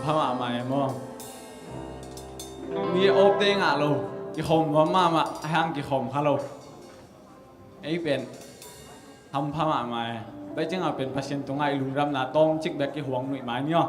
พม่ามามั้งมีโอบเด้งอ่ะลูกกี่คมว่ามาห้างกี่คมฮัลโหลไอ้เป็นทำพม่ามาไปจังอ่ะเป็นเปอร์เซ็นต์ตรงไอ้ลุงรำนาต้องจิกแบบกี่ห่วงหน่วยไม้เนี่ย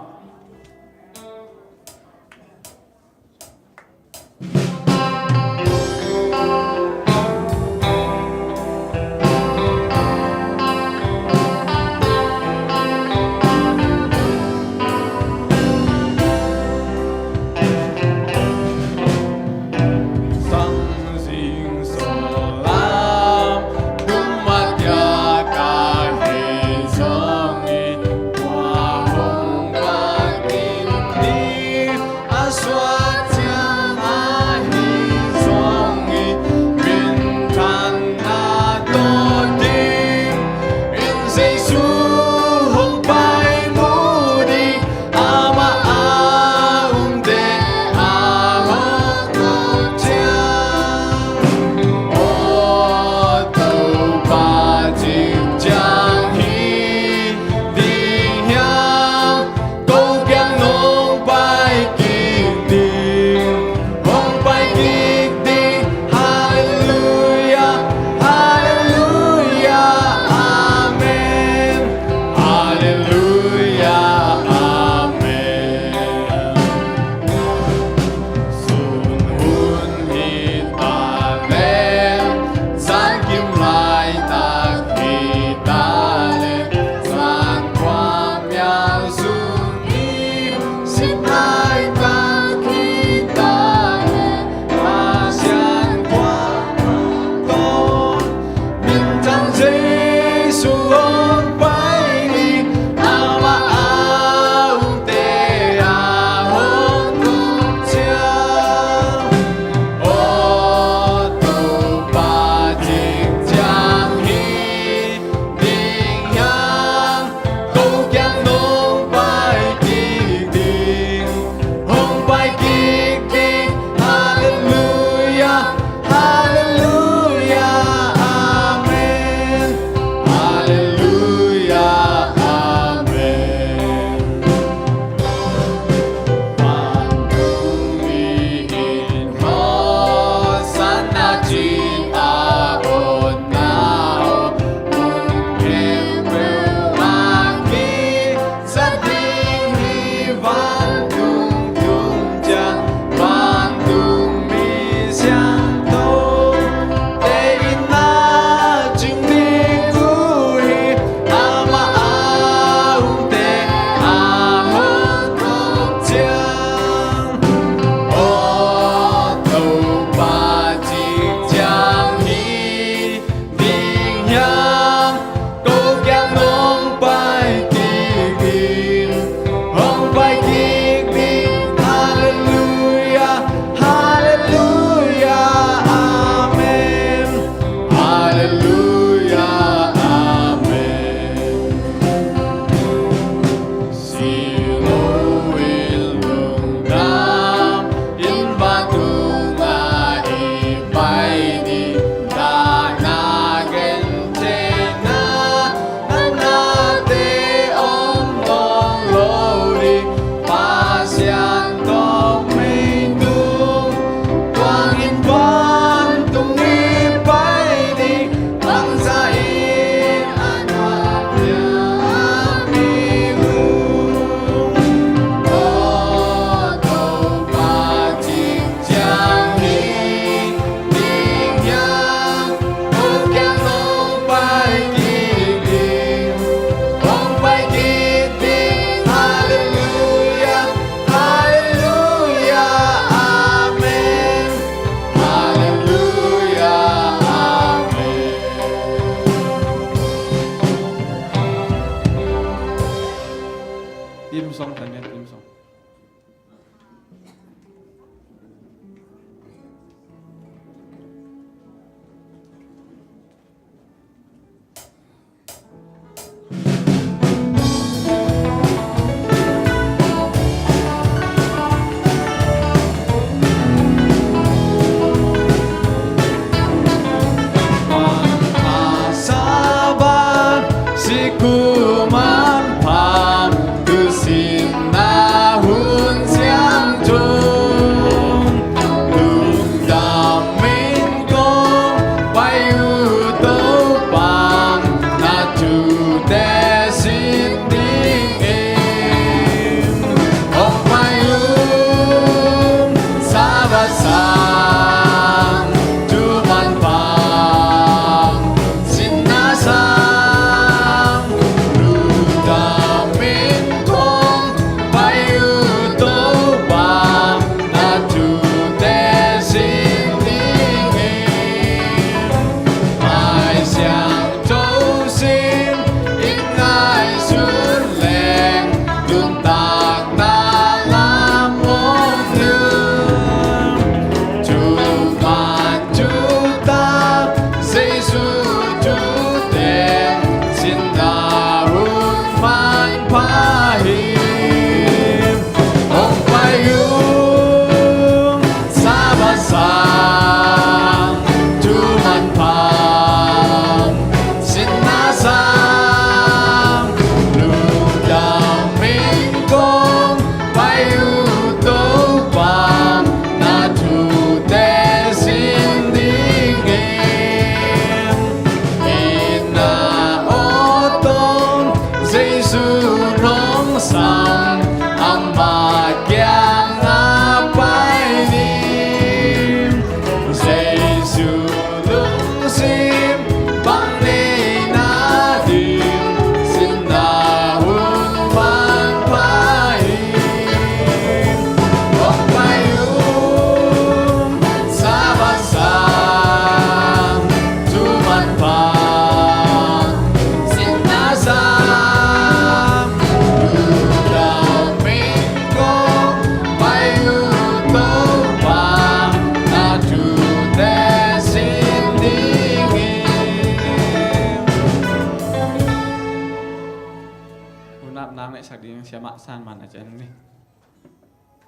ding siapa san man aja ni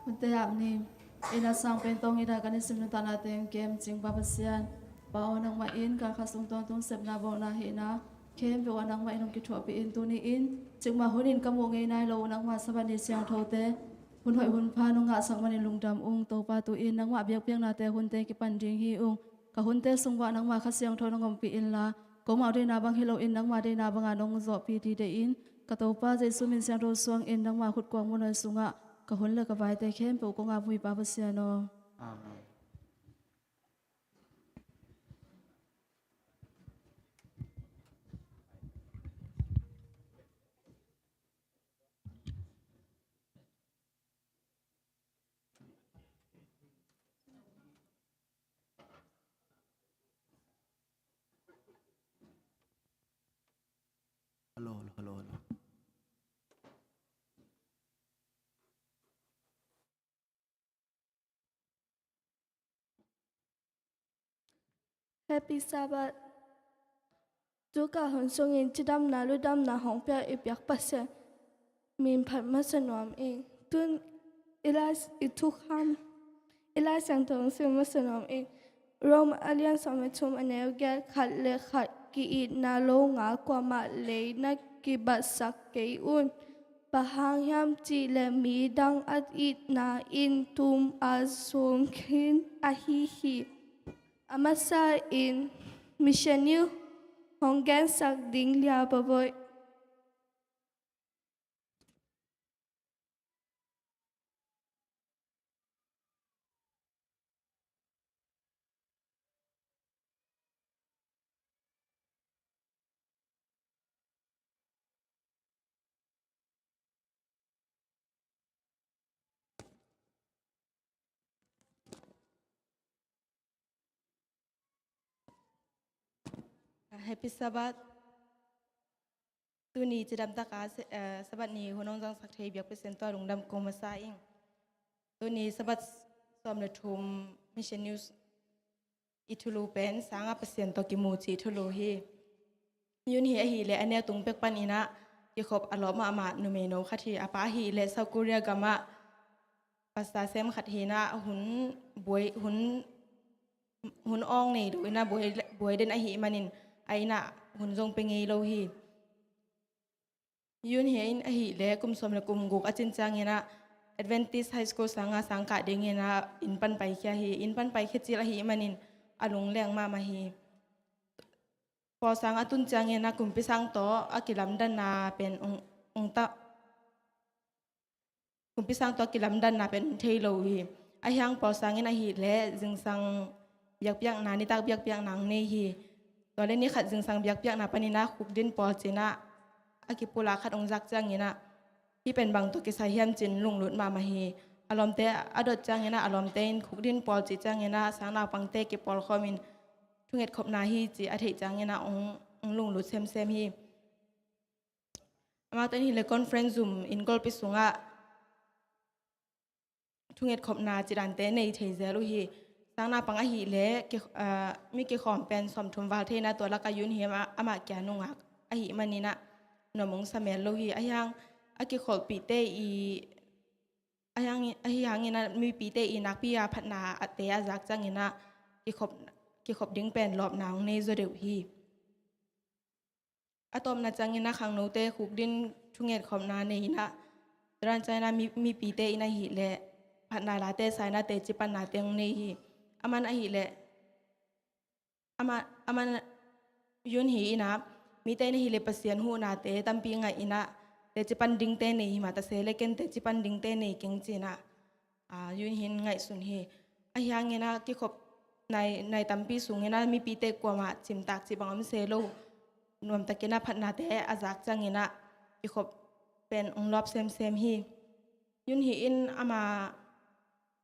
Matayap ni inasang pentong ina kanin sinutan natin kem jing babasian baon ng main kakasung tong sep na bong na hina kem bewa ng mainong kitwa piin tuniin jing mahunin kamu ngay na lo ng masaban ni siyang thote hun hoi hun pa nung nga sang manin lungdam to pa tuin ng mabiyak piang nate hun te kipanding hi kahun te sungwa ng makasiyang tho ng piin la Koma din nabang hilaw in ng ma din nabang anong zo piti dein katopa jay sumin siyang ro suang in ng ma khut kwang mo na sunga kahun la kabay te khem po ko nga mui pa pasiano amen Hello. Happy Sabbath. Duka hon sung in chidam na ludam na hong pia ipyak pasa. Min pat masanom in. Tun ilas itukam. Ilas yang tong sim masanom in. Rome Alliance Summitum anelga khat le khat ki it na lo nga kwa ma le na ki basak ke un. Bahang yam chi le mi dang at it na in tum asum kin ahihi. Amasa in Michenu Honggan sak ding lia baboy. Happy Sabbath. Tu ni jadam taka Sabbath ni hunong jang sak thei biak pesen to lungdam ko masa ing. Tu ni Sabbath som le thum mission news itulu pen sanga pesen to ki mu chi thulu hi. Yun hi le ane tung pek pan ina ki khop aloma ama nu me no khathi apa hi le South Korea gama pasta sem khathi na hun boy hun ong ni do ina boy den a hi manin aina hun jong pengei lo hi yun hi in a hi le kum som le kum guk achin changena Adventist High School sanga sangka dengena in pan pai kya hi in pan pai khechil a hi manin alung leng ma hi po sanga tun changena kum pisang to akilam dan na pen ong ta kum pisang to akilam dan na pen thei lo hi a hyang po sangena hi le jing sang biak na ni tak biak nang nei hiตอนนี้ขัดจึงสังเบียกเปียกนาปนินาขุกดินปอจีน่าอากิปุลาขัดองจักจังยินะที่เป็นบางตัวกิสายเฮียมจินลุงหลุดมาฮีอารมณ์เตะอดจังยินะอารมณ์เตนขุกดินปอจีจังยินะสางนาปังเตกิปอลคอมินทุงเอ็ดขบนาฮีจีอาทิจังยินะองลุงหลุดเซมฮีมาตอนนี้เลยคอนเฟรนซ์ซูมอินกอลปิสุงะทุงเอ็ดขบนาจีดันเตในเทเซลุฮีสางนาปังอาหิเละมีกี่ขอมเป็นสมทุมวาเทนะตัวละกายุนเฮียมอามาแกนุงอักอาหิมันนี่นะนมงสมัยโลหิอายังอากิขอปีเตอีอายังนี่นะมีปีเตอีนักพิยาพัฒนาอัตเตอาจักจังนี่นะกิขบดิ้งเป็นรอบนางในโซเดวฮีอะตอมนะจังนี่นะขังโนเตขุกดินทุงเอ็ดขอมนาในนะร้านใจนะมีปีเตอีนะหิเละพัฒนาลาเตสายนะเตจิปันนาเตงในฮีอามันอหิเลอามันยุนหีนะมีเตนหิเลปเสียนหูนาเตตัมปีไงอินะเตจิปันดิงเตนหิมาตะเซเลเกนเตจิปันดิงเตนเก่งจีนะยุนหินไงสุนหีอายังเงนะกิขบในตัมปีสูงเงนะมีปีเตกว่ามาจิมตากจิบังอมเซโลนวมตะเกนะพัฒนาเตอาจักจังเงนะกิขบเป็นองรอบเซมหียุนหีอินอามา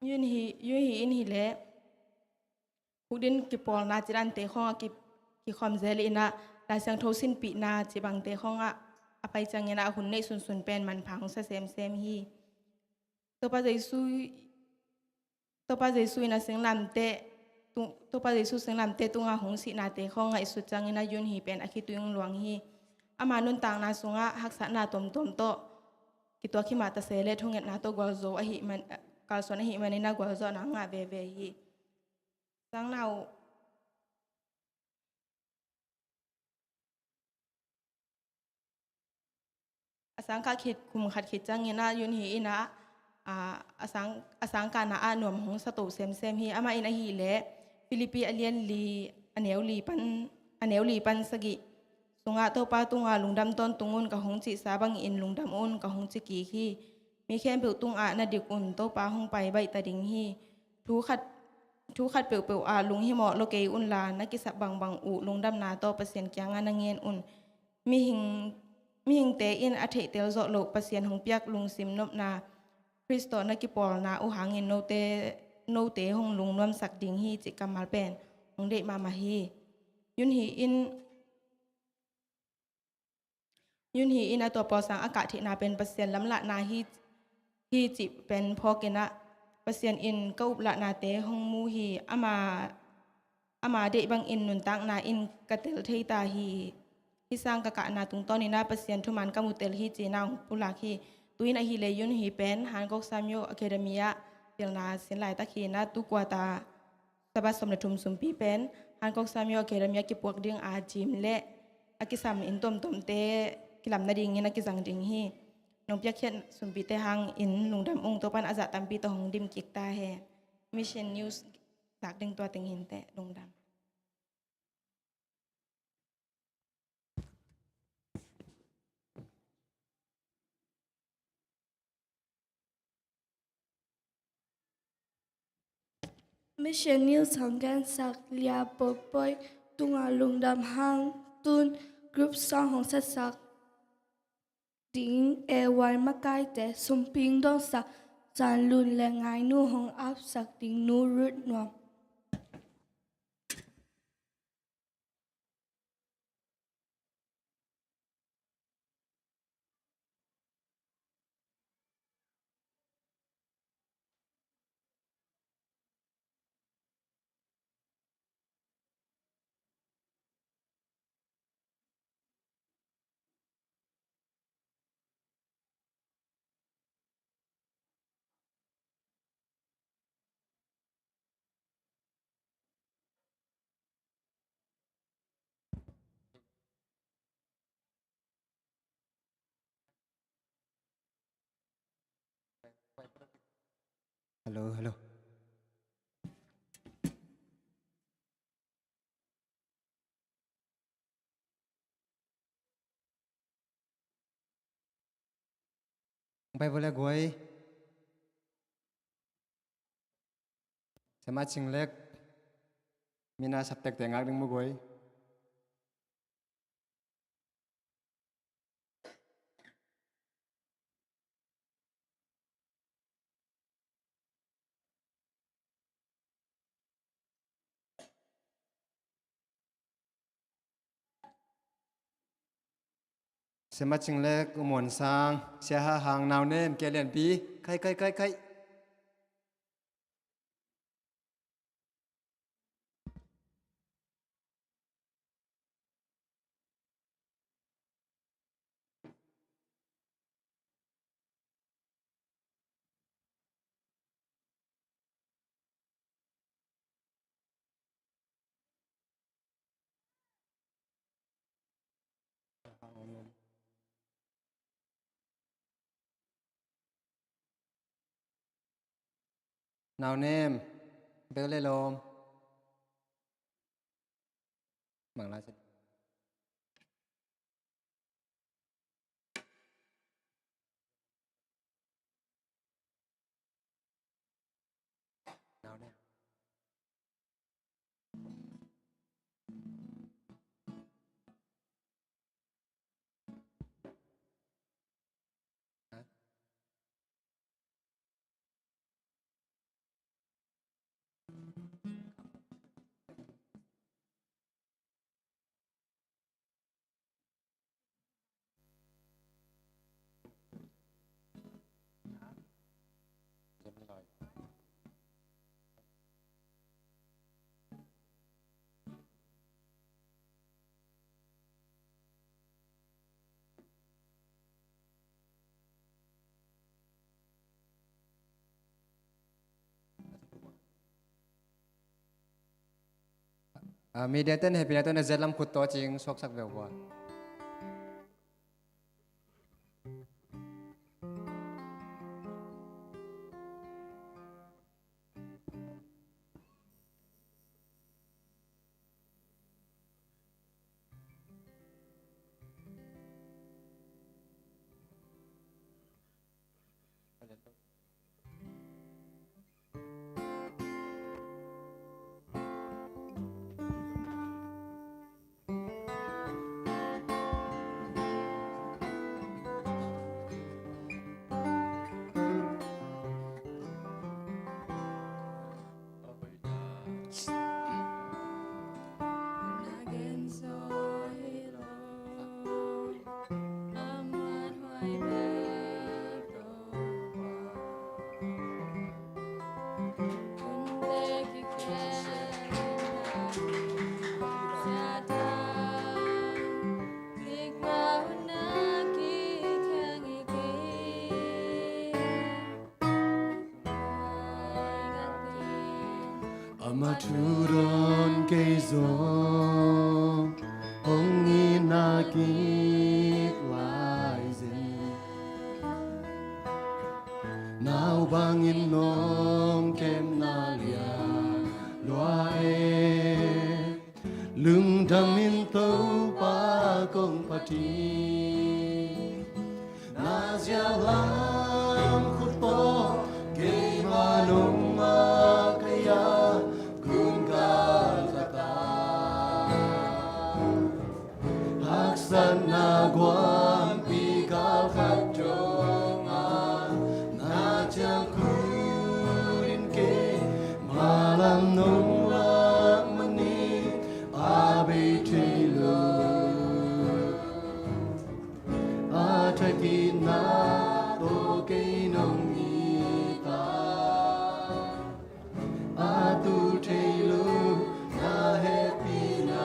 ยุนหีอินหิเลผู้ดินกิปอลนาจิรันเตข้องกิคอมเซลีนะลายเสียงโทสินปีนาจิบังเตข้องอไปจังเงนะหุ่นในสุนเป็นมันพังเซมฮีตัวปาเจซุยนะเสียงลำเตตัวปาเจซุเสียงลำเตตุงาหงสินาเตข้องไอสุดจังเงนะยุนฮีเป็นอคิตุยงหลวงฮีอามานุนต่างนาสุงะหักษณะตมโต ki to ki ma ta se le thunget na to gwal zo a hi man kal son a hi man na gwal zo na nga ve hi sang nau asang ka khit kum khat khit chang ina yun hi ina asang ka na anom hong sa to sem hi ama ina hi le Philippi alien li aneu li pan sagi sunga to pa tunga lungdam ton tungun ka hong chi sabang in lungdam un ka hong chi ki hi mi khem pe tung a na dikun to pa hong pai bai ta ding hi thu khat pe a lung hi mo lo ke un la na ki sa bang u lungdam na to pasien kyang an ngien un mi hing te in a the tel zo lo pasien hong piak lung sim nop na Kristo na ki pol na u hangin no te hong lung nom sak ding hi chi kamal pen hong de ma hi yun hi in aตัวปอสังอากาศที่นาเป็นเปอร์เซ็นต์ลำละนาฮีจิเป็นพอกินะเปอร์เซ็นต์อินก็อุบละนาเตหงมูฮีอามาเดบังอินนุนตังนาอินกะเตลเทตาฮีที่สร้างกะกะนาตุงตอนนี้นาเปอร์เซ็นต์ทุมันกะมุเตลฮีจีนาปุลาฮีตุยนาฮีเลยุนฮีเป็นฮันกอกซามโยอะคาเดมียะเปียงนาสินหลายตะคีนาตุกวาตาสบัสสมเด็จทุมสุมปีเป็นฮันกอกซามโยอะคาเดมียะกิปวกเดียงอาจิมและอากิซัมอินตมเตกิลำนาดิงเงินกิจังดิงฮีน้องเปียกเขียนสุนปีเตหังอินลุงดำองตัวปันอาจจะตามปีตัวของดิมกิกตาแฮมิชชันนิวส์จากดึงตัวติงหินแต่ลุงดำ Mission News ของการสักเลียปดปอยตุงาลุงดำหางตุนกรุ๊ปซองของสักดิงเอวันมาไกแต่สมพิงต้องสักจานลุนและงายนูของอับสักดิงนูรุดนวมฮัลโหลฮัลโหลไปบ่แล้วกวยสมาชิงเล็กมีนาสับแตกแต่งักดึงมือกวยสมาชิงเล็กหมวนสร้างเสียหางนาวเน่นแกเลียนปีใครนาวเน่มเบลเลยลมบังลาจะนาวเน่ม มีเดนเต้นให้พี่ตัวนั้นเจ็ดลำขุดตัวจริงชกสักเบลกว่า Amaturon keizong ongi nakit laizin Now bangin nong kem nalia loae lung damin tau pa kong pati Nazia lam khut po kei manong makaya Sana guam pigal kajonga na jangkurin ke malam nongla meni abe telo atakina toke nongita atu telo na happy na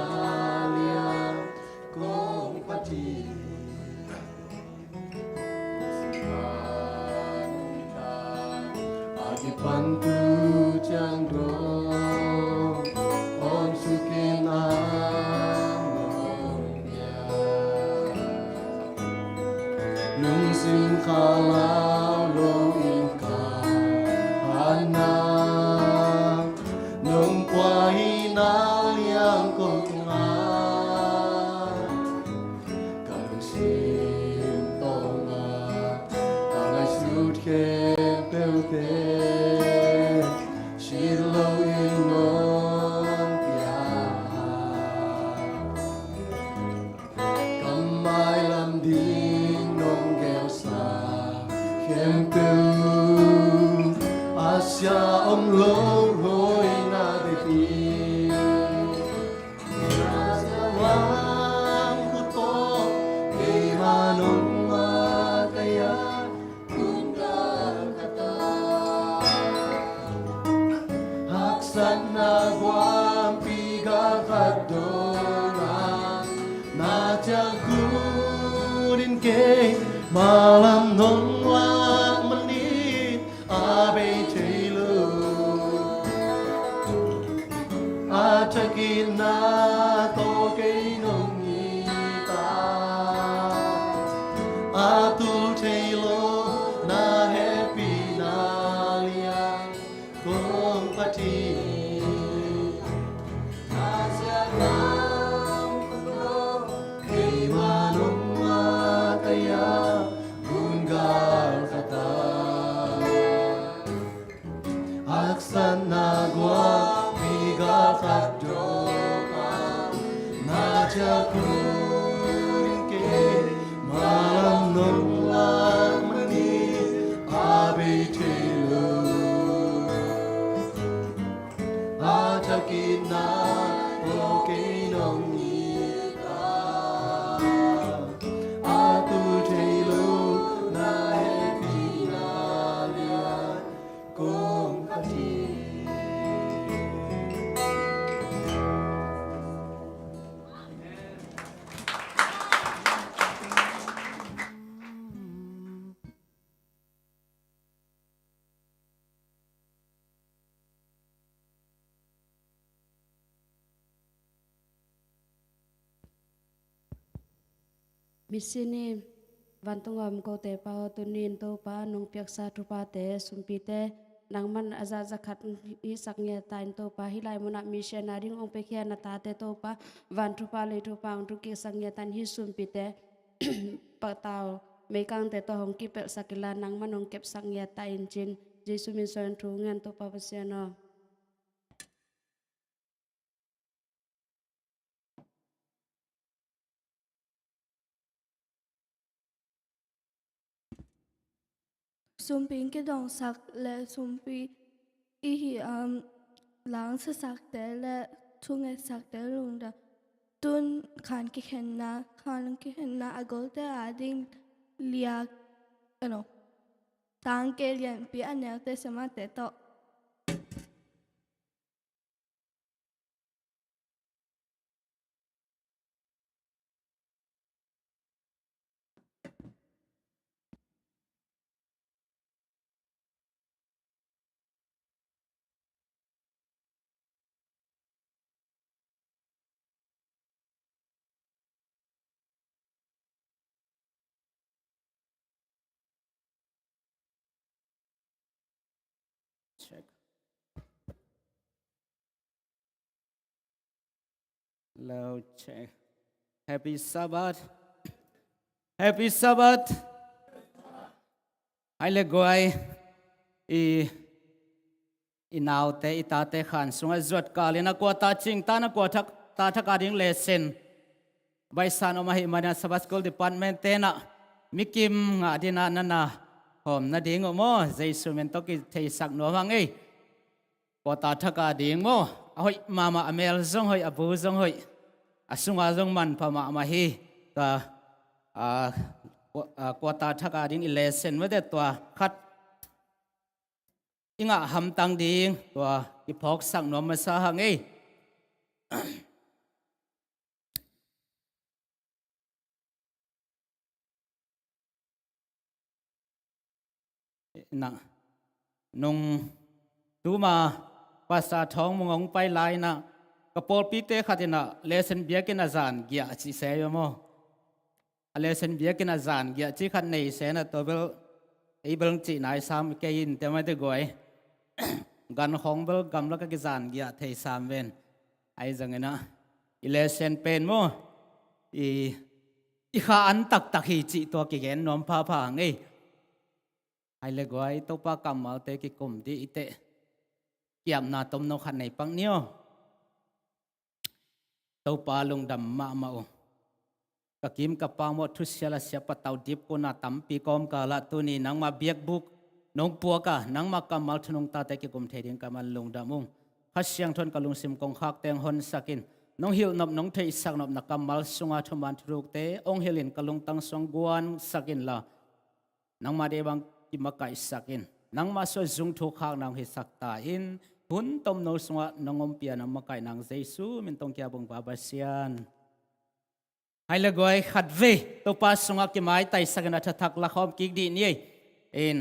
Pantu jangdo on sukin amongnya Nung sim kalau long inka hana Nung puahi nal yang kongan Kalung sim tonga Kalai sud ke pelte Asya om lo hoi na de pi Asya wang kuto ke manon makaya kundal kata Haksan na guam pigal kadongan na jangkurin ke malam nongwang menit abe Atakina toke nongita Atul telo na happy na liang kong pati Asya lam kulo kei manong makaya unggal kata Aksan na guam Gakat doa najakurin ke malam nongla meni abe telo atakina oke nongita atu telo na happy na lian kong pati มิสินีวันตงอมโกเตปาตุนินโตปานงเปียกสาธุปาเตสุมปีเตนังมันอาจาจะขัดอิสักเงียตายโตปาฮิไลมุนักมิเชนาริงองเปเคียนตาเตโตปาวันทุปาเลทุปาองทุกิสักเงียตันฮิสุมปีเต ปะเตาไม่กังเตโตหงกิเปสักิลานังมันองเก็บสักเงียตายจินเจสุมิสอนทุงันโตปาเปเซียนอ ซุมปิงก็ดองสักและซุมปีอีหีหลังสักแต่และทุงเงสักแต่ลุงดาตุนขานกิเห็นนะขานกิเห็นนะอากลแต่อาดิงเลียกตังเกลียนปีอันเนี้ยแต่สมาแต่ต่อ Check. Loud check. Happy Sabbath. Happy Sabbath. Ai le goi i nào te i ta te khan sunga zuat ka le na ko ta ching ta na ko thak ta thaka ding lesson. Bai san o mahi mana Sabbath School Department te na mikim nga dina na na hom na ding mo Jesu men to ki thei sak no wang ei ko ta thaka ding mo hoi mama amel zong hoi abu zong hoi asunga zong man pha ma ma hi ta ko ta thaka ding lesson me de to khat inga ham tang ding to ki phok sak no ma sa hang ei na nung tu ma pasa thong mong pai lai na kapol pi te khatina lesson bia ke na zan gya chi se yo mo lesson bia ke na zan gya chi khat nei se na to bel ei bel chi nai sam ke in te ma te goi gan hong bel gam la ka ke zan gya thei sam ven ai jang na lesson pen mo i kha an tak tak hi chi to ki gen nom pha pha ngei ai le goi to pa kam mal te ki kum di ite kiam na tom no khan nei pang nio to pa lung dam ma ma o ka kim ka pa mo thu siala sia pa tau dip ko na tam pi kom ka la tu ni nang ma biak buk nong pu ka nang ma kam mal thunong ta te ki kum the ding ka man lung damung kha siang thon ka lung sim kong khak teng hon sakin nong hil nop nong thei sak nop na kam mal sunga thuman thruk te ong hilin ka lung tang song guan sakin la nang ma de bang ki makai sakin nang ma so zung thu khak nang hi sakta in hun tom no sunga nongom pia nang makai nang Jesu min tong kya bong baba sian ai la goi khat ve to pa sunga ki mai tai sakana tha thak la khom ki di ni in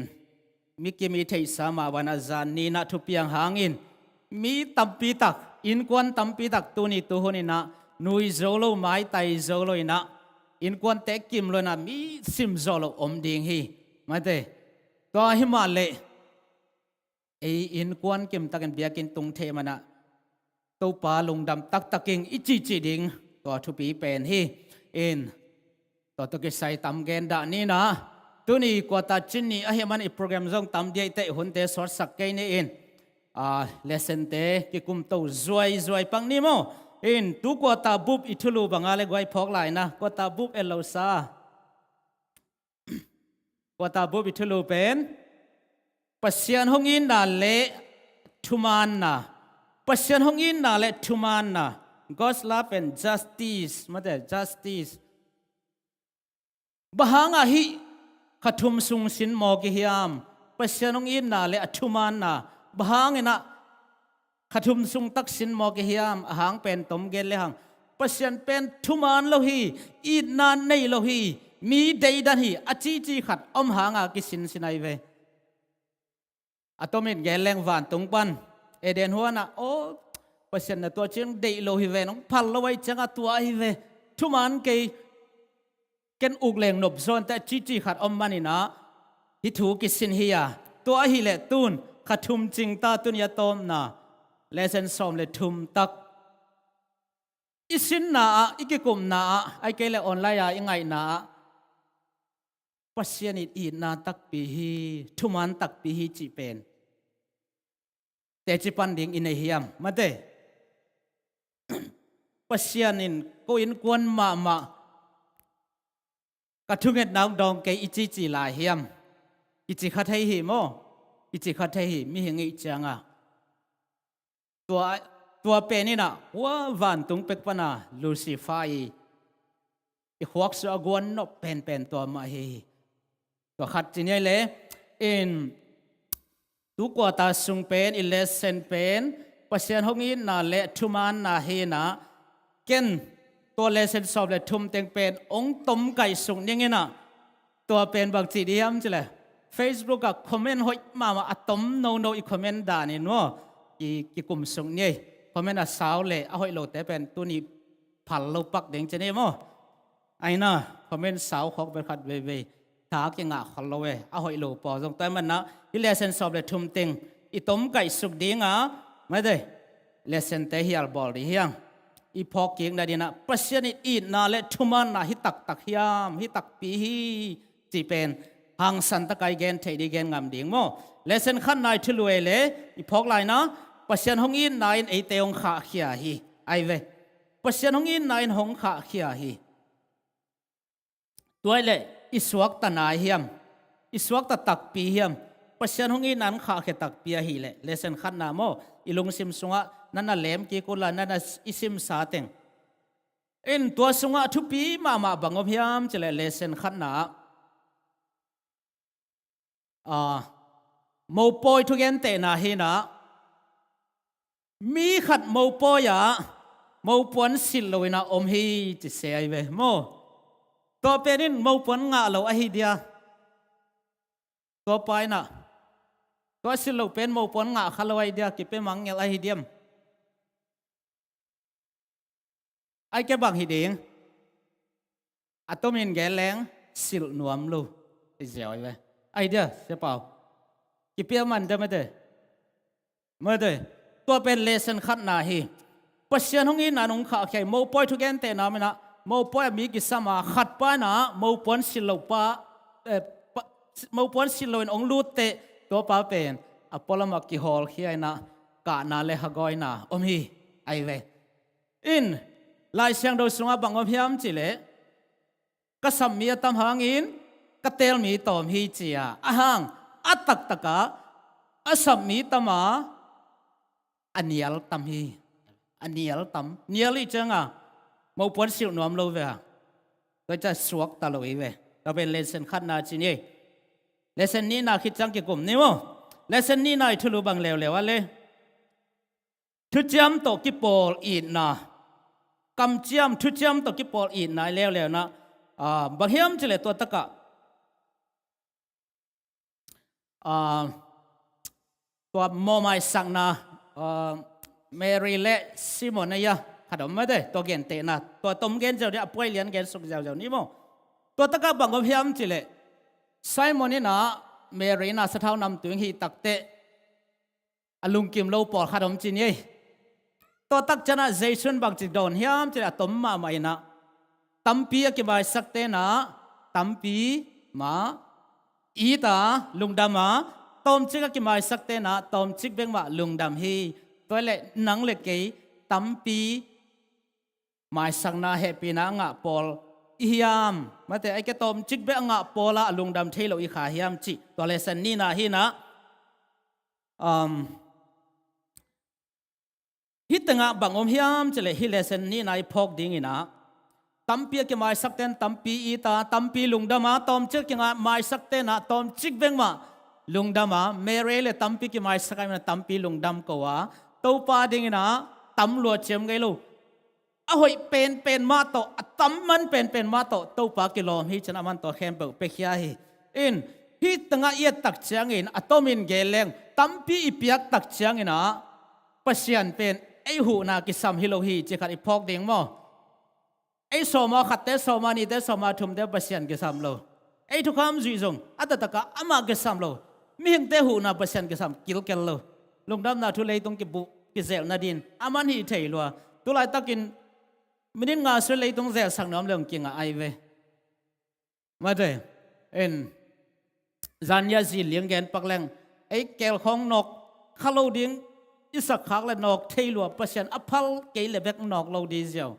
mi ki mi thei sama wana zan ni na thu piang hangin mi tampi tak in kwan tampi tak tu ni tu honina nui zolo mai tai zolo ina in kwan te kim lo na mi sim zolo om ding hi mate to himale ei in kwan kim takan biakin tung the mana to pa lung dam tak taking ichi chi ding to thu pi pen hi in to ke sai tam gen da ni na tu ni ko ta chin ni a heman i program zong tam dei te hun te sor sak ke ni in lesson te ki kum to zoi pang ni mo in tu ko ta bup i thulu bangale goi phok lai na ko ta bup elo sa ko ta bup i thulu pen pasian hongin na le thuman na pasian hongin na le thuman na God's love and justice mate justice bahanga hi khathum sung sin mo ki hiam pasian hongin na le thuman na bahangena khathum sung tak sin mo ki hiam ahang pen tom gel le hang pasian pen thuman lo hi I nan nei lo hi mi dei dan hi achi chi khat om hanga ki sin sinai ve atomin geleng van tung pan eden huana o pasien na to ching dei lo hi ve nong phal lo wai changa tua hi ve thuman ke เกันอุกเลงนบซอนแต่จีขัดอมมันนี่นะฮิถูกิสินเฮียตัวฮิเลตุนขัดทุมจริงตาตุนยาตอมนะเลเซนซอมเลทุมตักอิสินนาอิกิกุมนาไอเกเลออนไลน์ยังไงนาปัสยานิดอีนาตักปีฮีทุมันตักปีฮีจีเป็นแต่จีปันดิ่งอินเฮียมมาเดปัสยานินก็อินกวนมากระทุงเอ็ดน้ำดองเกอิจิจีลาเฮียมอิจิขัดให้หิโมอิจิขัดให้หิมีเฮงอิจังอ่ะตัวเป็นนี่นะว่าวันตุงเป็กปนาลูซิฟายอีหวักสะกวนนบเป็นตัวมาเฮตัวขัดจีนี่เลยอินตุกว่าตาสุงเป็นอิเลเซนเป็นปัสยานหงอินนาเละทุมันนาเฮนะเก่นตัวเลเซนสอบเลยทุมเต็งเป็นองต้มไก่สุงยังไงนะตัวเป็นบางจีเดียมจะเลย Facebook กับคอมเมนต์หอยมาอัตมโนอีคอมเมนต์ด่านี่นัวอีกลุ่มสุงนี่คอมเมนต์สาวเลยเอาหอยโลแต่เป็นตัวนี้ผัลโลปักเด้งจะเนี่ยมั้งไอ้น่ะคอมเมนต์สาวของเป็นขัดเว่ยถ้าเก่งอ่ะขัลโลเว่เอาหอยโลปอตรงแต่มันนะอีเลเซนสอบเลยทุมเต็งอีต้มไก่สุกดีงอ่ะไม่ได้เลเซนเตฮิอัลบอลดีเฮียงอีพอกเก่งได้ดีนะประเสริฐอีน่าเละทุมันนะฮิตักฮิยามฮิตักปีฮีจีเป็นหางสันตะไกเกนเทดีเกนงามดิ่งโมเลเซนขันนายทุลเวเลอีพอกไลนะประเสริฐหงอินนายไอเตองขาเขียฮีไอเวประเสริฐหงอินนายหงขาเขียฮีตัวเล่อิสวกตนายเฮียมอิสวกตตักปีเฮียมประเสริฐหงอินนั้นขาเขตักปีฮีเล่เลเซนขันนาโมอีลุงซิมสุงะนั่นน่ะเลมกีกุลานั่นน่ะอิซิมสาเต็งอินตัวสุงะทุปีมาบังอพยามจะเลเซนขันนาโมปอยทุกอย่างเตนะเฮนะมีขัดโมปอยะโมปวนสิลโลวินะอมฮีจิเสียไปโมตัวเป็นนินโมปวนงะโลอหิเดียตัวไปนะตัวสิลโลเป็นโมปวนงะขะโลอหิเดียกิเป็นมังเงลอหิเดียมไอแกบังหิเดียงอัตโตมินแกแรงสิลนวมโลจิเสียไปไอเดียเสียเปล่ากิเปียมันจะไม่ได้ไม่ได้ตัวเป็นเลเซนขัดนาฮีปัศยานหงอินนงขาแค่โมปอยทุกอย่างเตะน้ำนะโมปอยมีกิสมาขัดป้านะโมปอนสิลป้าโมปอนสิลวินองลูเตตัวป้าเป็นอพอลมากิฮอลขี้ไอนะกานาเลหกอยนะอมฮีไอเวอินลายเสียงโดยสงบังอมยามจิเลก็สัมมีตามหางอินก็เตลมีตอมฮีจียอาหังอัตตกะอสัมมีตมาอันเนียลตัมฮีอันเนียลตัมเนียลิจังอ่ะมาปนสิวนวมโลเวะก็จะสวกตลอดเวะเราเป็นเลเซนขัดนาจีนี่เลเซนนี้นาคิดจังเกี่ยวกับนี่มั้งเลเซนนี้นายทุลุบังเลวเลวะเลยทุจามตกิปอลอีนากำจามทุจามตกิปอลอีนนายเลวเลวนะบางเฮียมจะเลตัวตะกะตัวโมไมสังนาเมรีเละซิโมนเนี่ยขัดไม่ได้ตัวเกนเตนะตัวต้มเกนเจ้าเนี่ยป่วยเลี้ยงเกนสุกเจ้านี่มั้งตัวตะกับบังกับพยามจิเลไซมอนนี่นะเมรีน่าสะเท้านำตัวหีตักเตอลุงกิมโลปอดขัดจินยี่ตัวตักชนะเจสันบังจิโดนพยามจิเลต้มมาไม่นะตั้มปีกี่ใบสักเตนะตั้มปีมาอีตาลุงดำมาต้มจิกกี่ใบสักเตนะต้มจิกเบ่งมาลุงดำฮีตัวเล็กนังเล็กกี่ตั้มปีมาสักนาเฮปีนังอ่ะปอลอิยามมาแต่ไอ้แกต้มจิกเบ่งอ่ะปอละลุงดำเทโลอีขาฮิยามจิตัวเลสันนี่นะฮีนะฮิตงะบังอมฮิยามจะเลยฮิเลสันนี่นายพกดิ้งนะตั้มปีกี่ไม้สักเต้นตั้มปีอีตาตั้มปีลุงดำมาต้มจิกกี่ไม้สักเต้นนะต้มจิกเบ่งมาลุงดำมาเมเรเลตั้มปีกี่ไม้สักไงนะตั้มปีลุงดำก็ว่าตัวป้าดิ้งนะตั้มลัวเชื่อมไงลูกอ่ะหอยเป็นมาโตตั้มมันเป็นมาโตตัวป้ากิโลฮิชนะมันตัวเข้มเปิลเปขี้ยฮิอินฮิตงะเอียตักเชียงอินอะตอมินเกลเลงตั้มปีอีเปียกตักเชียงอินะปัศยันเป็นไอหูนากิสัมฮิโลฮีเจขัดอีพอกดิ้งมั้ง ไอ้สมาขัดเตสมานี่เตสมาทุมเตปัสยันกิสัมโลไอ้ทุกคำจุยจงอัตตะกะอามากิสัมโลมีหิงเตหูนาปัสยันกิสัมกิลเกลโลลงดำนาทุเลตรงกิบุกิเซลนาดินอามันฮีเทลัวตุลายตักินมินิงาสุเลตรงเซลสังน้ำเรื่องกิงไอเวมาเดเอ็นจันยาจีเลี้ยงแกนปักแรงไอ้แกลของนกข้าโลดิ้งอิสักขักและนกเทลัวปัสยันอภัลเกลเลเบกนกโลดีเซียว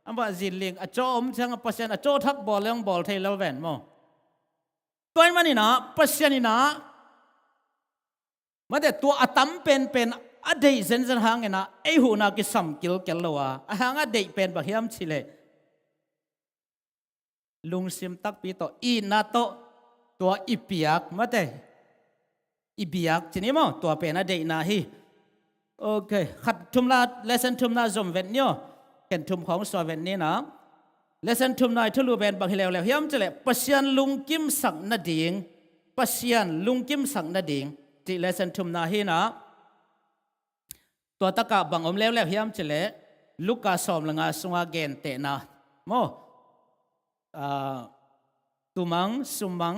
อันว่าจีเลี้ยงอโจมช่างปัสยันอโจทักบอลเลี้ยงบอลเทลแวนโมตัวมันนี่นะปัสยันนี่นะมาแต่ตัวอตัมเป็นอดีตเซนเซนหางนะไอหูนักสัมกิลเกลลัวหางอดีตเป็นบางยามชิเลลุงซิมตักปีโตอีนาโตตัวอีเปียกมาแต่อีเปียกทีนี้มั้งตัวเป็นอดีตนาฮีโอเคขัดทุมลาเลเซนทุมนาจอมเวนเนียเห็นทุมของสวเวนนี่นะเลเซนทุมนายทุลูเวนบางทีแล้วยามชิเลปัสยันลุงกิมสังนาดิงปัสยันลุงกิมสังนาดิงที่เลเซนทุมนาฮีนะตัวตะกะบังอมแล้วเฮียมเจเลลูกกาสอมลงอาสงาเกนเตนะโมตุมังสุมัง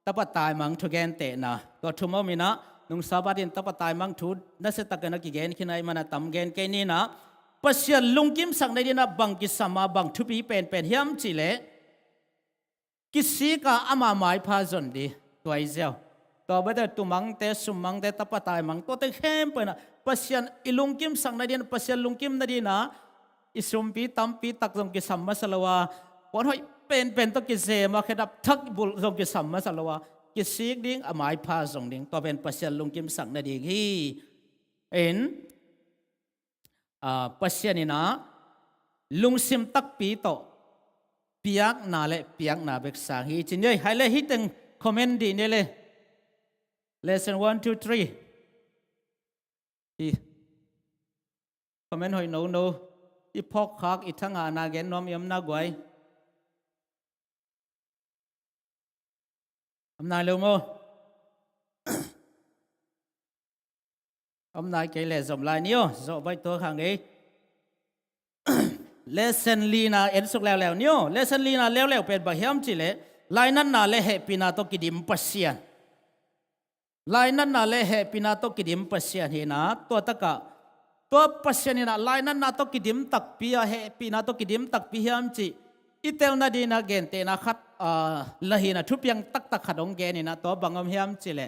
ตะปะตายมังทุเกนเตนะตัวทุมอมินะนุงสาบาดินตะปะตายมังทุนัสตะกันกิเกนขินายมันตัมเกนเกนี่นะปัสยันลุงกิมสังในดินะบังกิสมาบังทุปีเป็นเฮียมเจเลกิสีกาอามาไม้พาจนดีตัวไอเซลตัวเบดตุมังเตสุมังเตตะปะตายมังตัวเตเข้มไปนะปัสยันอิลุงกิมสังนาดีนปัสยันลุงกิมนาดีนะอิสุมปีตัมปีตักจงกิสัมมาสลาวาวันหอยเป็นตัวกิเซมาแค่ดับทักบุลจงกิสัมมาสลาวากิสิกดิ้งอามายพาจงดิ้งตัวเป็นปัสยันลุงกิมสังนาดีฮีเอ็นปัสยันนี่นะลุงซิมตักปีโตเปียกนาเลเปียกนาเบกสังฮีจินยัยให้เลฮิตึงคอมเมนต์ดีเนี่ยเลย lesson 1 2 3อีคอมเมนต์หอยโนโนอีพอกคักอีทั้งนาเกนน้อมยำนากวยอำนายเร็วมั้งอำนายเกลี่ยสมลายนี้โจไปตัวข้างนี้ lesson ลีนาเอ็นสุกแล้วเนี่ย lesson ลีนาแล้วเป็นบะเฮียมจิเลลายนั้นนาเลเหปีนาโตกิดิมปัสยันลายนั้นนาเลเหปีนาโตกิดิมปัสยันเฮนะตัวตะกะตัวปัสยันนะลายนั้นนาโตกิดิมตักปียเหปีนาโตกิดิมตักปีเฮียมจิอิเตลนาดีนาเกนเตนะขัดละหินะทุบยังตักขัดองเกนี่นะตัวบังอมเฮียมจิเล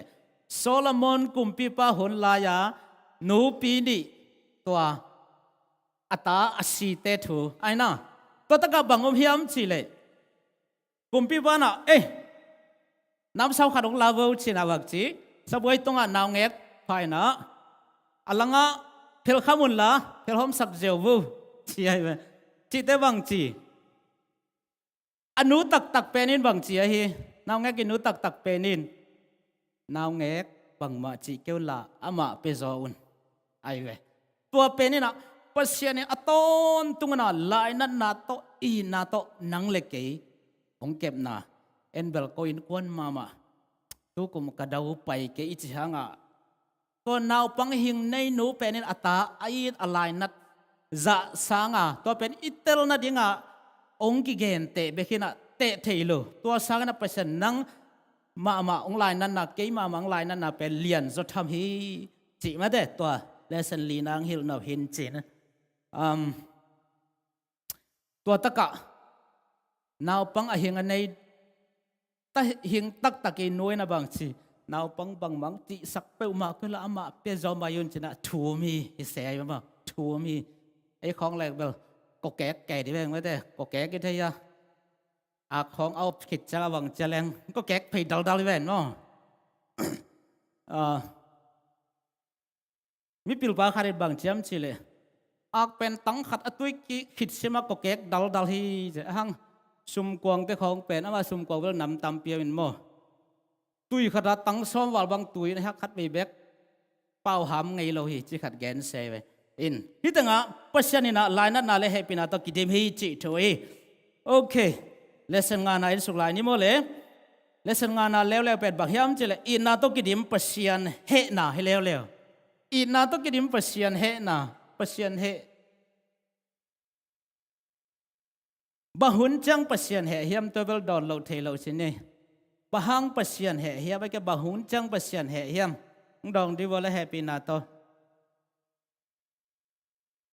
โซโลมอนกุมปีปะหุนลายานูปีนี่ตัวอัตตาอสีเตถูไอ้น่ะตัวตะกะบังอมเฮียมจิเลกุมปีปะนะน้ำเสาขัดองลาวชินาวักจีสบวยตรงอ่ะนาวเงกภายนะอลังอ่ะเพลขามุนละเพลหอมสักเจียววูจีไอ้เว้จีเตบังจีอนุตักเป็นนินบังจีไอ้เฮนาวเงกินุตักเป็นนินนาวเงกบังมาจีเกี่ยวละอามาเปซออุนไอ้เว้ตัวเป็นนี่นะปัสยานี่อตอนตุงน่ะลายนั่นนาโตอีนาโตนังเล็กเก๋องเก็บน่ะเอ็นเบลโกอินควนมาทุกมกระดาวไปเกอิจฉางะตัวนาวปังหิงในหนูเป็นอัตตาไอ้อะไรนัดจะสางะตัวเป็นอิตลนัดยังะองกิเกนเตะเบกินะเตะเทโลตัวสางะเป็นฉันนังมาองไลนั้นนะเกยมาองไลนั้นนะเป็นเลียนจะทำให้จีมาเด็ดตัวเลสันลีนางฮิลนาหินจีนะตัวตะกะนาวปังหิงอันในตาหิงตักกินน้อยนะบางทีนาวปังบังมังติสักเปลมาก็ละอามาเปจอมายุนชนะทูมีเสียอยู่มั้งทูมีไอ้ของแรกเบลก็แก่ดีแม่งไม่ได้ก็แก่กี่ทีอะของเอาขิดจะระวังจะแรงก็แก่ไปดาวแม่งเนาะมีปิลปาคาริบางเชียมชิเลเป็นตั้งขัดตุ้ยขิดเสียมาก็แก่ดาวที่จะหังซุ่มกวางแต่ของเป็นอามาซุ่มกวางแล้วนำตามเปียเป็นโมตุยขัดตั้งซ้อมวัลบางตุยนะฮะขัดไปแบกเป่าหามไงเราฮิจิขัดแกนเซเวอินฮิตังอ่ะปัสยานินะลายนั้นนาเลเหปินาตกิเดมฮิจิโถยโอเคเลสันงานอินสุลายนี่โมเลเลสันงานแล้วเป็นบักยามเจเลอินนาตกิดิมปัสยานเฮนาให้แล้วอินนาตกิดิมปัสยานเฮนาปัสยานเฮ บะหุนจังปัสยันเหเฮียมตัวเวลดอนเราเทเราสินี่บะหังปัสยันเหเฮียไปกับบะหุนจังปัสยันเหเฮียมดองดีวอลและแฮปปี้นาโต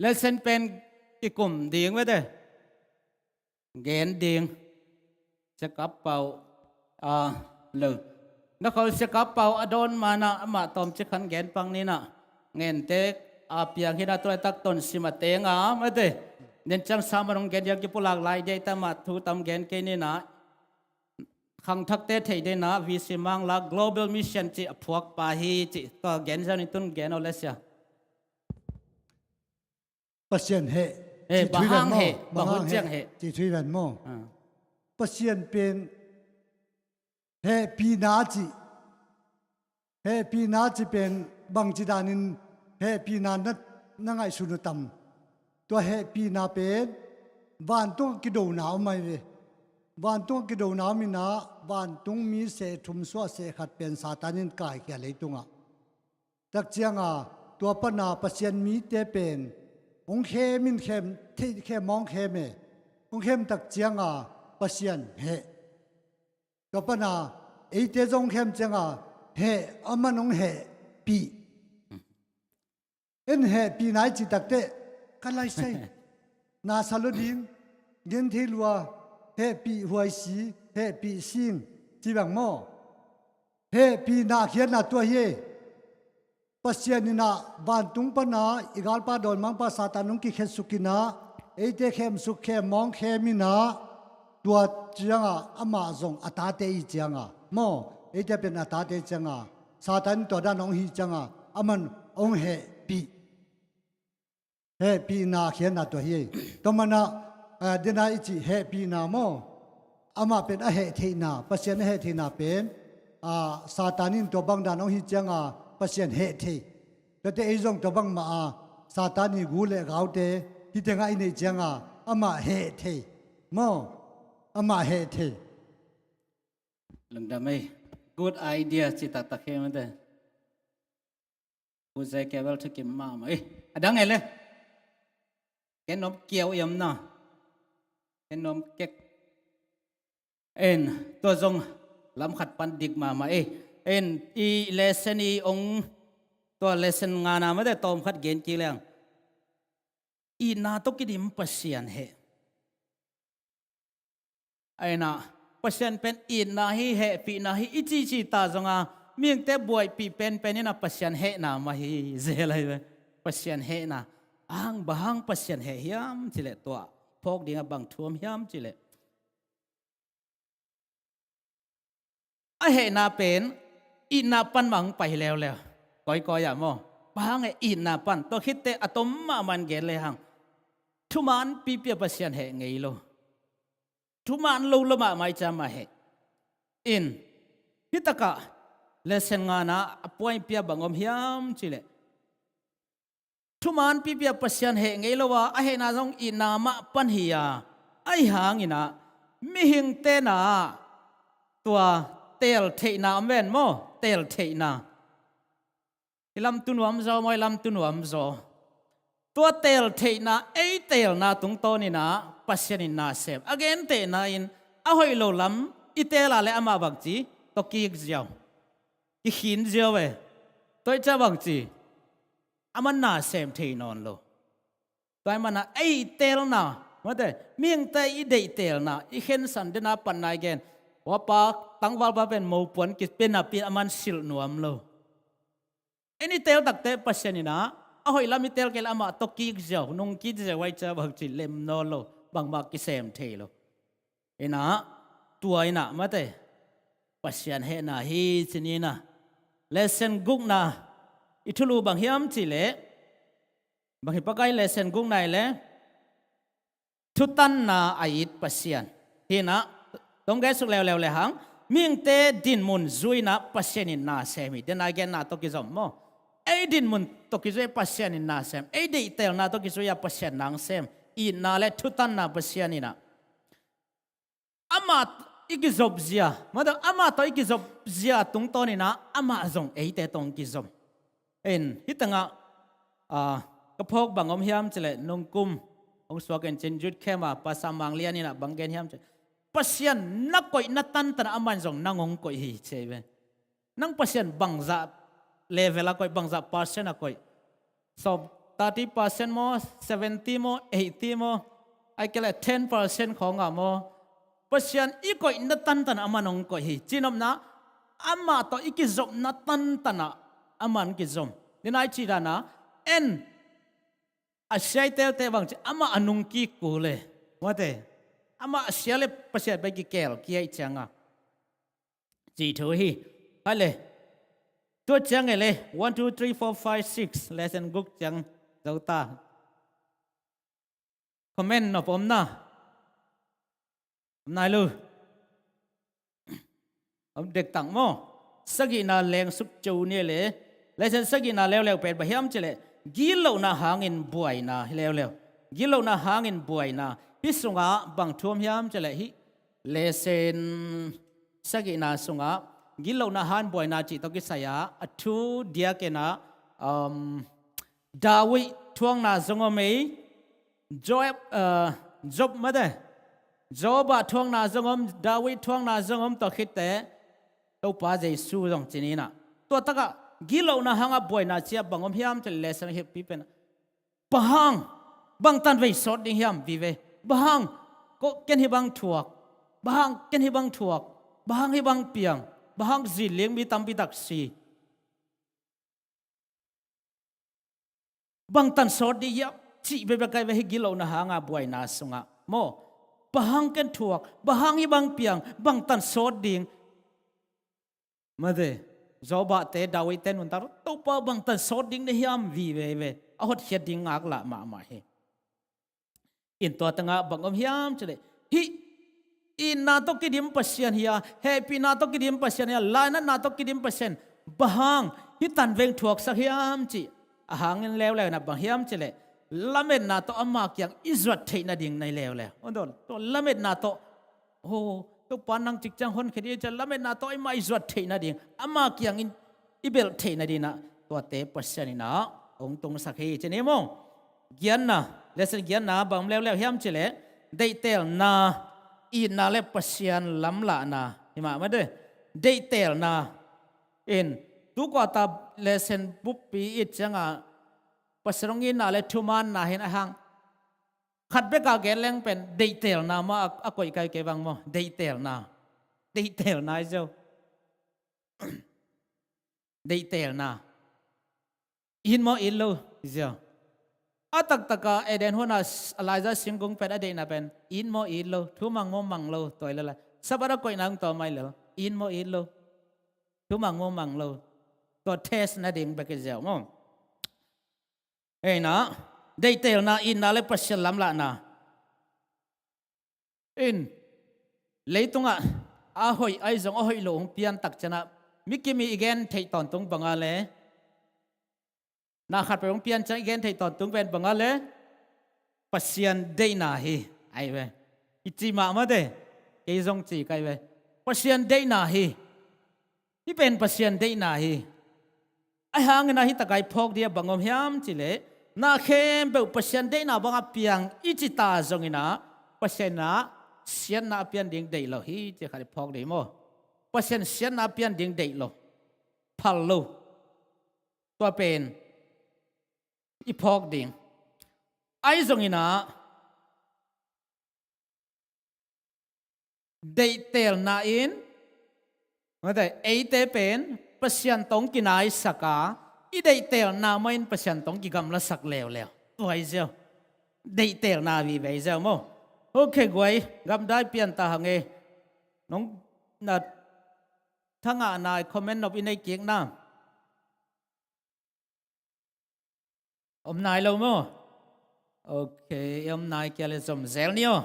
และเส้นเป็นอีกลุ่มดิ่งไว้เด้อเกณฑ์ดิ่งจะกลับเป่าเลยนักเขาจะกลับเป่าอดอนมานะมาตอมจะขันเกณฑ์ปังนี้นะเงินเตกเปียงที่นาตัวตักตนสิมาเตงมาเด้เน้นจังสามารถเกณฑ์ยังจะพูดหลากหลายได้แต่มาทูตามเกณฑ์เกณฑ์นี่นะขังทักเตะไทยได้นะวิสิมังลา global mission จีพวกปาฮีจีตัวเกณฑ์เจ้านี่ตุนเกณฑ์เอาเลยเสียปัสยันเห บะฮังเหบะหุนจังเห จีทุยวันโมปัสยันเป็นเหปีนาจีเหปีนาจีเป็นบางจีดานินเหปีนานัดนั่งไอสุนตัมตัวเหปีนาเป็นวันตุงกิโดนาวไม่เววันตุงกิโดนาวมินาวันตุงมีเสทุมสวเสขัดเป็นซาตานินกายแก่เลยตุงอ่ะตักเจียงอ่ะตัวปนาปัสยันมีเตเป็นองเคมินเข้มที่เข้มมองเข้มองเข้มตักเจียงอ่ะปัสยันเหตัวปนาไอเตจงเข้มเจียงอ่ะเหอามันองเหปีเอ็นเหปีไหนจิตตักเตะกันไรใช่นาซาลดิงเงินที่ลัวเหปีหวยสีเหปีซิงจีบังโมเหปีนาเขียนนาตัวเย่ปัสยันนาบานตุงปนาอีกาลปาดอนมังปาซาตานุงกิเขสุกินาเอเตเข้มสุขเข้มมองเข้มินาตัวเจียงอ่ะอามาซงอัตาเตอีเจียงอ่ะโมเอเตเป็นอัตาเตเจียงอ่ะซาตานตัวด้านองฮีเจียงอ่ะอามันองเหปีเฮปีนาเขียนนาตัวเย่ตัวมันนะเดนาอิจิเฮปีนาโมอามาเป็นอเหเทนาปัสยันเฮเทนาเป็นซาตานินตัวบังด้านองฮีเจียงอ่ะปัสยันเหตุแต่เอจงตัวบังมาซาตานีกูเลกเอาเตที่เตงไอในจังอามาเหตุมออามาเหตุ ลังดาไม่ good idea จิตตะเข้มันเด้ผู้ใจแกเวลทุกิมมาไหมดังไงเลยแกนมเกี่ยวยำนะแกนมเก็กตัวทรงลำขัดปันดิกมาไหมอีเลสนีองตัวเลสนงานาไม่ได้ตอมขัดเกณฑ์กี่เรื่องอีนาตุกิดิมปัสยันเหน่ะปัสยันเป็นอีนาฮีเหปีนาฮีอิจิจิตาจงอาเมียงเตบวยปีเป็นนี่นะปัสยันเหนามาฮีเจอะไรเว้ปัสยันเหนะบางปัสยันเหยามจิเลตัวพกดิ่งบางท่วมยามจิเลเหนาเป็นอีนาปันมังไปแล้วก้อยอย่ามอบางอีนาปันตัวคิดเตอะตอมมามันเกลเลยหังทุมันปีเปียปัสยันเหไงโลทุมันโลละมาไม่จำมาเหฮิตกะเลเซนงานะป่วยเปียบังอมยามจิเลทุมันปีเปียปัสยันเหไงโลว่าเหนาจงอีนามาปันเฮียหางอีนะมิหิงเตนะตัวเตลเทนาเวนโมเตลเทนาลำตุนวมโซมอยลำตุนวมโซตัวเตลเทนาเตลนาตุงโตนี่นะปัสยันนาเซฟ again เตนาอินหอยโลลำอีเตลอะไรอามาบักจีตกิกเจียวอีหินเจียวเวตัวจะบักจีอามันนาเซฟเทนอนโลตัวมันนะเตลนาว่าแต่เมียงแต่อีเดเตลนาอีเห็นสันเดนาปันนายเกนว่าปากตั้งวัลปาเป็นมูปวนกิเป็นอาปีอามันสิลนวมโลนี่เตลตักเตปัสยันนะหอยลามิเตลเกลอามาตกิกเจ้านงกิเจ้าไว้จะบักจิเลมโนโลบางบักกิเซมเทโลนะตัวนะมาเตปัสยันเฮนะฮีสินีนะเลเซนกุกนะอิทุลูบางฮิมจิเลบางฮิปกายเลเซนกุกไหนเลทุตันนะอายิดปัสยันฮีนะต้องแกสุกแล้วเลยหังมิงเตดินมุนจุยนะปัสยันินนาเซมิเดนอาเกนนาตกิจอมโมดินมุนตกิจุยปัสยันินนาเซมเดเตลนาตกิจุยปัสยันนางเซมอีนาเลทุตันนาปัสยันินะอามาอิกิจอบเซียมาดอามาตอิกิจอบเซียตุงโตนี่นะอามาจงเตตงกิจอมฮิตังะกระพกบังอมยามเจเลนงกุม องสวกันเจนจุดเข้มาภาษามังเลียนี่นะบังเกนเฮียมปัสยันนักก่อยนักตันตันอามันจงนั่งงก่อยฮีเชเวนั่งปัสยันบังจะเลเวลก่อยบังจะเปอร์เซ็นต์ก่อยสอบ30%มั้ง70มั้ง80มั้งไอ้แค่ละ10%ของอ่ะมั้งปัสยันอีก่อยนักตันตันอามันงก่อยฮีจีนอมนะอามาต่ออีกิจมนักตันตันอามันกิจมนี่นายจีดานะเอ็นอาศัยเตะบางทีอามาอนุงกีกูเลยว่าแต่อามาเสียเลยประเสริฐไปกี่แก่กี่ไอจังอ่ะจีทูฮีไปเลยตัวจังไงเลย1 2 3 4 5 6 lesson กุกจังเจ้าตาคอมเมนต์นะผมนะนายลูผมเด็กต่างโมสักกี่นาแรงสุดจูเนี่ยเลยlesson สักกี่นาแล้วเป็นแบบนี้เลยกิโลน่าหางอินบวยน่าเร็วกิโลน่าหางอินบวยน่าฮิสุงะบางทุ่มยามจะเลยฮิเลเซนสักน่าสุงะกิโลน่าหางบวยน่าจิตตกิสายาอัทุเดียกันน่ะดาวิทวงน่าจงอเมย์จบมาเด้จบทวงน่าจงอมดาวิทวงน่าจงอมตคิดแต่ตัวป้าใจสู้ตรงจีนี่น่ะตัวตะกะกิโลน่าหางบวยน่าเชียบางอมยามจะเลเซนเฮปปี้เป็นbahang bang tan vei sot ding hiam vi ve bahang ko ken hi bang thuak bahang ken hi bang thuak bahang hi bang piang bahang zi leng mi tam pi dak si bang tan sot di ya chi be be kai ve hi gilo na hanga buai na sunga mo bahang ken thuak bahang hi bang piang bang tan sot ding ma de zo ba te dawi ten un tar to pa bang tan sot ding ne hiam vi ve a hot hiat ding ngak la ma he in to tanga bangom hiam chale hi in na to kidim pasyan hiya happy na to kidim pasyan hiya la na to kidim pasyan bahang hi tan veng thuak sak hiam chi a hangin lew na bang hiam chale lamet na to ama kyang izrat theina ding nai lew ondon to lamet na to ho to panang chikchang hon khedi cha lamet na to ai mai izrat theina ding ama kyang in ibel theina dina to te pasyan ina ong tung sakhi chene mo gian na lesson gian na bang lew hiam chile dei tel na i na le pasyan lam la na hima ma de dei tel na in tu ko ta lesson bupi it changa pasrongin na le thuman na hin a hang khat be ka ge leng pen dei tel na ma a koi kai ke bang mo dei tel na jo dei tel na in mo in lo zia atak taka eden hona Elijah singgung pen ade na pen in mo in lo thu mang lo toy la sabara koi nang to mai lo in mo in lo thu mang lo to test na ding ba ke zia mo ei na dei tel na in na le pasal lam la na in leitunga a hoi ai zong a hoi lo hong pian tak chana mikimi again thei ton tung bangale na khat pe ong pian chang gen thei ton tung pen bangale pasien dei na hi ai ve ichi ma ma de ke zong chi kai ve pasien dei na hi hi pen pasien dei na hi ai hang na hi takai phok dia bangom hiam chi le na khem pe pasien dei na banga piang ichi ta zong ina pasien na sian na pian ding dei lo hi chi khai phok dei mo pasien sian na pian ding dei lo phal lo to pen i phok ding ai zong ina dei tel na in ma dai ei te pen pasyan tong kinai saka i dei tel na main pasyan tong ki gam la sak lew toy zeo dei tel na vi ve zeo mo okay goi gam dai pian ta hange nong na thanga na comment of inai kiek na nai lâu mo ok nai kia le som zel nio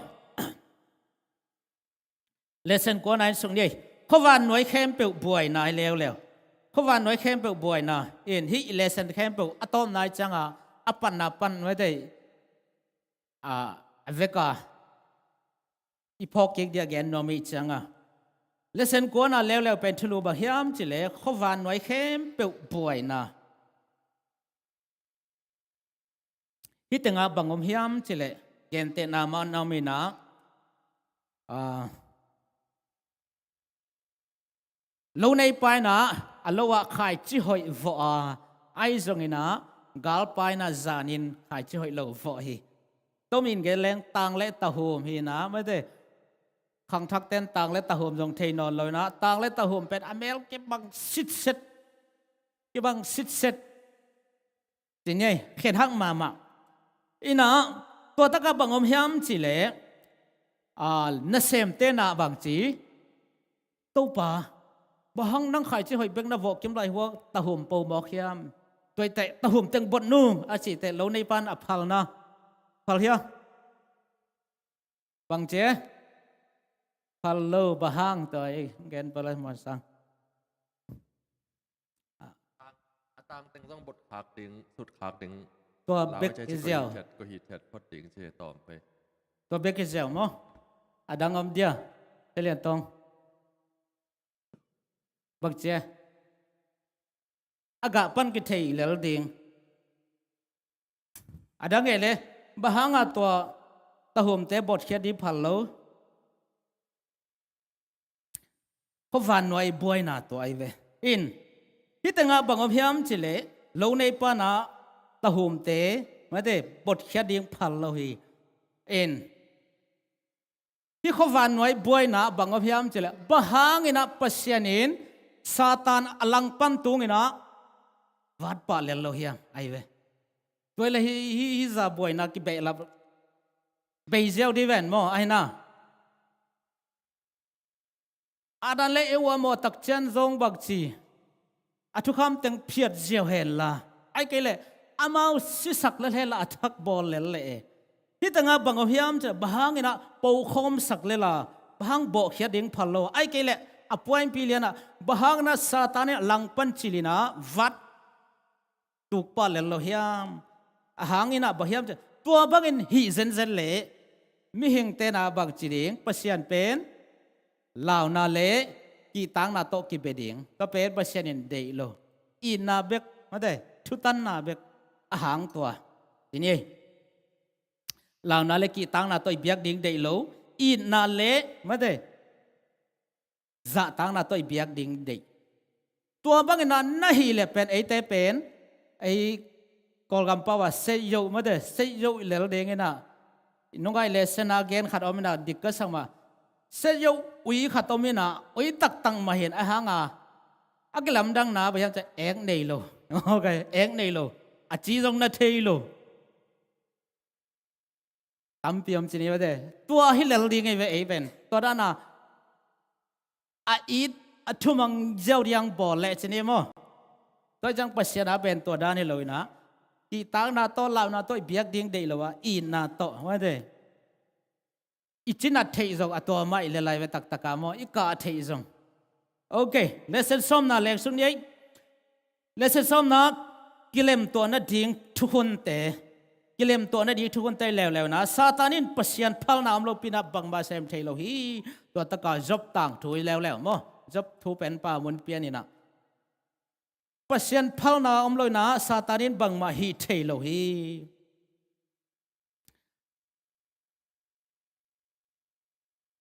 lesson ko nai sung ni kho van noi khem pe buai nai lew kho van noi khem pe buai na in hi lesson khem pe atom nai changa apan na pan mai dei aveka ipok kek dia gen no mi changa lesson ko na lew pen thulu ba hiam chile kho van noi khem pe buai na hi tenga bangom hiam chile เกณฑ์เตนามันนามินะโลในไปนะอโลวะขายจิหอยฟอไอซงอินะกาลไปนะจานินขายจิหอยโลฟอฮีต้มินเกลงตังและตะโฮมฮีนะไม่ได้ขังทักเต้นตังและตะโฮมจงเทนอนเลยนะตังและตะโฮมเป็นอเมลเก็บบังสิทธิ์เสร็จเก็บบังสิทธิ์เสร็จจริงไงเขียนหักมาอีนะตัวตะกับบังอมยามจิเลนเซมเตนะบังจีตู้ป่าบ่ฮังนั่งขายจิหอยเบงนะวอกกิมไรหัวตะหุ่มปูหมอกยามตัวแต่ตะหุ่มเต็งบดนู่อาจิแต่เราในปานอภัลนะพัลเฮียบังเจพัลโลบ่ฮังตัวเองแกนปลายมันสังตามเต็งต้องบทขากติงสุดขากติง ตัวเบกอิเซล ก็ฮีเท็ดพอติงเจตอมไป ตัวเบกอิเซลมั้งดังอมเดียเรียนตรงบักเจอากาปันกิเทยเลลดิงดังเอเลบะฮังตัวตะหุมเตบทเขียดีพัลโลพบวันหน่วยบวยนาตัวไอเวอินที่แต่งบังอพยามจิเลโลในปานาตะหุมเตไม่ได้บทเขียดีพัลโลฮีอินที่เขาวันหน่วยบวยนาบังอพยามจิเลบะฮังอินะปัสยานินซาตานอลังปันตุงอินะวัดปะเลโลฮีไอเวตัวเลยฮีจะบวยนากิเบลาเบยเซลดีเวนโมไอนะอาดันเลเอวโมตักเชนซงบักจีอาทุกคำเต็งเพียดเจียวเฮลล่ะไอ้เกลอามาสิสักเลเฮลล่ะอัทักบอลเลเล่ที่ตั้งบังอพยามจะบางอินะปูคมสักเลล่ะบางบอกเขียดิ้งพัลโลไอ้เกลอป่วยปีเลียนะบางนะซาตานเนี่ยลังปันจิลินะวัดตุกปาเลโลเฮียมหางอินะบางเฮียมจะตัวบางอินฮีเซนเซนเล่มิหิงเตนาบักจิริงปัสยันเป็นลาวนาเลกีตังนาโตกิเบดิงก็เป็นปัสยันเดโลอินาเบกมาได้ทุตันนาเบกหางตัวทีนี้ลาวนาเลกีตังนาโตเบียกดิงเดโลอินาเลมาได้จะตังนาโตเบียกดิงเดตัวบางอินะนาฮีเลเป็นไอเตเป็นไอกอลกัมปาวาเซโยมาได้เซโยเลลเดงนะน้องไอเลสนาเกนขัดอมินาดิกก็สังมาเสียอุยขัดอมินาอุยตักตังมาเห็นไอ้หางอักลำดังนาพยายามจะเอ็กเนโลโอเคเอ็กเนโลอาจีจงนาเทโลตามเปียมจีนี่ว่าเด้ตัวฮิเลลดีไงเวเอเป็นตัวด้านน่ะอีดทุ่มังเจ้าเรียงบอลเละจีนี่มั้งตัวจังปัสยานาเป็นตัวด้านนี่เลยนะอีตางนาโตลาวนาโตเบียกดิ้งเดลวะอีนาโตว่าเดอีจินัดเทยจงอัตัวไม่เลไลเวตักตะกามออีกาเทยจงโอเคเลเซนซอมนาเล็กสุดยัยเลเซนซอมนากิเลมตัวนั้นดิ้งทุกคนเตกิเลมตัวนั้นดิ้งทุกคนเตแล้วนะซาตานินปัสยันพัลนามโลปินับบังบาเซมเทโลฮีตัวตะกาจบต่างถุยแล้วมั้งจบทุเป็นป่ามุนเปียนี่นะปัสยันพัลนาอมลอยนาซาตานินบังมาฮีเทโลฮี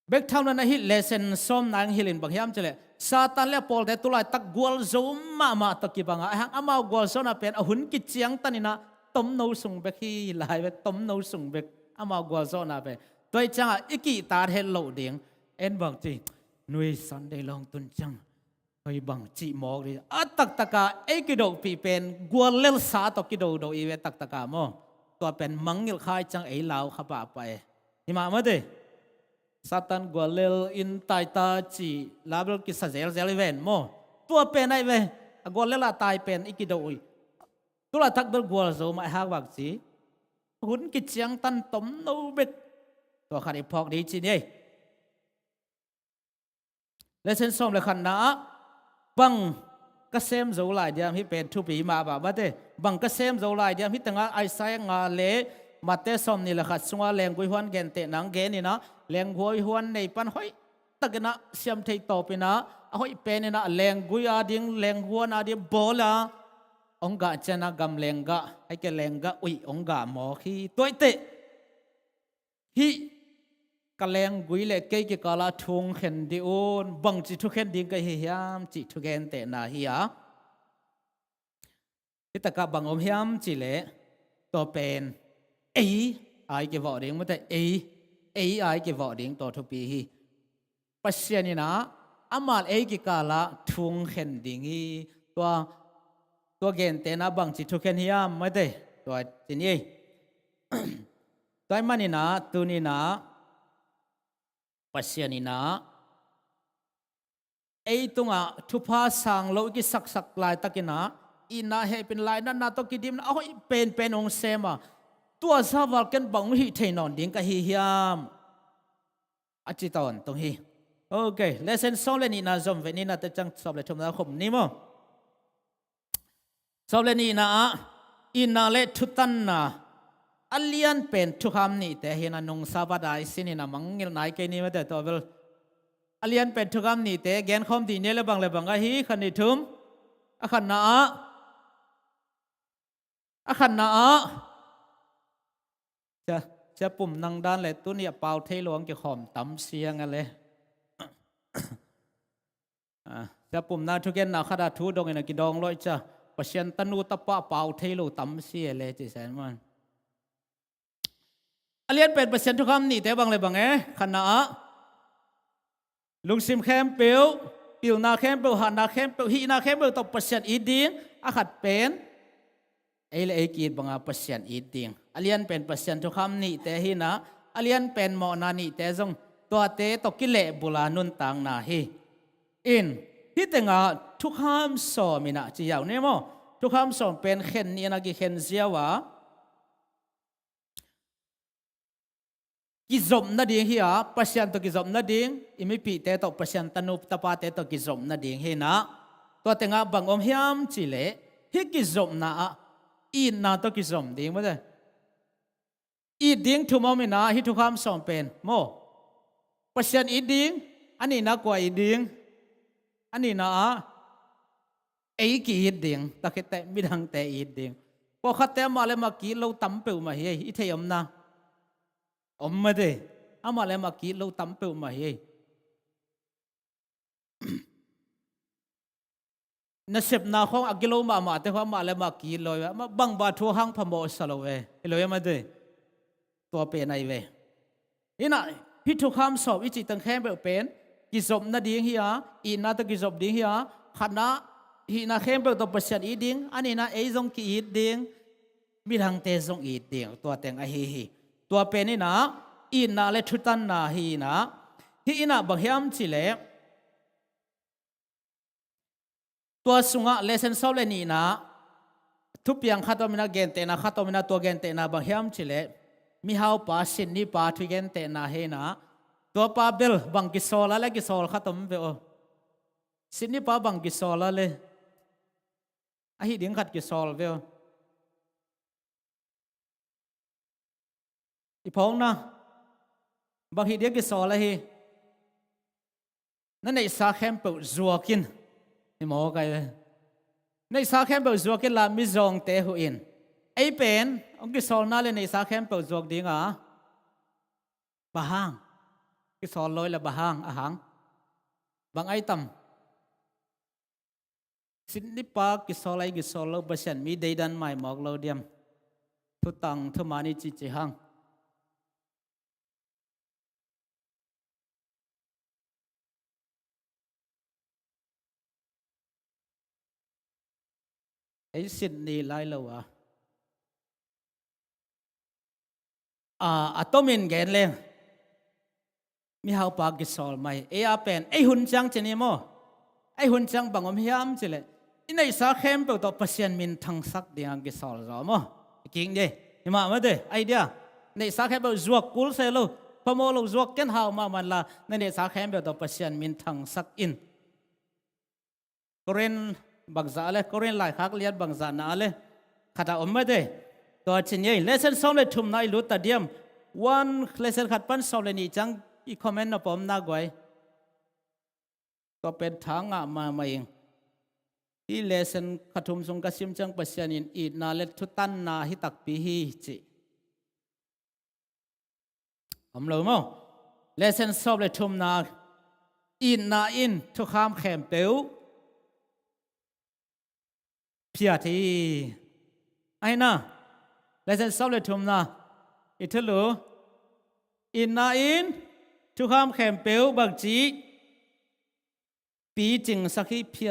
เบกเท่านั้นนะฮิเลเซนซอมนางฮิลินบังยามเจเลซาตานเล่ปอลเดตุลายตักกวลโซมาตะกี้บังอ่ะฮังอามากวลโซน่ะเป็นหุ่นกิจเจียงตันนี่นะต้มนูสุงเบกฮีลายเวต้มนูสุงเบกอามากวลโซน่ะเป็นตัวจังอ่ะอีกีตาเฮลโลเดียงเอ็นบังจีนุยสันเดลองตุนจังไปบังจีมอกเลยตักตะกาเอกิโดปีเป็นกวลเลลสาตกิโดโดอีเวตักตะกาโมตัวเป็นมังยิลคายจังเอลาวขับไปนี่มาเมื่อเดซาตันกวลเลลอินไตตาจีลาเบลกิสเซลเซลเวนโมตัวเป็นไอเวกวลเลลตายเป็นอีกิโดอีตัวทักเบลกวลโซมาฮักบักจีหุ่นกิจยังตันต้มนูเบกตัวขันอีพอกดีจีนี่เลเซนซอมเลยขันนะบังกษมโจลายเดียมที่เป็นทุปีมาบ่ามาเต้บังกษมโจลายเดียมที่ตั้งไอไซงาเลมาเตซอมนี่แหละค่ะสงาแรงกุยฮวนเกนเตนังเกนี่นะแรงกุยฮวนในปันห้อยตะกันนะเสียมเทยต่อไปนะห้อยเป็นนี่นะแรงกุยอาดิงแรงฮวนอาดิบอลาองกะเจนะกำแรงกะไอแกแรงกะอุยองกะหมอขี้ตัวเต hi kaleng gui le ke ki kala thung khen di un bang chi thu khen ding ka hi hiam chi thu gen te na hi a hi ta ka bang om hiam chi le to pen ei ai ke võ ding ma te ei ai ke võ ding to thu pi hi pasien ni na amal ei ki kala thung khen ding hiตัวเกณฑ์เตนะบังจิตทุกเข็นฮิยามไม่ได้ตัวจินี่ตัวมันนี่นะตัวนี่นะปัสยานี่นะไอ้ตรงอ่ะทุพาสังโลกิสักลายตะกินะอินาเฮเป็นลายนั่นนะตัวกิดิมนะโอ้ยเป็นองเซมาตัวซาวัลกันบังหิเทนอนดิ้งกับฮิยามอจิตอนตรงฮีโอเคเลเซนโซเลนี่นะจอมเวนี่นะแต่จังสอบเลยชมนะคมนี่มั้งสอบเลนี่นะอินาเลทุตันนะอัลเลียนเป็นทุกคำนี่แต่เห็นนงซาบดายสินี่นะมังเงินไหนกันนี่ไม่แต่ตัวเวลอัลเลียนเป็นทุกคำนี่แต่แกนคอมดีเนี่ยเลยบางก็ฮีขันนี่ทุ่มขันนะจะปุ่มนังด้านเลยตัวเนี่ยเป่าเทหลวงจะขอมตำเสียงอะไรจะปุ่มนาทุกเย็นนาขดาทูดงเงินกิดองลอยจ้ะปัจจัยตันูตะปะเป่าเทหลวงตำเสียเลยจีแสนมันอันเลียนเป็นปัจจัยทุกคำนี่แต่บางเลยบางขันนะลุงซิมแคมเปิลนาแคมเปิลหันนาแคมเปิลฮีนาแคมเปิลตบปัจจัยอีดิ้งอาขัดเป็นไอ้เลยไอ้กีดบางปัจจัยอีดิ้งอันเลียนเป็นปัจจัยทุกคำนี่แต่ฮีนะอันเลียนเป็นหมอนานี่แต่จงตัวเตตกิเลบุลานุนต่างนาฮีอินที่แต่งาทุกคำสอมินะจีอย่างนี้มั้งทุกคำสอนเป็นเข็นนี่นะกี่เข็นเสียวะกิจมนาดิ่งเฮียปัจจัยตัวกิจมนาดิ่งอิมิปีเตตปัจจัยตันุปตปาเตตกิจมนาดิ่งเฮนะตัวแต่งาบังอมเฮียมจิเลฮิกิจมนาอินนาตัวกิจมดิ่งมั้งเลยอีดิ่งทุกโมมินะฮิทุกคำสอนเป็นโมปัจจัยอีดิ่งอันนี้นักกว่าอีดิ่งอันนี้นะไอ้กีดดิ่งตะเกียบแต่ไม่ดังแต่อีดิ่งพอขัดแต่มาเลยมากีเราตั้มเปิลมาเฮ้ยอีเทียมนะอมมาดิอามาเลยมากีเราตั้มเปิลมาเฮ้ยนั่นเสพนาของอักกิโลมาแต่ว่ามาเลยมากีลอยมาบังบาทัวหังพมอสโลเวลอยมาดิตัวเป็นไอเวนี่นะพิทุกคำสอบอิจิตังแค่แบบเป็นกิจมนาดิ่งเฮียอีนาตะกิจมดิ่งเฮียขณะฮีนาเข้มเป็นตัวปัจจัยอีดิ่งอันนี้นะไอ้ทรงกีอีดิ่งมีทางเตทรงอีดิ่งตัวแต่งไอฮีตัวเป็นนี่นะอีนาเลทุตันนาฮีนะฮีน่ะบางยามจิเลตัวสุงะเลเซนโซเลนี่นะทุบยังขัดตัวมินาเกนเตนะขัดตัวมินาตัวเกนเตนะบางยามจิเลมีฮาวปาสินนี่ปาทุเกนเตนะเฮนะตัวปาเบลบังกิโซลาเลกิโซลขัดตัวมิเบลสินนี่ปาบังกิโซลาเลไอ้ดิ่งขัดกิโซลเบลอีพงนะบางทีเดียกิโซลาเฮนั่นในสาเข้มเปิดจัวกินนี่หมอไกเลยในสาเข้มเปิดจัวกินลามิจงเตหุอินไอ้เป็นองกิโซลน่าเลยในสาเข้มเปิดจัวดิ่งอ่ะบะฮังกิโซลลอยละบะฮังอาหังบางไอ้ต่ำสินนิปากิโซลกิโซลบะเชนมีเดดันไม่หมอกเราเดียมทุตังทุมานิจิจิหังไอ้สินนี่ไล่เราวะอะตอมินแกนเลงมีฮาวปากิโซลไม่ไอ้อาเป็นไอ้หุ่นจังเจนี่โมไอ้หุ่นจังบังอมยามเจเลยอินในสาเข้มเปิดตัวปัจจัยมินทั้งสักเดียงกิโซลจอมกิ่งเดียนี่มาเด้ไอเดียในสาเข้มเปิดจวกกุลเซลูพอโมลูจวกเกนฮาวมามันละในสาเข้มเปิดตัวปัจจัยมินทั้งสักอินกรีนบังซาเลยกรีนหลายครั้งเลียนบังซานาเลยขัดอมไม่ได้ตัวเช่นนี้เลเซนสองเลยทุ่มนายลุตตาเดียมวันเลเซนขัดปั้นสองเลยนี่จังอีคอมเมนต์นะผมน่ากไว้ก็เป็นทางมาเองที่เลเซนขัดทุ่มสงกสิมจังปัจจัยนินอีนาเลทุตันนาฮิตักปีฮีจิ รู้มั้งเลเซนสอบเลยทุ่มนาอินนาอินทุกคำแขมเปียวเพียทีไอ้น่ะเลเซนสอบเลยทุ่มนาอิทลูอินนาอินทุกคำแขมเปียวบางจีปีจิงสักทีเพีย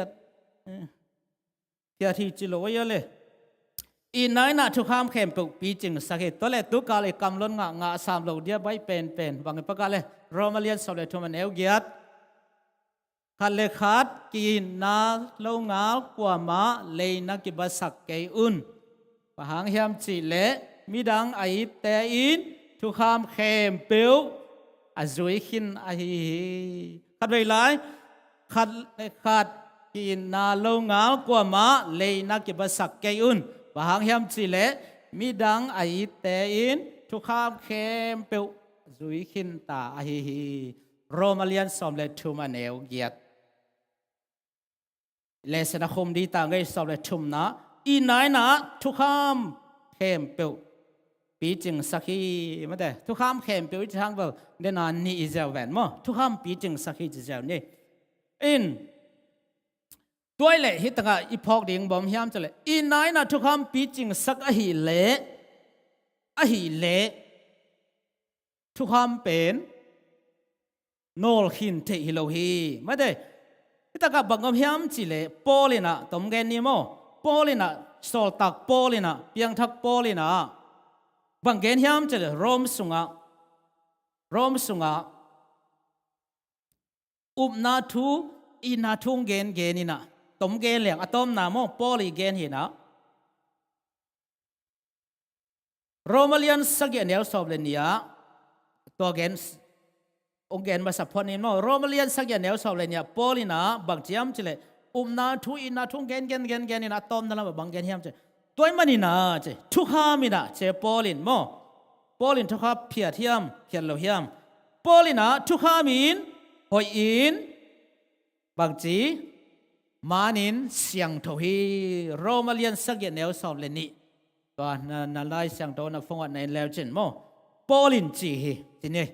ทีจิโลยเลยอินนายน่ะทุกคำแขมเปียวปีจิงสักทีตัวเล็กตุกกาเลยกำล้นงาสามโลเดียใบเป็นบางประการเลยโรมาเลียนสอบเลยทุ่มมันเอวเกียรขัดเลขาดกินนาโลงาลกว่ามาเลยนักกิบสักเกยอุนปะหางเฮียมจีเละมีดังไอเตอินทุกคำแขมเปียวอาจุยขินไอขัดเวลาขัดเลขาดกินนาโลงาลกว่ามาเลยนักกิบสักเกยอุนปะหางเฮียมจีเละมีดังไอเตอินทุกคำแขมเปียวจุยขินตาไอโรมาเลียนสอมเลทุมันเอวเกียรเลสนาคมดีต่างกันสอบเลยชุมนะอีนายนะทุกคำเข้มเปียวปีจึงสักทีไม่ได้ทุกคำเข้มเปียวทางแบบเดนานนี่อิจฉาแหวนมั้งทุกคำปีจึงสักทีจะเจ้านี่อินตัวเล่ฮิตต่างอีพอกดิ่งบอมยามจะเลยอีนายนะทุกคำปีจึงสักอหิเละทุกคำเป็นโนลหินเทฮิโลฮีไม่ได้แต่กับบางคนพยายามจีเล่ปอลินะตมเกนนี่มั้งปอลินะโซลตักปอลินะเพียงทักปอลินะบางเกนพยายามจีเล่รอมสุงะอุบนาทูอินาทุงเกนนี่นะตมเกนเหลียงอะตอมนามั้งปอลิเกนเห็นนะโรมาเลียนสักอย่างเดียวสอบเลยเนี่ยตัวเกนองค์การมาสัพพอนิมโรมาเลียนสักอย่างเดียวสอบเลยเนี่ยปอลินะบางเจียมจิเลนาทุอินาทุงเกนนี่นะตอมนั่นละบางเกนเฮียมจิตัวมันนี่นะจิทุกข้ามีนะเจปอลินมั้งปอลินทุกข้าเพียรเทียมเพียรโลเฮียมปอลินะทุกข้ามีนหอยอินบางจีมานินเสียงทวีโรมาเลียนสักอย่างเดียวสอบเลยนี่ตัวนั่นไล่เสียงโตนับฟงวันในแล้วจินมั้งปอลินจีทีนี้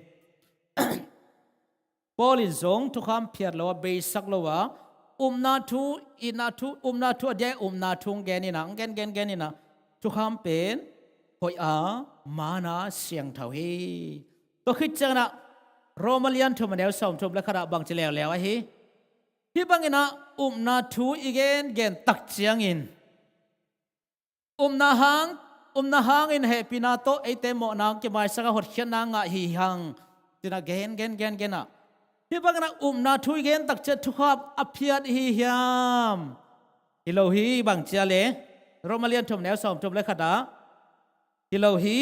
ปอลินสงทุกคำเพียรโลว่าเบสักโลว่านาทูอินาทูนาทูเดียนาทุงเกนี่นะเกนนี่นะทุกคำเป็นหอยมานาเสียงเท่าฮีตัวคิดจังนะโรมาเลียนทุมันเดียวสมทุมและขณะบางจะแล้วไอ้ฮีที่บางอินะนาทูอีเกนตักเจียงอินนาหางอินเฮปินาโตไอเตโมนางจะมาสักหดเขียนนางฮีหังที่นะเกนนะที่บางนะนาทุยเกนตักเจทุกขบอภิยัดฮิยามฮิโลฮีบางเจเลโรมาเลียนทุมแนวสอมทุมและขดาฮิโลฮี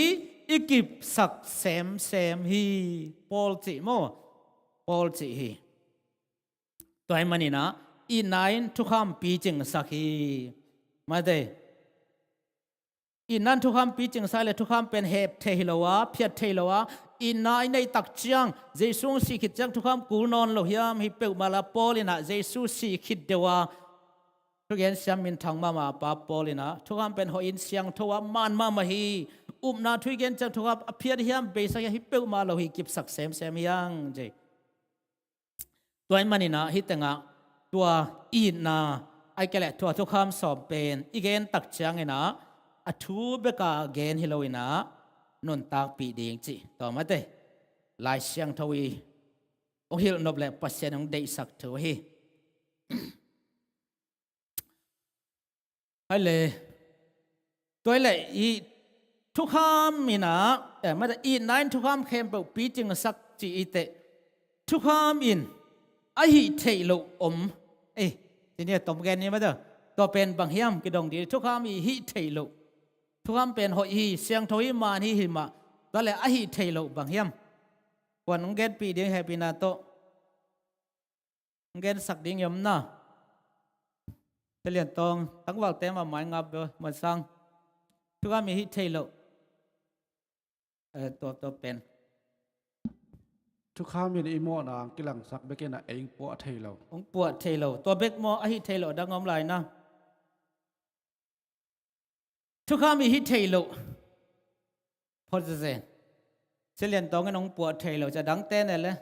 อิกิบสักเซมฮีปอลจิโมปอลจิฮีตัวไอ้มันนี่นะอีนายทุกคำปีจิงสักฮีมาเดอีนั้นทุกคำปีจิงสักเลยทุกคำเป็นเฮบเทฮิโลวะเพียดเทฮิโลวะอินนายในตักเจียงเยซูสิขิดจังทุกคำกูนอนโลหิมฮิเปิลมาลาปอลินะเยซูสิขิดเดวะทุกอย่างเสียงมินทางมาปาปอลินะทุกคำเป็นหออินเสียงทัวมันมาฮีนาทุกอย่างจังทุกคำอภิยหิมเบสักฮิเปิลมาโลหิกิบสักเซมยังเจตัวมันนี่นะฮิตงะตัวอินนาไอเกลตัวทุกคำสอบเป็นอีเกนตักเจียงไงนะอทูเบกาเกนฮิโลวินะนนตากปีดิ่งจีต่อมาเตะลายเสียงทวีองฮิลนบเล่ปัสเซนองเดสักทวีให้เลยตัวเลยอีทุกคำมีนะแต่ไม่ได้อีนั่นทุกคำเข้มเปล่าปีจึงสักจีเตะทุกคำอินไอหิเทโลทีนี้ตบแกนนี้ไม่ได้ตัวเป็นบางเฮียมกิดงดีทุกคำอีหิเทโลทุกคำเป็นหอยเสียงทวีมานี่หิมะก็เลยอหิเทโลบางเฮียมวันงเกนปีเดียงให้ปีนาโตงเกนสักดิ่งยมนะเปลี่ยนตองตั้งว่าเต็มมาหมายงับเลยเหมือนสังทุกคำมีหิเทโลตัวเป็นทุกข้ามีในอิโมนางกิลังสักเบกนะเองปวดเทโลองปวดเทโลตัวเบกโมอหิเทโลดังงอมไหลนะทุกข้ามีหิเทโลพอจะเซน เสียเลียนตองไอ้น้องปวดเทเราจะดังเต้นเลย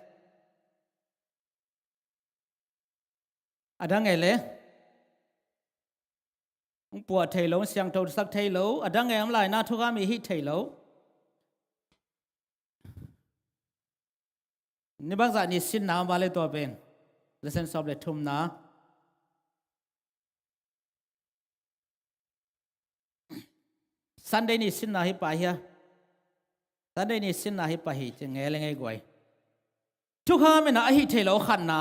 อะดังไงเลยน้องปวดเทเราเสียงโทรศัพท์เทเราอะดังไงอำลายน่าทุกข์มีฮิตเทเรานี่บางสันนี่สินน้ำมาเลยตัวเป็นเลเซนสอบเลยทุ่มนะสันเดนี่สินน้าฮิปะเฮียสันเดนี่สินน้าฮิปะฮิจะไงเลยไงกวยทุกข้าไม่น่าฮิตเทเราขันนะ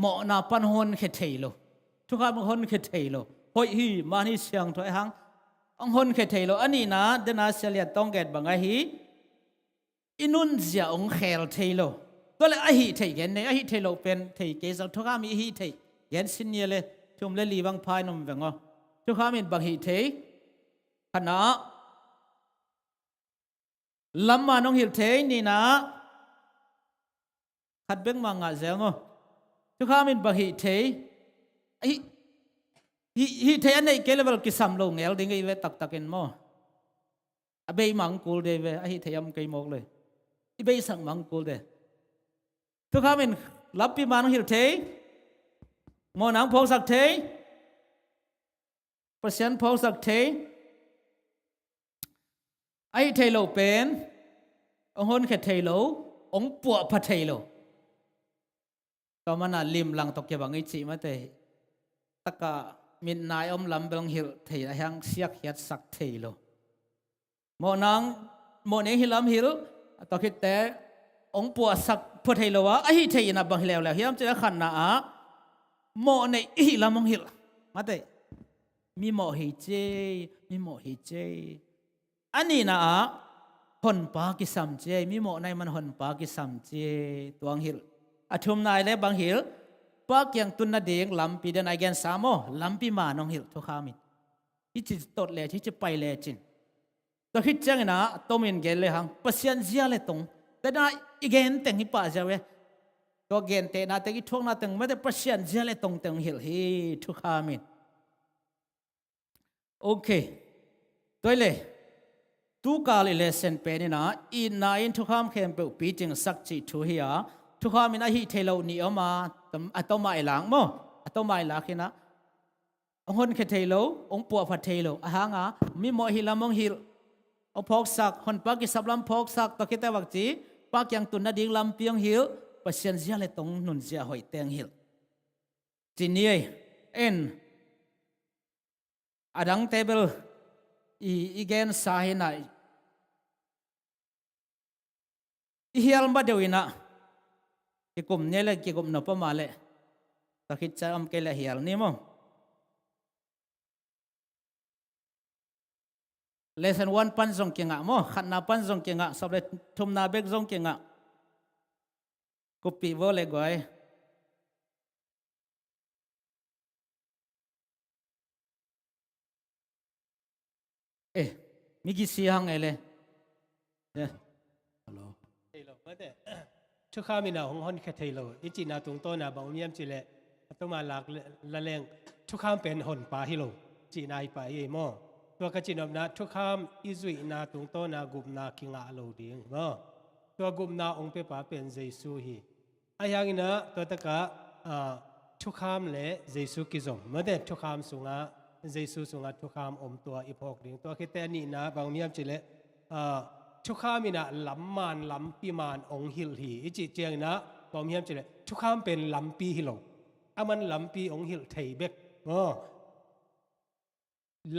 หมอนาปันหนเขตเทโลทุกข้าบางคนเขตเทโลหอยฮีมานี่เสียงถอยหังอังหนเขตเทโลอันนี้นะเดน่าเสียเลียนต้องเกิดบางไอฮีอินุนเสียองเขลเทโลตัวเลยไอฮีเทเกนเนี่ยไอฮีเทโลเป็นเทเกสังทุกข้ามีฮีเทเกนสินเยเลยทุ่มเลยลีบางพายนมเวงอ๋อทุกข้ามีบางฮีเทขณะลำมาน้องฮิลเทนี่นะขัดเบ่งมังงะเสียงอ๋อทุกข้ามินบางฮีเทฮีเทอันนี้เกลเวลกิสามลงเอลดิ้งไอเวตักตักเอ็นโมอเบย์มังกูลเดเวฮีเทยมเกยมกเลยอีเบย์สั่งมังกูลเดทุกข้ามินรับปีมาน้องฮิลเทโมนังพงศักเทประเสริฐพงศักเทไอเทโลเป็นองค์คนแค่เทโลองปัวพัทเทโลก็มันลิมลังตกเก็บางไอจีมาเตะตะกะมินนายอมลำเบลงหิลเทียยังเสียกเฮียสักเทโลโมนังโมเนหิลำหิลตอคิดแต่องปัวสักพัทเทโลวะไอเทียนับบางหิเลวแล้วเฮียมจะขันนะโมเนหิลำมงหิลมาเตะมีโมหิเจมีโมหิเจอันนี้นะหนปากิสัมเจมีโมในมันหนปากิสัมเจตัวหิลอธุมนายและบางหิลปากยังตุนนาเดียงลำปีเดนไอแกนสามโอลำปีมาน้องหิลทุกขามินที่จะตดเลยที่จะไปเลยจินตัวคิดจังนะตัวมินเกลเลยฮังปัสยันเจียเลยตรงแต่น่าอีเกนแต่งฮิปะเจ้าเวตัวเกนเตน่าแต่กี่ทวงน่าแต่งไม่ได้ปัสยันเจียเลยตรงแต่งหิลฮีทุกขามินโอเคตัวเลยทุกการเลเซนเป็นนะอีนายทุกข้ามเข้มเปปีจิงสักจีทุเฮียทุกข้ามินฮีเทโลนี่ออกมาอัตมาหลังมั้งอัตมาหลังนะองคนเทโลองปัวพัดเทโลอาหางมีโมหิลามงหิลองพกสักคนปักกิสับลำพกสักตะคิดแต่วักจีปักยังตุนนาดิ่งลำเปียงหิลปัสยันเสียเลยตรงนุนเสียหอยเตียงหิลจีนี่เอ็นอดังเทเบิลอีเกนสาเหน่อีเฮียลมาเดียวอินะกิกุมเนี่ยเลยกิกุมนปมาเลยตะคิดจะอมเกลเฮียลนี่มั้ง lesson 1 pan zong kinga mo khat na pan zong kinga soble thum na bek zong kinga copy vo le goi mi gi si hang ele hello Hello, mate. Chukha mina hong hon khe thelo. Ichi na tung to na ba umiam chile. Atoma lak la leng. Chukham pen hon pa hilo. Chi na hi pa ye mo. Tua ka chinom na chukham izui na tung to na gup na kinga lo ding mo. Tua gup na ong pe pa pen Jesu hi. Ayang ina to taka chukham le Jesu kizom. Mate chukham sunga Jesu sunga chukham om tua ipok ding. Tua kite ni na ba umiam chileทุกข้ามีนะลำมันลำปีมันองหิลหีอิจิเจียงนะตอมเฮียมจีเลยทุกข้ามเป็นลำปีฮิโลอามันลำปีองหิลไทยเบก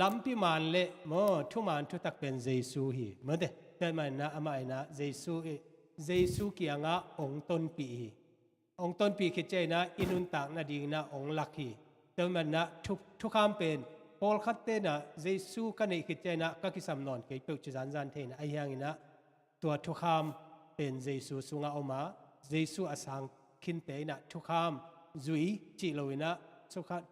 ลำปีมันเละทุกมันทุกตักเป็นเยซูฮีเมื่อเดแต่มันนะอามาไอนะเยซูเกียงะองต้นปีองต้นปีคิดใจนะอินุนต่างนาดีนะองลักฮีแต่มันนะทุกข้ามเป็นพอลคัตเตนะเยซูกันในคิดใจนะก็คิดสำนวนเกี่ยวกับจุดจันเทนะไอ้ยังนะตัวทุกคำเป็นเยซูสุงาออกมาเยซูอาศังคินเตนะทุกคำจุยจิโลวินะ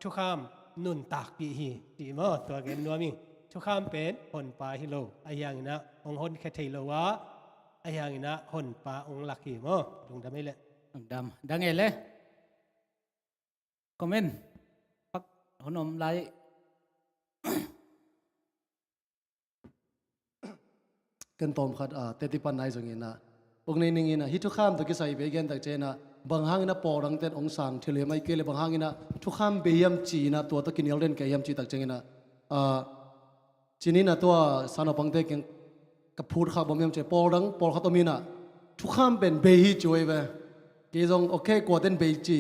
ทุกคำนุนตากปีฮีจีมอตัวเกนนัวมิงทุกคำเป็นหนปาฮิโลไอ้ยังนะองหนแคเทโลวะไอ้ยังนะหนปาองลักฮีมอตรงดำไม่เลยดำดังเอเลยคอมเมนต์ปักหนมไล กันตอมขัดเตติปันไนจงอินะองในนิ่งอินะฮิทุกข้ามตะกิใส่เบเกนตะเจนะบางห้างอินะปอรังเต็นองสังเทเลไม่เกลบางห้างอินะทุกข้ามเบียมจีนะตัวตะกินยลเดนเกยมจีตะเจงอินะจีนี่นะตัวสานอปังเตกกับพูดข้าบ่มยมเจปอรังปอขัดตมีนะทุกข้ามเป็นเบฮีจวยเวเกจงโอเคกว่าเต็นเบจี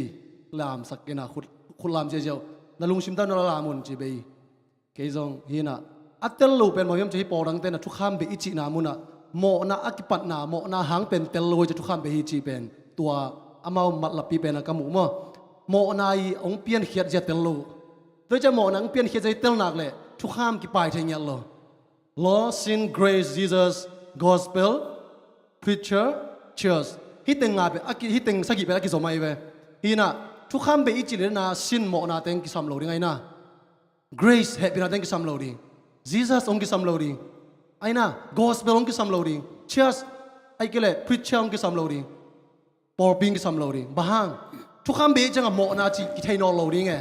ลามสักกินะคุณลามเจเจ้านั่นลุงชิมตันนั่นลามุนจีเบเกจงฮีนะอัตเตลลูเป็นบ่มยมเจปอรังเต็นทุกข้ามเบอิจินามุนะโมนาอักิปัตนาโมนาหางเป็นเตลโลจะทุกข้ามเบฮีจีเป็นตัวอามามัดลับปีเป็นกามุโมนาอีองเปียนเขียดจะเตลโลโดยจะโมนังเปียนเขียดจะเตลนักเลยทุกข้ามกี่ปลายเทียนโล Law sin grace Jesus gospel preacher church ฮิตเต็งงาเปฮิตเต็งสักกี่เป็นกี่สมัยเวฮีน่ะทุกข้ามเบอิจิเลนะsinโมนาเต็งกี่สามโลดิไงนะ grace เฮปินาเต็งกี่สามโลดิ Jesus องกี่สามโลดิไอ้น่ะ gospel องกี่สามโลดิ church ไอ้เกล่ preacher องกี่สามโลดิปอปิงกี่สามโลดิบ้างทุกข้ามเบจังอะโมนาจีกี่ไทยนอโลดิไง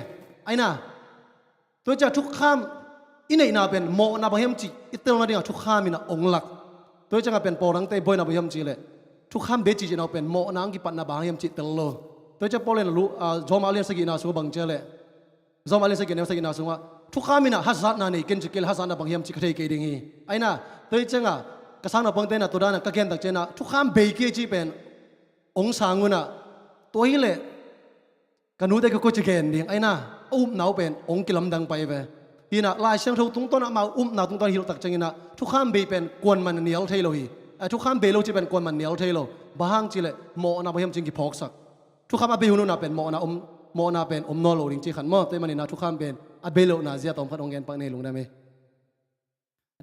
ไอ้น่ะตัวจะทุกข้ามอินไหนน่ะเป็นโมนาบะเฮมจีอิตเตอร์นาเดียทุกข้ามีน่ะองหลักตัวจังเป็นปอรังเตบอยนาบะเฮมจีเลยทุกข้ามเบจีจะน่ะเป็นโมนางกิปันนาบะเฮมจีเตลโลตัวจะปอเลนรู้จอมาเลียนสกินาสูบังเจเลยจอมาเลียนสกินาสกินาสูว่าทุกข้ามีน่ะฮัสซัดนานี่กินจิกิลฮัสซัดนาบะเฮมจีกระเทยเกดิงีไอ้น่ะตัวจังกระสังนาบังเตน่ะตัวด้านน่ะกะเกนตักเจน่ะทุกข้ามเบเกจีเป็นองสาnguน่ะตัวฮีเลยกันนู้นได้ก็จะเกนดิไอ้น่ะอุ้มหนาวเป็นองกิลำดังไปเวฮีน่ะลายเชียงทุกตรงต้นมาอุ้มหนาวตรงต้นฮิลตักจังน่ะทุกข้ามเบเป็นกวนมันเหนียวเทโลฮีทุกข้ามเบโลจะเป็นกวนมันเหนียวเทโลบางจีเลยโมนาบะเฮมจิงกิพอกสักทุกข้ามอาเบฮุนุน่ะเป็นโมนาเป็นอมนอโลดิงจีขันมอแต่มันนี่นะทุกข้ามเป็นอาเบโลน่ะเสียตอมขัดองเงินปังในลุงได้ไหม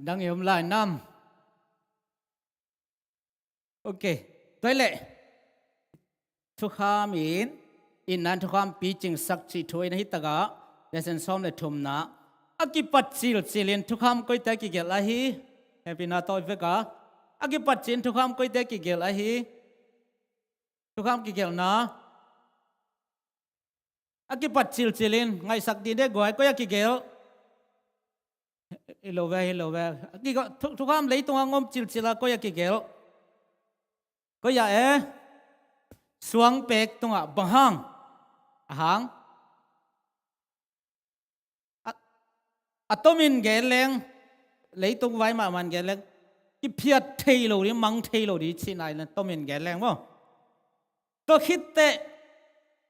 ดังยมลายน้ำโอเคตัวเละทุกข้ามอินนั้นทุกข้ามปีจิงสักจีถวยนะฮิตกะเดชซ้อมเลยทุ่มนะอากิปัดซิลินทุกข้ามก็ได้กี่เกลาฮีเฮปินาตัวเฟกะอากิปัดจินทุกข้ามก็ได้กี่เกลาฮีทุกข้ามกี่เกลนะอากิปัดซิลินไงสักดีเด็กกว่าก็อยากกี่เกลฮิโลเวกี่ก็ทุกข้ามเลยตัวงอมซิลก็อยากกี่เกลก็อยากสวงเป็กตัวบังหังหางอัตมินเกลเลงเลยตรงไว้มามันเกลเลงที่เพียรเทโลดิมังเทโลดิชินายนั่นตมินเกลเลงมั้งตัวคิดเตะ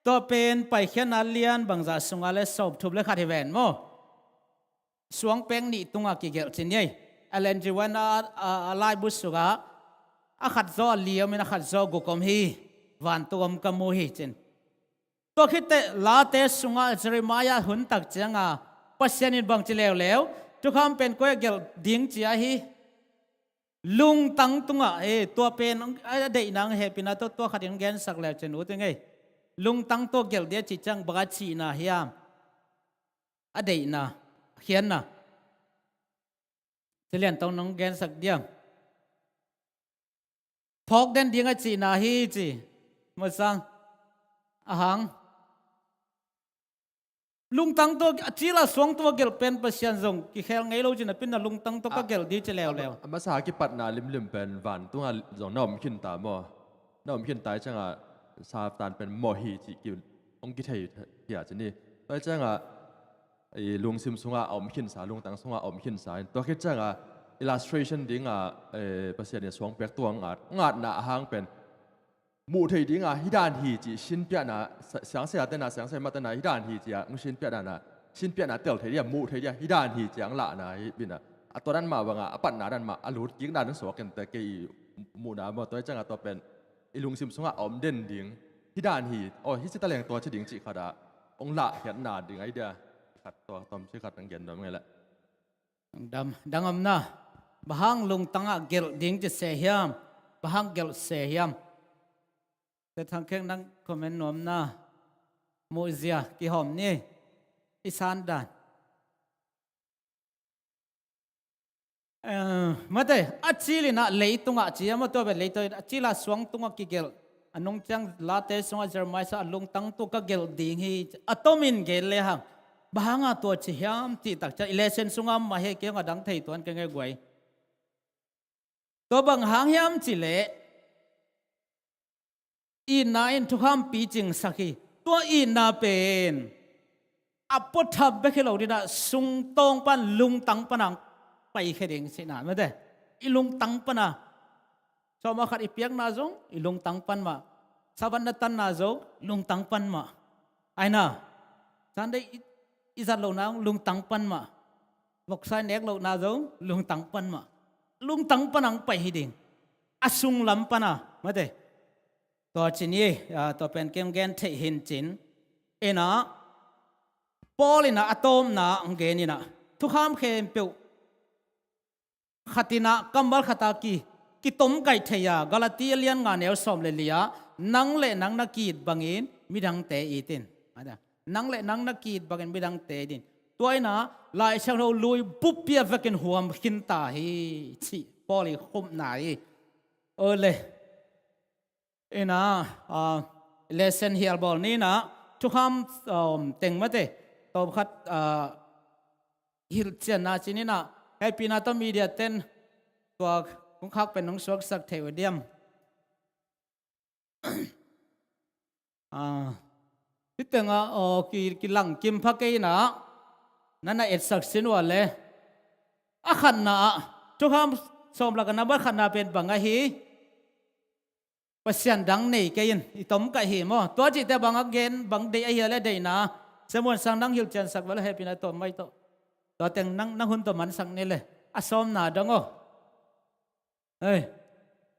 ตัวเป็นไปเขียนนัเลียนบางจากสงอาเลสอบทุบเลขาธิเวนมั้งสวงเป็งนี่ตรงอ่ะกี่เกลชินยัยเอเลนจิวันอะไรบุษกะอาขัดจอเลียมันอาขัดจอกุกมฮีวันตัวมกมูฮีจินตัวคิดเตะลาเตสงอาเจริมายาหุนตักจังอ่ะปัสยานิบังจิเลวแล้วทุกคำเป็นก้อยเกลดิ้งจีอาฮีลุงตังตุงอ่ะตัวเป็นเด็กนางเฮปินาตัวขัดยังแกนสักแล้วจะรู้ตัวไงลุงตังตัวเกลเดียจิจังบักชีนะเฮียมเด็กนะเขียนนะจะเรียนต้องน้องแกนสักเดียงพอกเด่นดิ้งจีนะฮีจีมาสั่งอาหารลุงตังตัวจีละสวงตัวเกลเป็นปัสยันซงกี่แค่ไงเราจะนับเป็นลุงตังตัวก็เกลดีจะแล้วมาสากิปัตนาลิมเป็นวันตัวจงน้อมขึ้นตามอน้อมขึ้นตายจังอ่ะซาตานเป็นมอฮีจิกิองกิเทยเหียจะนี่ตัวจังอ่ะไอ้ลุงซิมซุงอ่ะอมขึ้นสาลุงตังซุงอ่ะอมขึ้นสาตัวคิดจังอ่ะ illustration ดิ้งอ่ะปัสยันเนี่ยสวงเปียกตัวงาดหน้าหางเป็นมูเทยดิ้งอ่ะฮิดานฮีจิชินเปียนะเสียงเสียแต่น่ะเสียงเสียมาแต่น่ะฮิดานฮีจิอ่ะชินเปียนะชินเปียนะเตียวเทยมูเทยฮิดานฮีจิอังละนะบินะตัวนั้นมาบังอ่ะปันนาดันมาอลูดยิงดันนั้นสวกันแต่กี่มูนะมาตัวจังอ่ะตัวเป็นไอ้ลุงซิมซุงอ่ะอมเด่นดิ้งฮิดานฮีโอ้ฮิสิตะแรงตัวชิดิ้งจิขาดาองละเห็นนาดิ้งไอเดียขัดตัวตอมชื่อขัดตังเย็นตัวไงแหละดังอำนาบางลุงตังอ่ะเกลดิ้งจะเสียมบางเกลเสียมแต่ทางแข่งนั่งคอมเมนต์นวมนะโมเซียกี่หอมนี่อิสานดานมาเตะอาชีลินะเลยตุงอาชีมาตัวเป็นเลยตัวอาชีละสวงตุงกี่เกลอันนงจังลาเตสวงเจอร์ไม่สะลุงตังตัวก็เกลดิ้งฮีอัตมินเกลเลยฮะบางอ่ะตัวเชี่ยมที่ตักจะอิเลเซนสุงามมาให้เกี่ยงกับดังไทยตัวนั้นก็ไงกวย ตัวบางหางยามจิเลอินนาอินทุกคำปีจิงสักตัวอินนาเป็นอัปปทับเบกเราดีนะสุงตงปันลุงตังปนังไปแค่เด้งสินะไม่ได้อีลุงตังปนะชอบมาขัดอีเปียกนาจงอีลุงตังปันมาสาบันนัตันนาจงลุงตังปันมาไอ้น่ะฉันได้อิสัตเรานาลุงตังปันมาบอกใส่เน็กเรานาจงลุงตังปันมาลุงตังปนังไปให้เด้งอาสุงลำปนะไม่ได้ตัวจีนี่ตัวเป็นเกมเกนเทหินจินเอ็นะปอลินะอะตอมนะอังเกนี่นะทุกคำเข้มเปียวขัตินะกัมบัลขัตากีกิตมไก่เทียกาลาตีเลียนงานเอลสอมเลลียนังเล่นังนักกีดบังอินมิดังเตอีตินนังเล่นังนักกีดบังอินมิดังเตดินตัวไอ้นะลายช่างเราลุยปุ๊บเปียเวกินหัวมขินตาฮีชีปอลิคมไหนเลยเอ็นะเลเซนเฮียลบอลนี่นะทุกคำเต็งมาเตตบขัดฮิลเจนนะจีนี่นะให้ปีนาต้องมีเดียเต้นตัวคุ้งคักเป็นน้องสวกสักเทวเดียมที่เต็งกีหลังกิมพักเกยนะนั่นน่ะเอ็ดสักสินวันเลยขันนะทุกคำสมหลักนะว่าขันนะเป็นบังไงฮีปัสยันดังนี่เกินอีตมกะหิมอตัวจิตแต่บางเกนบางเดียเฮียและเดียนะสมุนสังนังหิวจันสักวันละเฮปินาตัวไม่ตัวแต่งนังหุ่นตัวมันสังนี่เลยอาสมนาดัง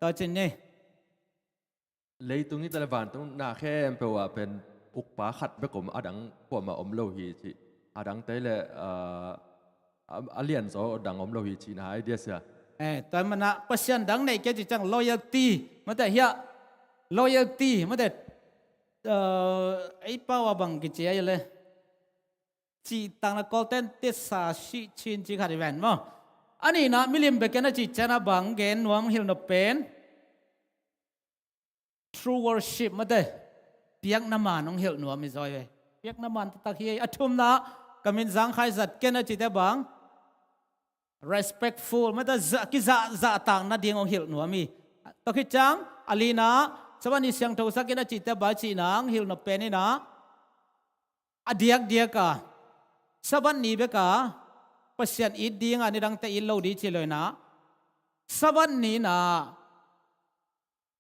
ตัวจินนี่เลยตรงนี้แต่ละวันต้องนาแค่แปลว่าเป็นอุกปาขัดไปกลมอดังพวกมาอมโลหิตอดังเตเลยเลียนโซดังอมโลหิตนะไอเดียเสียแต่มันนะปัสยันดังนี่แกจิจัง loyalty มันแต่เฮีย loyalty มันแต่ไอ้ป้าว่าบังกิจยังเลยจีตังละกอลเทนเตสาชิชินจีขัดแวนมั้งอันนี้นะมิลิมเบกันนะจีจันบังเกนวมฮิลนเป็น true worship มันแต่เปียกน้ำมันน้องฮิลนวมมิจอยเว้ยเปียกน้ำมันตะเคียนอัฐุมนะกำมินสังขายจัดเกนนะจีแต่บังrespectful ไม่ต้องกิจะต่างนัดเดียงองหิลหนัวมีตอคิดจังอลีนาสวัสดีเสียงโทรศัพท์กินจิตแต่บาจีนางหิลนเป็นนี่นะอเดียกะสวัสดีเบกะปัสยันอีดีงานนี่ดังแต่อินโลดีเฉลยนะสวัสดีนะ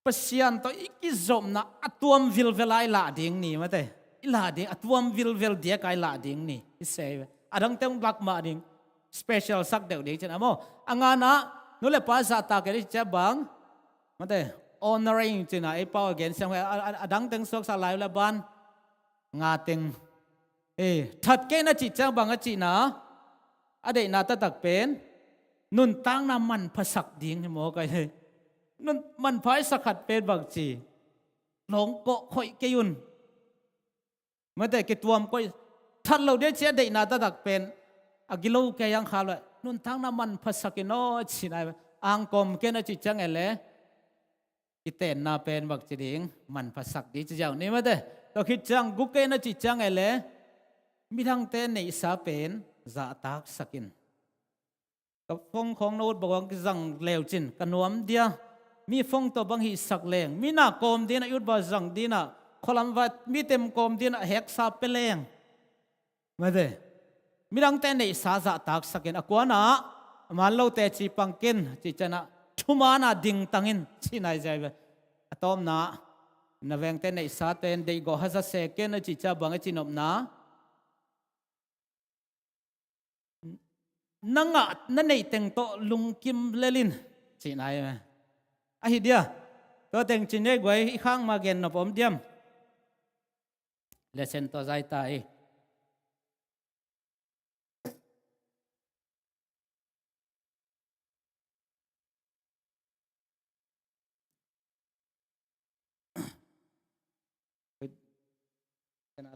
ปัสยันตัวอีกิจมนะอัตวมวิลเวลายละดิ่งนี่มาแต่ลาดิ่งอัตวมวิลเวลเดียกายละดิ่งนี่อิเซ่อดังแต่บักมาดิ่งspecial สักเดียวดีจังนะโมอังานะนู่นแหละภาษาตากรีจะบังมันแต่ honoring จีน่ะไอ้เป้าเกณฑ์เสียงว่าดังตึงสกสลายละบ้านงาตึงถัดเกณฑ์นะจีจังบังจีน่ะอดีตนาตักเป็นนุ่นตั้งน้ำมันภาษาดิ่งโมกันเลยนุ่นมันพายสักขัดเป็นบังจีหลงโกคอยเกยุนมันแต่เกตัวมก็ทัดเราเดี๋ยวเชื่อได้นาตักเป็นอากิโลแกยังขาเลยนุ่นทั้งน้ำมันภาษากินโอชินายอังกอมเกน่าจิจังเอเล่กิเตนนาเป็นบักจีดิงมันภาษาดีจีเจ้านี่มาเด้เราคิดจังกุเกน่าจิจังเอเล่มีทั้งเตนในสาเป็นจะตักสักินกับฟงของโน้ตบอกว่าจังเลวจินกันนวมเดียมีฟงตัวบางหิสักเลงมีหน้ากอมดีนะยุดบาจังดีนะคอลัมวัดมีเต็มกอมดีนะเฮกซาเปเลงมาเด้มีดังแต่ในสาจะตักสักินอากวนะมันเราแต่จีปังกินจีจันะทุมานาดิ่งตังอินที่ไหนใจเวอตอมนะนาเวงแต่ในสาเตนเดโกฮัสเซเกนจีจ้าบังจีนบนะนังอ่ะนั่นในเต็งโตลุงกิมเลลินที่ไหนเวอะฮิเดียตัวเต็งจีเนกไว้ข้างมาเกนนบอมเดียมเลเซนตัวใจตาย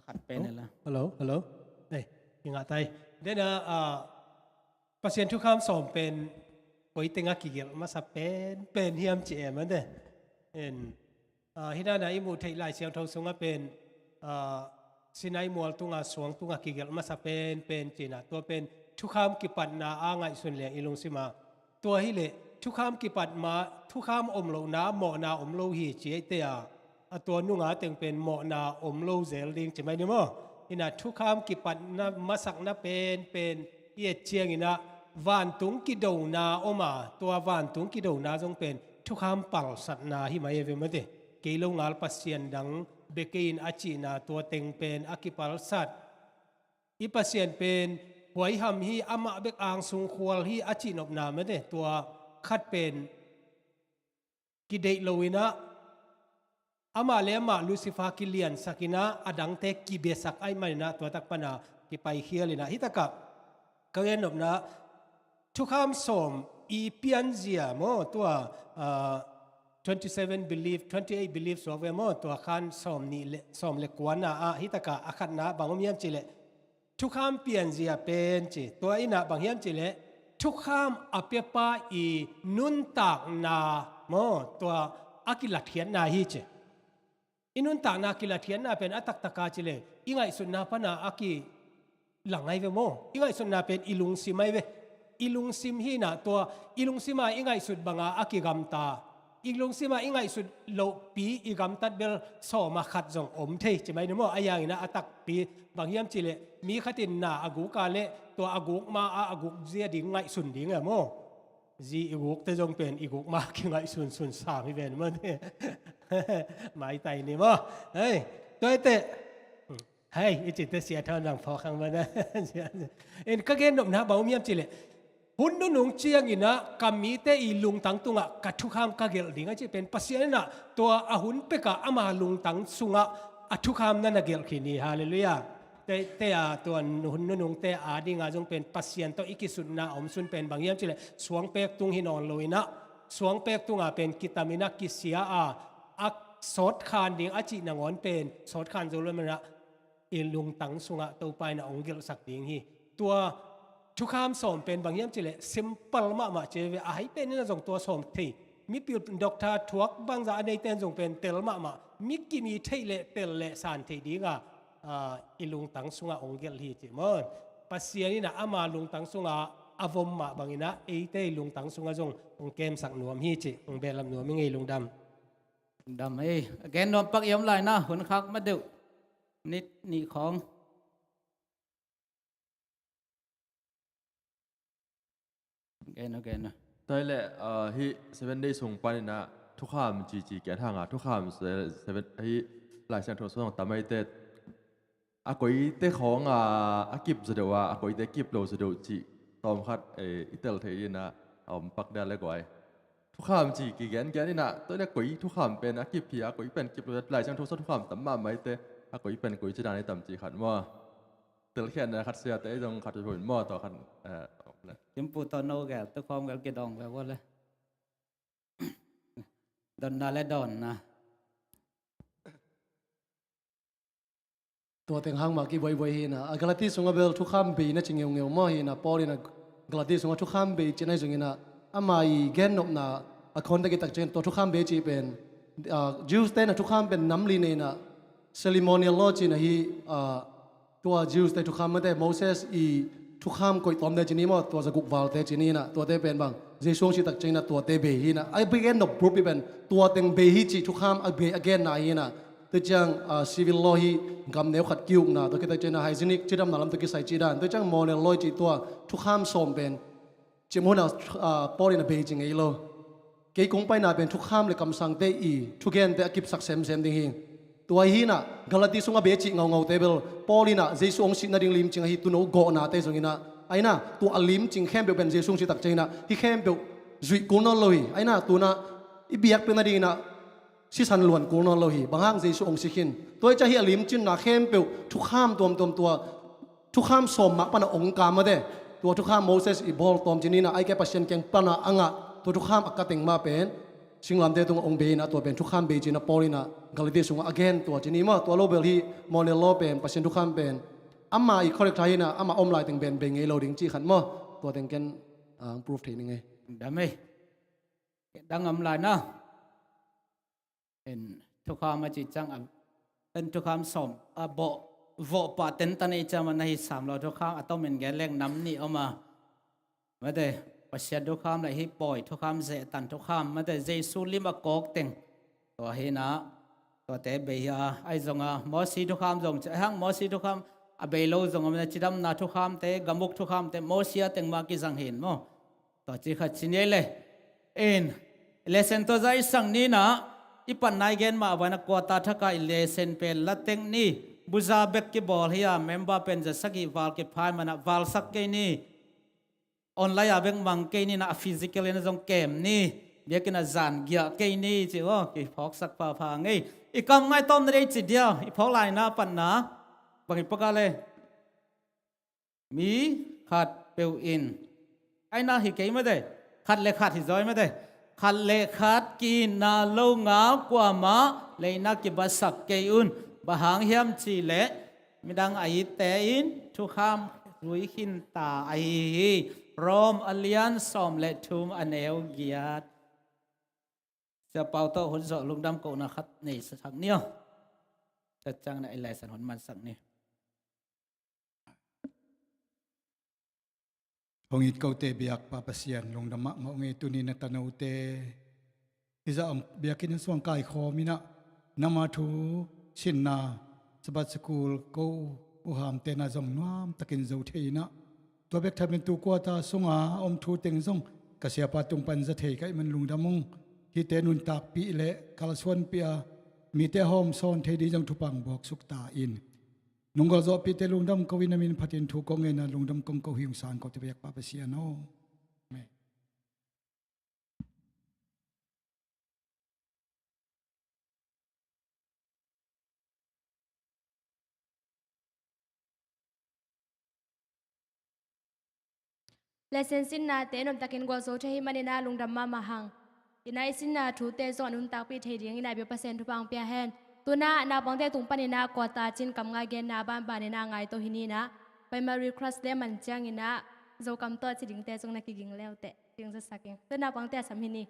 ขัดเป็นนี่แหละ ฮัลโหลยังไงไตเดี๋ยวนะปัสยันทุกคำสอนเป็นปอยเต็งกี่เกี่ยวมาสับเป็นเฮียมเจมันเด้ฮินานาอิมูเทไลเสียงทองสงเป็นสินายมัวตุงาสวงตุงากี่เกี่ยวมาสับเป็นจีน่ะตัวเป็นทุกคำกิปันนาอ่างไอส่วนเหลี่ยงอีลงสิมาตัวฮิเล ทุกข้ามกิปัดมาทุกข้ามอมโลนาหมอนาอมโลหีเจียเตียตัวนุ่งอาตึงเป็นหมอนาอมโลเซลลิงจะไหมเนี่ยมั้งอินะทุกข้ามกิปัดนะมาสักนะเป็นเอียเชียงอินะวานตุงกิโดนาออกมาตัววานตุงกิโดนาจงเป็นทุกข้ามปัลสัตนาหิมายเวมเดเกลงาลปัสเซียนดังเบกินอาจีนาตัวเต็งเป็นอากิปัลสัตอีปัสเซียนเป็นหวยหำฮีอามาเบกอ่างสุงควลฮีอาจีนอบนาเมเดตัวคัดเป็นกิเดโลวินะอามาเลมาลูซิฟากิเลียนสักินะอดังเตกิเบสักไอมานะตัวตักปนากิไปเฮียเลยนะฮิตะกับก็เห็นอบนะทุกคำสมอีเปียนเซียโมตัว27 belief 28 belief สวเวโมตัวคันสมนี่สมเล็กกว่านะฮิตะกับอาคัดนะบางมีมจิเลทุกคำเปลี่ยนเสียเป็นจีตัวอินะบางอย่างจีเลทุกคำอภิปาอีนุนตากนาโมตัวอากิลัดเทียนนาฮีเจอินุนตากนากิลัดเทียนนาเป็นอัตตะกาจีเลอิงไงสุนนาพนาอากิหลังไงเวโมอิงไงสุนนาเป็นอิลุงซิมไอเวอิลุงซิมฮีนะตัวอิลุงซิมาอิงไงสุดบังอากิกัมตาอีกลงสิมาอีไงสุดโลปีอีกำตัดเบลสอมาขัดจงอมเทจะไม่นึกว่าไอ้ยังนะอัตักปีบางยามจิเลมีขัดินนาอากูกาเลตัวอากูมาอากูเสียดิ่งไงสุนดิ่งอะโมจีอากูแต่จงเป็นอากูมาคิงไงสุนสามที่เป็นมันเนี่ยไม่ไตนี่มั้งเฮ้ยตัวเตะเฮ้ยไอจิตเสียเท่านั้นพอครั้งมันนะเอ็นก็เกณฑ์หนุ่มนะบางยามจิเลหุ่นนุ่งเชียงอินะกามีเตอีลุงตังตุงะกัดทุกคำกะเกลดิ่งจะเป็นปัสยานะตัวอาหุ่นเปกะอามาลุงตังสุงะอัทุกคำนั่นเกลขีนีฮาเลลูยาเตตัวหุ่นนุ่งเตอาดิ่งจงเป็นปัสยานตัวอิกิสุนนะอมสุนเป็นบางอย่างจิเลสวงเปกตุงหินอนลอยนะสวงเปกตุงะเป็นกิตามินักกิเสียอักสดคานดิ่งอาจินางอนเป็นสดคานโจลมันนะอีลุงตังสุงะตัวไปนะองเกลสักดิ่งฮีตัวทุกคำสอนเป็นบางอย่างจิเล simple มากๆเจวิอาให้เป็นนี่นะจงตัวสอนที่มีปิวด็อกเตอร์ทวกบางอย่างในเต้นจงเป็นเตลมากๆมีกิมีเทเลเตลเลสานที่ดีงาอิลุงตังสุงาองเกลฮีจิมอนปัสยานี่นะอามาลุงตังสุงาอาวมมาบางอย่างนะเอเตลุงตังสุงาจงองเกมสักหนวมฮีจิองเบลลำหนวมไม่ไงลุงดำเอ้แกนนวมปักยมไหลนะคนคักมาดูนี่ของแกนนะแต่แหละที่เซเว่นได้ส่งไปนะทุกข้ามจีแกทางทุกข้ามเซเว่นที่หลายเส้นทางส่งแต่ไม่เตะอากอยเตะของอากิบจะเดี๋ยวอากอยเตะกิบเราจะเดี๋ยวจีตอมคัดอิตาลีนะปักได้แล้วก่อยทุกข้ามจีแกนี่นะตัวเล็กก่อยทุกข้ามเป็นอากิบพี่อากอยเป็นกิบหลายเส้นทางทุกข้ามแต่มาไม่เตะอากอยเป็นก่อยจะได้ในต่ำจีขันว่าเตะแค่นะคัดเสียแต่ต้องขัดผลมั่วต่อขันจิมปูตโนแกตัวความแกเกดองแบบว่าเลยดอนนาและดอนนะตัวเต็งหางมากี่บ่อยๆฮีนะกลาติสงเบลทุกคำบีนะจิงเงียวมาฮีนะปอลีนะกลาติสงทุกคำบีจีน่าจงฮีนะอามาอีแกนนบนะคนตะกี้ตักเจนตัวทุกคำบีจีเป็นจิวส์เต้นะทุกคำเป็นน้ำลีนี่นะเซลิโมเนียลโลจีนะฮีตัวจิวส์เต้ทุกคำไม่ได้โมเสสอีทุกคำก็ตอมเดจินีมั้งตัวจะกุกวาลเตจินีนะตัวเตเป็นบางเจสวงชิตักเจนะตัวเตเบฮีนะไอ้เบกเอนดบรูปเป็นตัวเต็งเบฮีจีทุกคำไอ้เบอเกนนายนะตัวจังซีวิลโลฮีกำเนียวขัดกิ้วนะตัวกิตักเจนะไฮจินิกจีดำนาลำตัวกิใส่จีดันตัวจังโมเนลโลจีตัวทุกคำสมเป็นจิมุนะปอลินะเบจิงไงโลเกี่ยงไปน่ะเป็นทุกคำเลยคำสั่งเตอีทุกเกนเตอกิบสักเซมดิ่งฮีตัวฮีนะกลาติสงเบจิเงาเตเบลปอลินะเจสวงชินาดิ่งลิมจิงฮีตุโนโกนาเตสงฮีนะไอ้น่ะตัวอลิมจิงเข้มเบลเป็นเจสุงชิตักเจนะที่เข้มเบลจุยกูนอลโลฮีไอ้น่ะตัวน่ะอีเบียกเป็นอะไรน่ะสิสันล้วนกูนอลโลฮีบางครั้งเจสุองสิขินตัวจะฮีอลิมจินน่ะเข้มเบลทุกข้ามตัวทุกข้ามสมมาปนองค์การมาเด้ตัวทุกข้ามโมเสสอีบอลตอมจินี่น่ะไอ้แกปัสเชนเก่งปนอ่างะตัวทุกข้ามอากาศเต็งมาเป็นสิงลำเดตรงองค์เบนะตัวเป็นทุกข้ามเบจินะปอลินะกาลิเดสุงอเกนตัวจินี่มาตัวโลเบลฮีมอเนลโลเป็นปัสเชนทุกข้ามเป็นอามาอีกคอร์เรกต์ไทยนะอามาอมไลน์ถึงเป็นไงเราดิ้งจีขันมั้งตัวเต็งกันพรูฟทีนึงไงได้ไหมดังอมไลน์นะเห็นทุกความมาจิตจังเป็นทุกความสมบ่ปะเต็นตันอีจะมันในสามเราทุกความต้องเป็นแกแรงน้ำนี่เอามาไม่ได้ป ปัสยาทุกคำเลยให้ปล่อยทุกคำเจตันทุกคำมันแต่เยซูลิมากอกเต็งตัวเฮนะตัวแต่เบียไอจงมอสีทุกคำจงจะหังมอสีทุกคำอเบโลจงมันจิดำนาทุกคำแต่กมุกทุกคำแต่มอสีเต็งมากิจังเห็นมั้งตัวจีขัดชินเยเลยเอ็นเลเซนตัวใจสั่งนี้นะอีปันนายเกณฑ์มาวันกวาดตาทักไอเลเซนเป็นละเต็งนี่บุษาเบกกีบอลเฮียเมมเบอร์เป็นจะสักกี่วาลกี่พายมันวาลสักกี่นี่ออนไลน์เบงมังกี่นี่นะฟิสิกอลนี่จงเกมนี่เบียกินจานเกียกี่นี่จีวะกี่พอกสักพาพาไงอีกำไงต้มได้จีเดียวอีพอกลายนะปันนะบางอีปกาเลยมีขัดเปลวอินไอ้น่าหิเกยไม่ได้ขัดเลขัดหิจอยไม่ได้ขัดเลขัดกินนาโลงากว่ามาเลยนักกิบัสักเกยุนบะหางเฮียมจีเละมีดังไอเตอินทุกคำรุยขินตาไอรอมอเลียนสอมเลทุมอเนลเกียดจะเป่าโตหุ่นโซลุงดำโกนะครับนี่สักเนี่ยจะจังในไอแลสันหุ่นมันสักนี่ องค์อิดเกาเตเบียกปาปเสียนลงดมะมาองค์อิตุนีนตะนาวเตอิจะเบียกินส่วนกายคอมินะนามาทูชินนาสบัดสกุลกูอุหามเตนาจงนวมตะกินเจ้าเทนะตัวเบกทำเป็นตัวกวาตาสงอาอมทูเต็งซงกษยาปาตุงปันจะเทกันมันลุงดำมงที่เตนุนตากปีเละกาลส่วนเปียมีเตหอมซอนเทดีจังทุปังบอกสุกตาอินนงก็จะพิเตลุงดำกวินามินพัตินทุกงเงินลุงดำกงกหิวสารก็จะไปยักปาปเสียโนเลเซนสินนาเตนอมตะกินกว่าโซเทหิมันนาลุงดำมามาหังอินายสินนาทูเตซอนอุนตักปีเทเดียงอินายเบียเปอร์เซ็นต์ทุปังเปียแฮนตัวนานาบังเตตุงปันนากว่าตาจินกำงายเกนนาบ้านบ้านนาไงตัวหินีนะไปมารีครัสเดมันจังอินะโจกำตัวจิดิงเตจงนักกิงแล้วเตจิงจะสักเองตัวนาบังเตสามหินี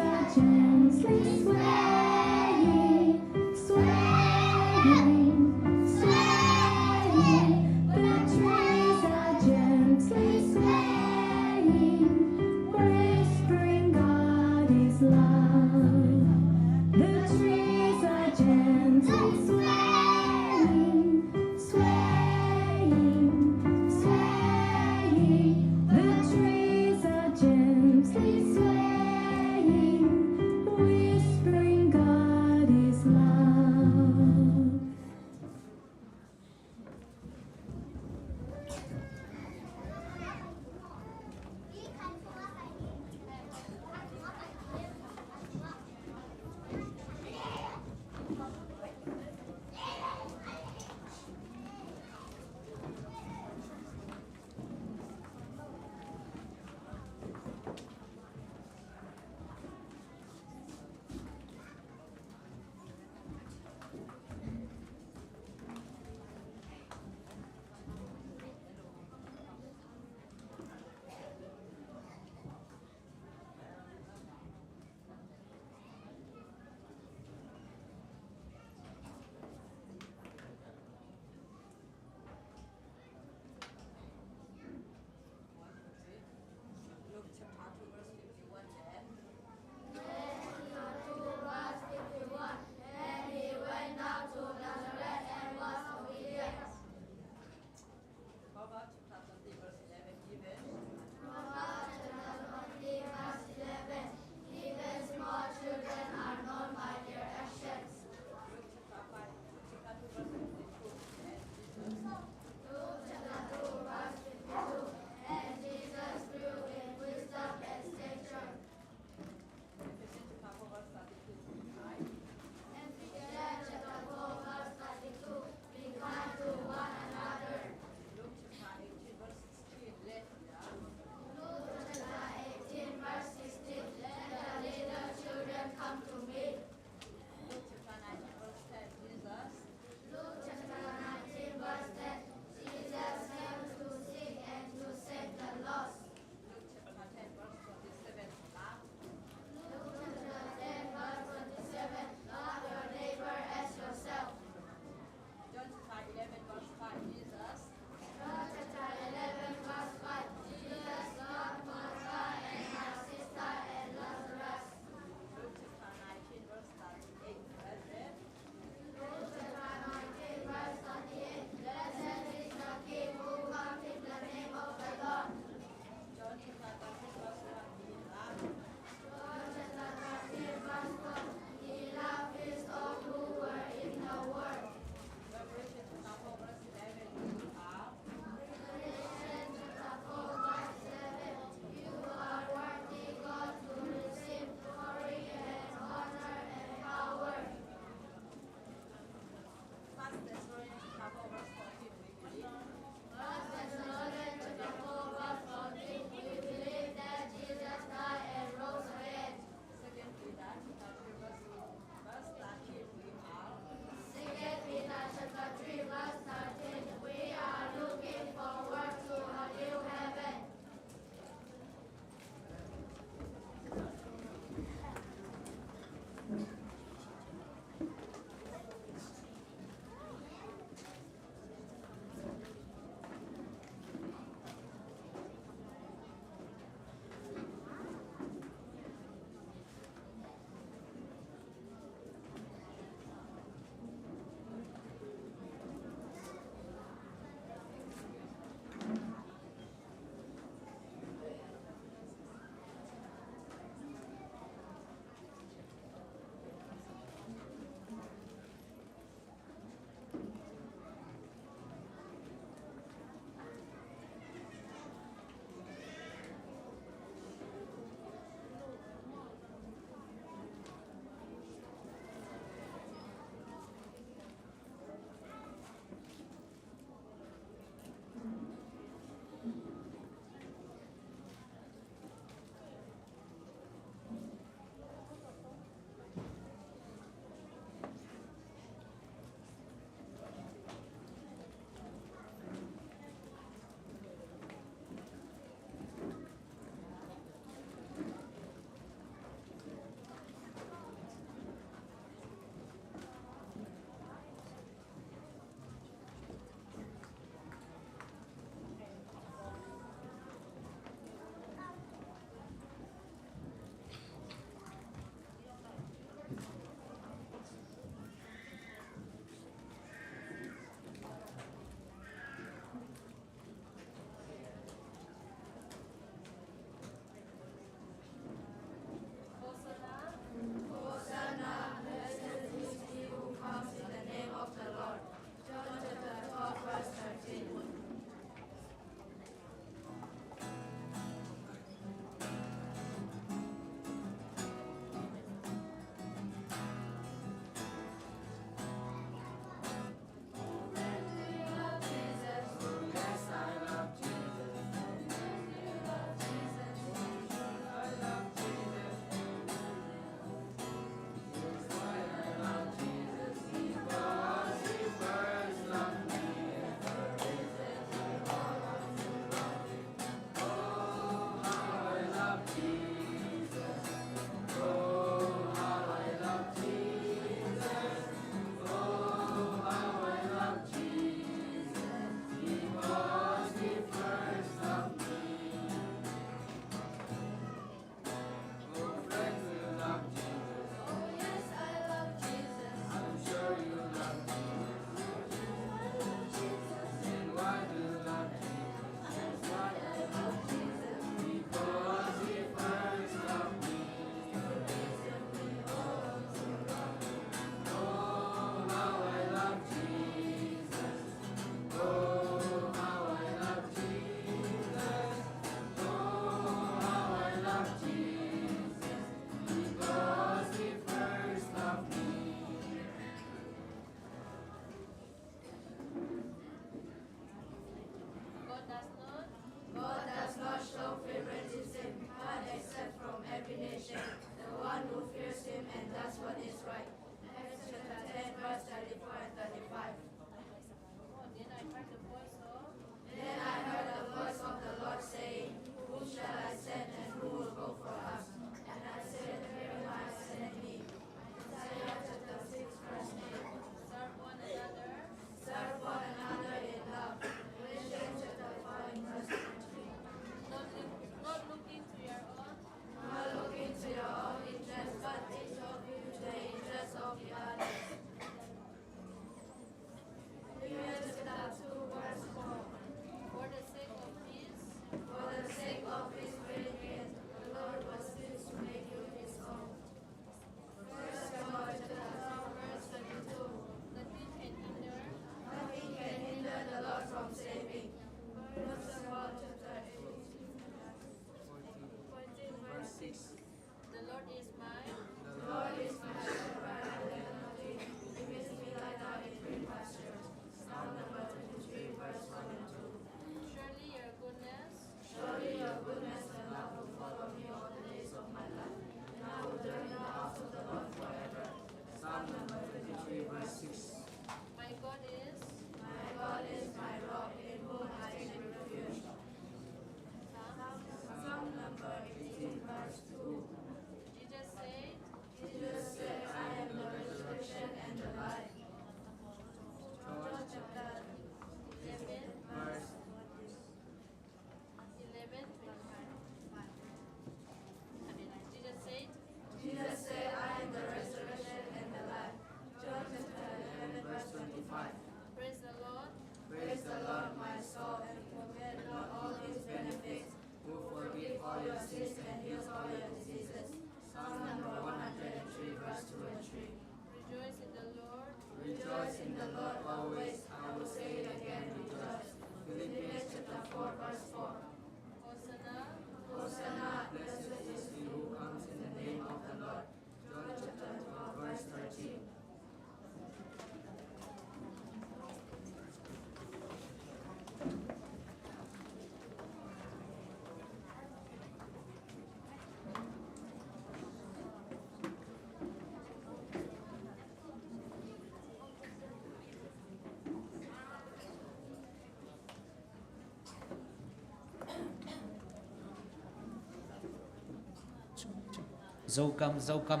zo kam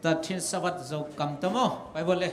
ta thin sabat zo kam tamo pai bol le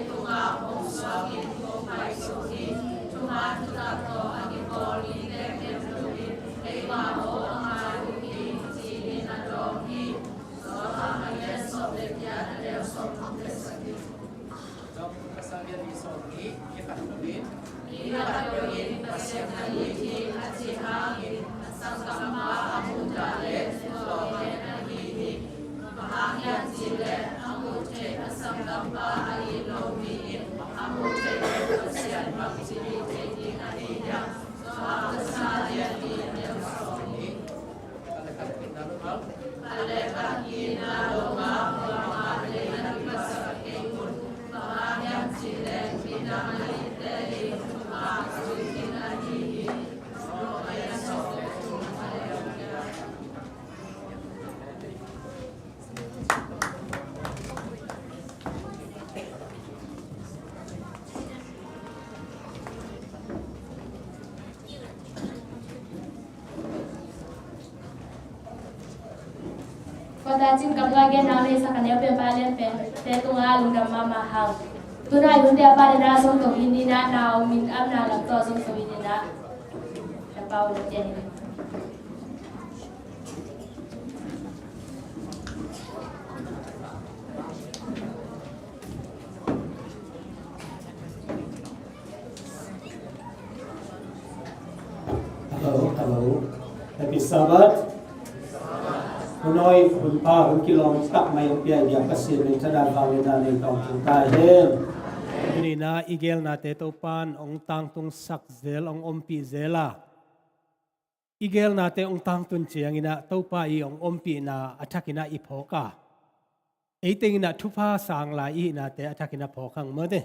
Tunga ก็ตาจินกับว่าแกนาเลยสักเดียวเป็นบาเลียนเป็นแต่ตรงอาลุงดำมาหังตัวได้ยุนเดียบาเดนาส่งตัวอินดีนานาวมินอับนาหลังตัวส่งตัวอินดีนาจะเป่าเลยเจน Hello. Happy Sabbath. Noi hun pa hun kilom tak mai pia ya pasir ni tada valena ni tong ta hem. Ni na igel na te to pan ong tang tung sak zel ong ompi zela. Igel na te ong tang tun chiang ina to pa I ong ompi na atakina iphoka. Eiting na thupa sang la I na te atakina phokang mo de.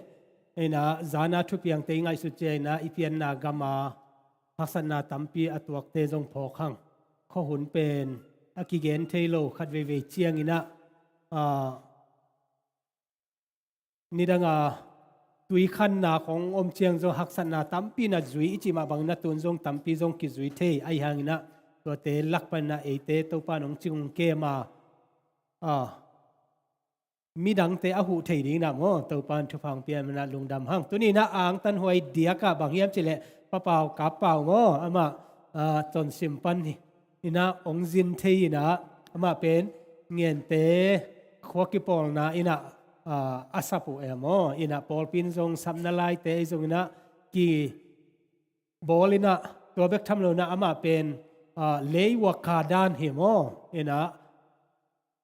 Ina zana thupiang te ngai su che na ipian na gama Hasan na tampi atuak te zong phokang. Kho hun pen akigen thailo khat ve chiang ina nidanga tui khan na khong om chiang zo haksan na tampi na zui ichi ma bang na tun zong tampi zong ki zui the ai hang ina to te lakpan na e te to pa nong chung ke ma mi dang te a hu thei ding na mo to pan thu phang pian na lung dam hang tu ni na ang tan hoi dia ka bang hiam chile pa pau ka pau mo ama chon sim pan ni ina ong zin thei na ama pen ngien te khwaki pol na ina asapu emo ina pol pin zong samna lai te zong ina ki bolina to bek tham lo na ama pen leiwa ka dan hi mo ina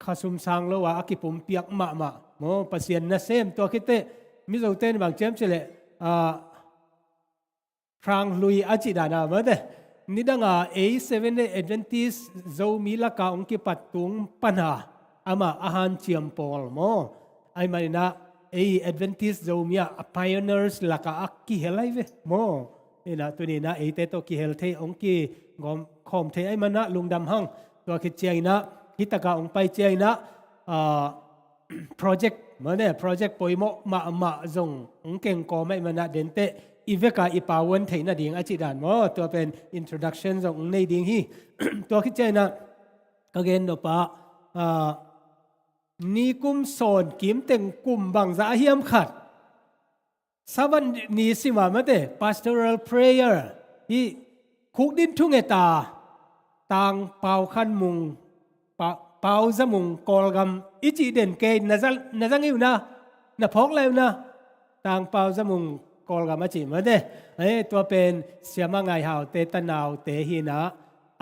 khasum sang lo wa akipum piak ma mo pasien na sem to kite mi zo ten bang chem chele Frank Louis Achidana made nidanga A7 Adventist zo mila ka ongki patung pana ama ahan chiam pol mo ai marina A Adventist zo mia pioneers laka akki helai ve mo ina tunina e te to ki helte ongki ngom khom the ai mana lungdam hang to ki chiaina hitaka ong pai chiaina project mane project poimo ma zong ongkeng ko mai mana dente Iveka ipawan thay na ding achidan mo to pen introduction zong nei ding hi to kitchen na again no pa ni kum son kim teng kum bang za hiam khat saban ni sima mate pastoral prayer hi khuk din thung eta tang pau khan mung pau zamung kolgam ichi den ke nazang iu na phok lai na tang pau zamungกอลกามาจิมาเด้ตัวเป็นเสียมาไงหาวเตตนาวเตหินะ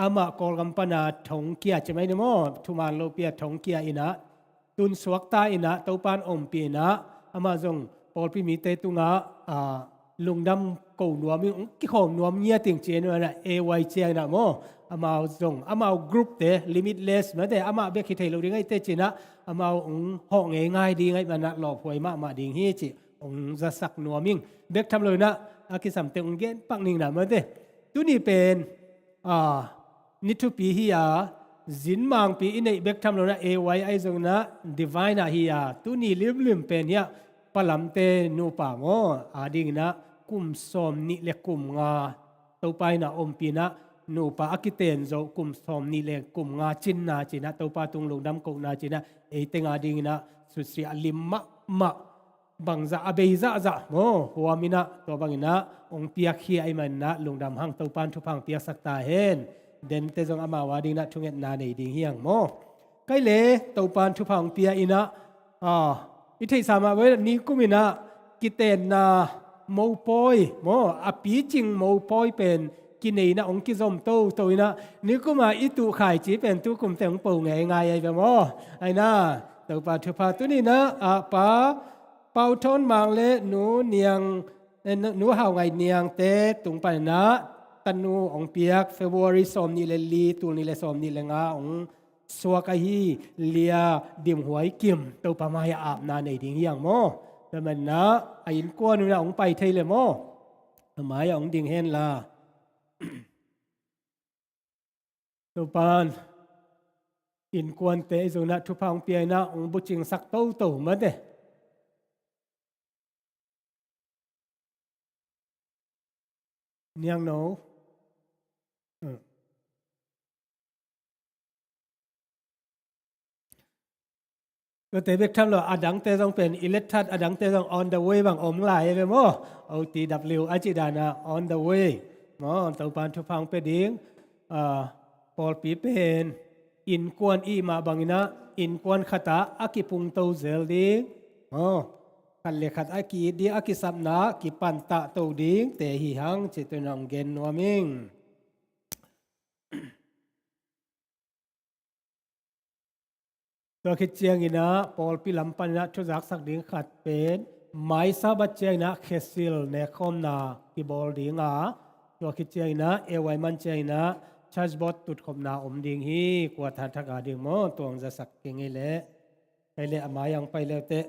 อามากอลกัมปนาถงเกียจะไม่ได้มอทุมานโลเปียถงเกียอินะตุนสวกตาอินะตัวปานอมปีนะอามาจงปอลพิมีเตตุงะลุงดำกูนัวมีกี่ของนัวเมียติงเจนว่านะเอไวเจียนะมออามาจงอามา group เต limitless มาเด้อามาเบคิเทเราดีไงเตจินะอามาห้องง่ายดีไงมันนะหลอกหวยมาดีเฮจิองจะสักนัวมิงเบกทำเลยนะอากิสัมเตองเกนปังนิงนะมันเด้ตัวนี้เป็นนิทุปีฮิยาจินมังปีอินเอเบกทำเลยนะเอไวไอซงนะดิวายนะฮิยาตัวนี้ลืมเป็นเนี่ยปลัมเตนูปางออาดิงนะกุมสมนิเลกุมงาตัวไปนะอมปีนะนูปาอากิเตนโจกุมสมนิเลกุมงาจินนาจินะตัวปาตุงลงดำกุนาจินะเอเตงอาดิงนะสุดสีอลิมมะบางจะอเบยจะโมหัวมินะตัวบางอินะองเปียขี้ไอมันนะลงดำหังตัวปานทุพังเปียสักตาเห็นเด่นเตจงอามาวาดิงนะทุงเงินนาในดิ่งเฮียงโมใกล้เล่ตัวปานทุพังเปียอินะ อิทธิสามาเวนี้กุมินะกิเตนนาโมปอยโมอปีจิงโมปอยเป็นกินเนนะองกิจอมโตตัวนะนี่ก็มาอิตุขายจีเป็นตุกุมเต็งปูไงไงไอ้แบบโมไอ้นะตัวปาทุพาตัวนี้นะป้าเป่าทนมังเลหนูเนียงหนูเฮาไงเนียงเตตุงไปนะตันนูองเปียกเฟบรุรีสอมนี่เลลีตูนี่เลสอมนี่เลงาองสวกะฮีเลียดิมหวยกิมตัวปามายอาบนาในดิ่งอย่างโมแต่มันนะไอ้อินกวนนี่นะองไปไทยเลยโมทำไมองดิ่งเห็นล่ะตัวปานอินกวนเตะสุนัขทุพังเปียนะองบุจิงสักโตโตมาเด้เนียงโนก็แต่เบกทำหรออดังเตต้องเป็นอิเล็กทัดอดังเตต้อง on the way บางอมหลายไปมั้งเอาตีดับเร็วอาจิดานะ on the way มั้งตัวปานทุพังเป็นดิ้งปอลปีเป็นอินกวนอีมาบางนะอินกวนขตาอากิพุงโตเซลดิ้งกันเลขัดอากิดีอากิสับนากิปันตะโตดิ้งเตหิหังจิตนังเกนนัวมิงตัวคิดเจียงอินะปอลปีลำปันนะชุจักสักดิ้งขัดเป็นไม้ซาบัดเจียงนะเคซิลเนคอมนากิบอลดิ้งตัวคิดเจียงนะเอวัยมันเจียงนะชัชบอตตุดขมนาอมดิ้งฮีกว่าทานทักอาดิ้งมอตัวจะสักเก่งเละไปเละมายังไปแล้วเตะ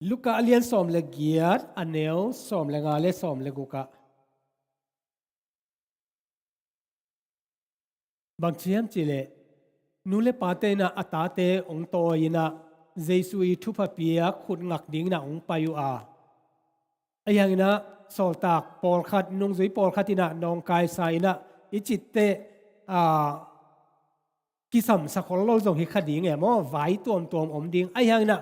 ลูกกะเลียนสอมเลเกียดอันเนวสอมเลงาเลสอมเลกุกะบางเชียมจิเลนูเลปาเตนะอัตาเตองโตยินะเจสุยทุพเปียขุดงักดิ้งนะองปายุอาไอ้ยังนะสอลตากปอลขัดนุงซุยปอลขัดตินะนองกายไซนะอิจิตเตกิสัมสักคนเราส่งฮิคดิ้งไงมอไว้ตัวอมดิ้งไอ้ยังนะ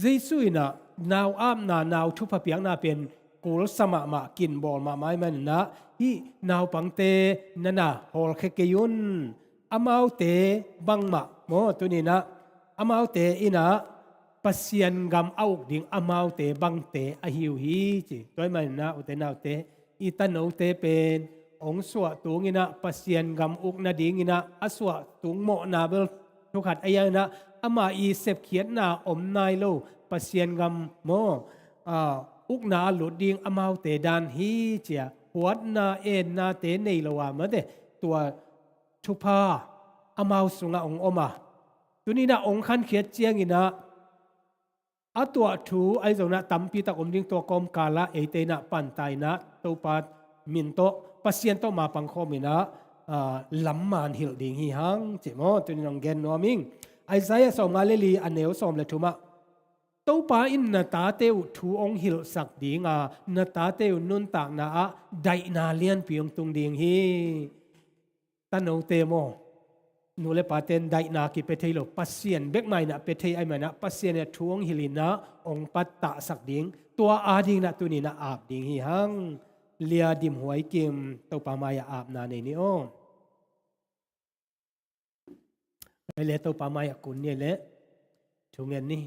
เจสุยนะนาวอ้ามนาวทุพเปียงนาเป็นกูรสมะมากินบอลมาไม้มันนะฮีนาวปังเตนันนะฮอลเคเกยุนอามาวเตบังมะโมตัวนี้นะอามาวเตอินะปัสยันกำเอาดิ่งอามาวเตบังเตอหิวฮีจีตัวมันนะอุตนาวเตอิตันเอาเตเป็นองสวะตุงินะปัสยันกำอุกนาดิ่งินะอสวะตุงโมนาเบลทุกขัดอายังนะอามาอีเสพเขียนนาอมนายโลปัสยันกำโมอุกนาหลุดดิ่งอามาวเตดานฮีเจียหัวนาเอ็นนาเตในละว่ามันเดตัวทุพาอามาวสุงองอมาตัวนี้นะองคันเขียนเจียงอินะตัวทูไอโซนะตัมปีตะอมดิ้งตัวกอมกาละเอเตนะปันไตนะตัวปัดมินโตปัสเซียนโตมาปังคอมินะลำมันหิลดิ่งหิหังเจมอตัวนี้น้องเกนนัวมิงไอไซยสอมงาเลลีอันเนวสอมเลทุมะตัวปาอินนาตาเตวทูองหิลสักดิ่งนาตาเตวนุนตากนาไดนาเลียนปียงตุงดิ่งฮีตันโนเตโมนูเลปาเตนไดนากิเปเทโลปัสเซียนเบกไมนะเปเทไอมานะปัสเซียนทวงหิลินะองปัตตะสักดิ่งตัวอาดิ่งนะตัวนี้นะอาบดิ่งหิหังเลียดิมหวยกิมตัวปามายอาบนาในนี้โอไอเลตัวปามายกุนเนี่ยเลทุงเงินนี่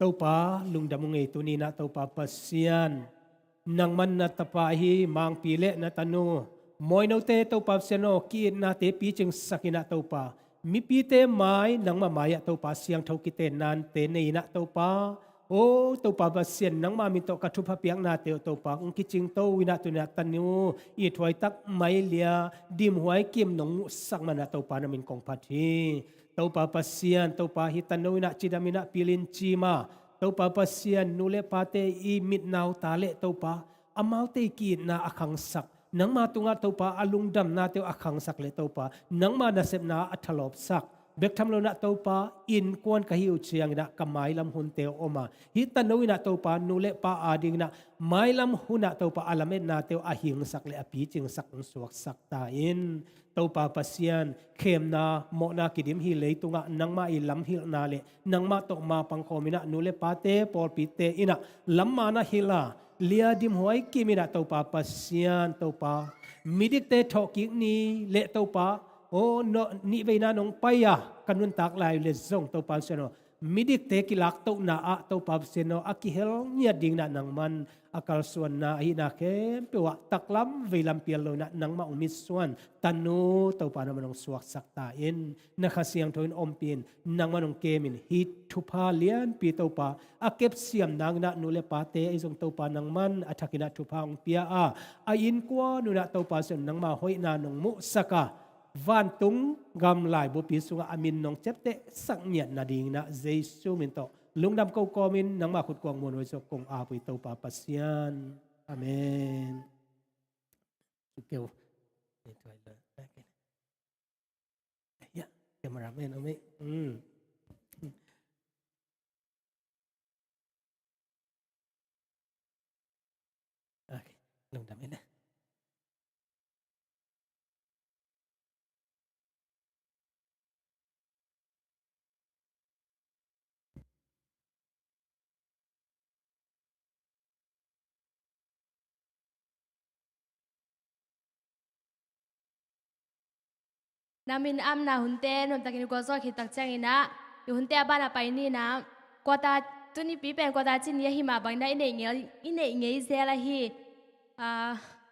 ตัวปาลุงดำงเอตัวนี้นะตัวปาปัสเซียนนังมันนะตะปาฮีมังปีเลนะตันูมอยนาเตตัวปาเซโนกีนาเตปีจึงสักินาตัวปามีปีเตไม้นังมามายตัวปาเสียงทกิเตนานเตนีนะตัวปาโอ้ตัวปาปัสเซียนนังมามีตัวกระทุพเปียงนาเตตัวปาองคิจิงตัววินาตัวนาตันูอีถวยตักไม่เลียดิมหวยกิมนงสักมานาตัวปานามินกองพัทีตัวปาปัสเซียนตัวปาฮิตันูวินาจิดามินาปิลินจีมาตัวปาปัสเซียนนูเลปาเตอีมิดนาวตาเลตัวปาอามาวเตกีนาอคังสักนังมาตุงาตัวปาอลุงดำนาเตียวอคังสักเลตัวปานังมานาเสพนาอัทลอบสักเบกทำโลนาตัวปาอินกวนกะฮิวเชียงนะกำไมลำหุนเตียวออกมาฮิตันนวินาตัวปานูเลปาอาดิงนะไม้ลำหุนนาตัวปาอลาเมนนาเตียวอหิงสักเลอปีจิงสักสวกสักตาอินตัวปาปัสยันเข้มนาโมนากิดิมฮิเลยตุงะนังมาอิลำฮิลนาเลนังมาตกมาปังคอมินะนูเลปาเตปอลปีเตอินะลำมานะฮิลา เลียดิมหวยกิมินะตัวปาปัสยานตัวปามิดิกเตทอกิกนี้เละตัวปาโอ้โนนี่เวนันองไปอะกันนุนตักลายเลซงตัวปาเซโนมิดิกเตกิลักตัวนาอะตัวปาเซโนอากิเฮลเนี่ยดิ่งนะนังมันอากาศส่วนนาหินาเข้มเปวะตักล้ำเวลัมเปียโลนะนังมาอุมิส่วนตันนูตัวปานมันองสวกสักตาอินนักเสียงทวินอมปินนังมันองเกมินฮิตทุพาเลียนปีตัวปาอาเก็บเสียมนางนะนูเลปาเตไอซงตัวปานังมันอาทักินะทุพาองเปียอาอินกัวนูนะตัวปาเซนนังมาหอยนานองมุสกาวันตุงกำลายบุปิสุงอามินนองเจ็บเตสักเนียนาดิงนะเจสุมินโตลุงดำกูกอมินนังมาขุดกวางมวลไว้จกกงอาปุยเตาปาปัสยานอาเมนสุเกลนี่ถอยเลยได้กันยะเกมราเมนเอาไหมโอเคลุงดำเองนะนามินอัมนาหุ่นเต้นนตะกินกัวซอคิดตักแจงอินะอยู่หุ่นเต้บ้านไปนี่นะกัวตาตุนี่ปีเป็นกัวตาจินยาหิมาบังได้อินเงี้ยเซลฮี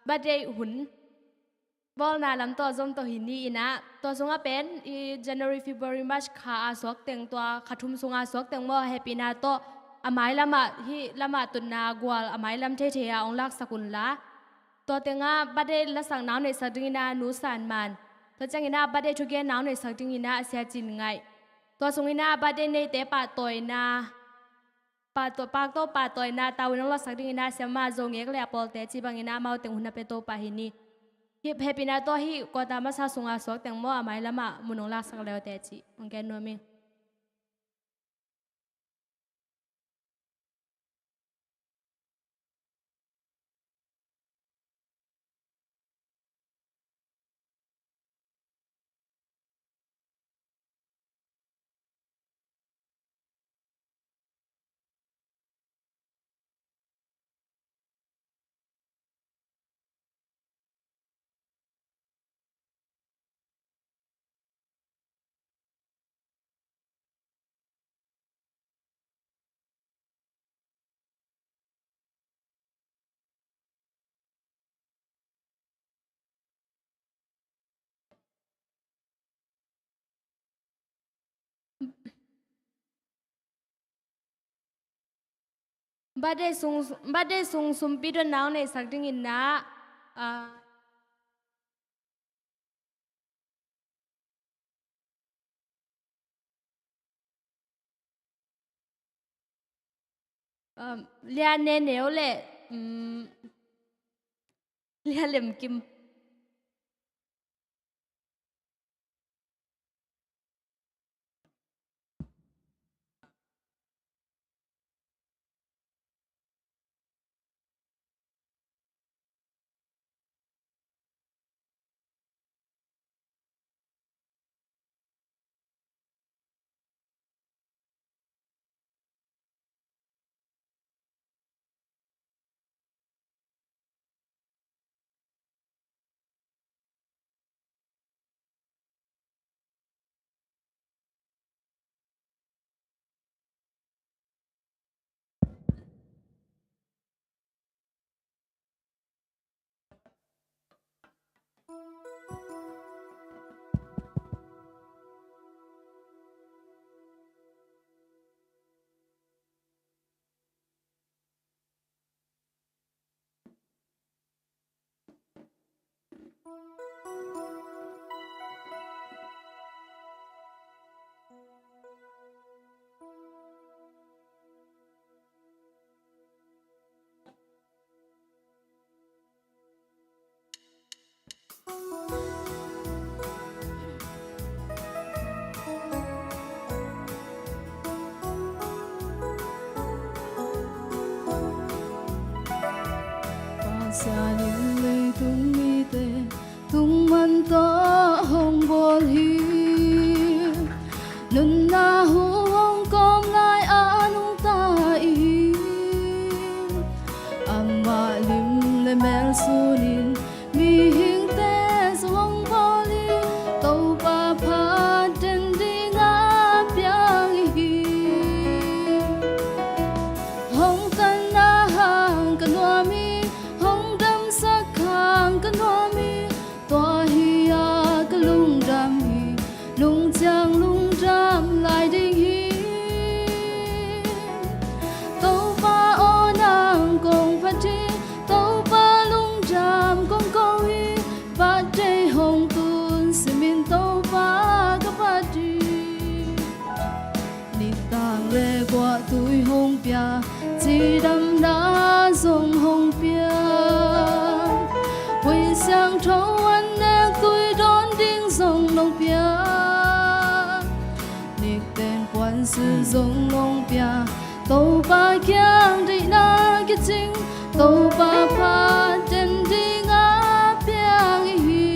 บัดเดยหุ่นบอลนาลำตัวจงตัวหินนี่นะตัวจงเป็น January February March ขาอาสวกเต็งตัวขัดทุมสงอาสวกเต็งว่าแฮปปี้นาโตอามายละมาที่ละมาตุนนากวลอามายลำเทเทียองลักสกุลละตัวเต็งบัดเดยละสังน้ำในสัตว์นานูสานมันตัวจังอินาบัดเดทุกแกน้าวในสักจึงอินาเสียจินไงตัวสงอินาบัดเดในเตปาตอยนาปาตัวปากโตปาตอยนาตาวินลักสักจึงอินาเสียมาจงเอกเลยปอลเตจิบังอินามาเต็งหุ่นเปโตปาหินีฮิเฮปินาตัวฮิกอตามาซาสงอาสวกเต็งมัวไม่ละมามุนลักสักแล้วเตจิโอเคนัวมิบัดเดซุงสุมปีดนาวในสักจึงอินาเลียนเนเนวเล่เลียเหลี่ยมกิม sunin mi hing te song poli to pa pha den ding a piang hi hong tan na hang kan wa mi hong dam sa khang kan wa mi toa hi a ka lung dam hi lung chang lung dam lai ding hi to pa o nang kong pha chi to pa lung dam kong ko hi ba de hong tun si min to pa ka pa di ni tang le kwa tui hong pia chỉ đâm đã dùng hồng bia quỳ sang trâu anh em tôi đón điên dùng nông bia nick tên quan sư dùng nông bia tàu ba kiang đi na cái chính tàu ba pha trên đi ngã biang hi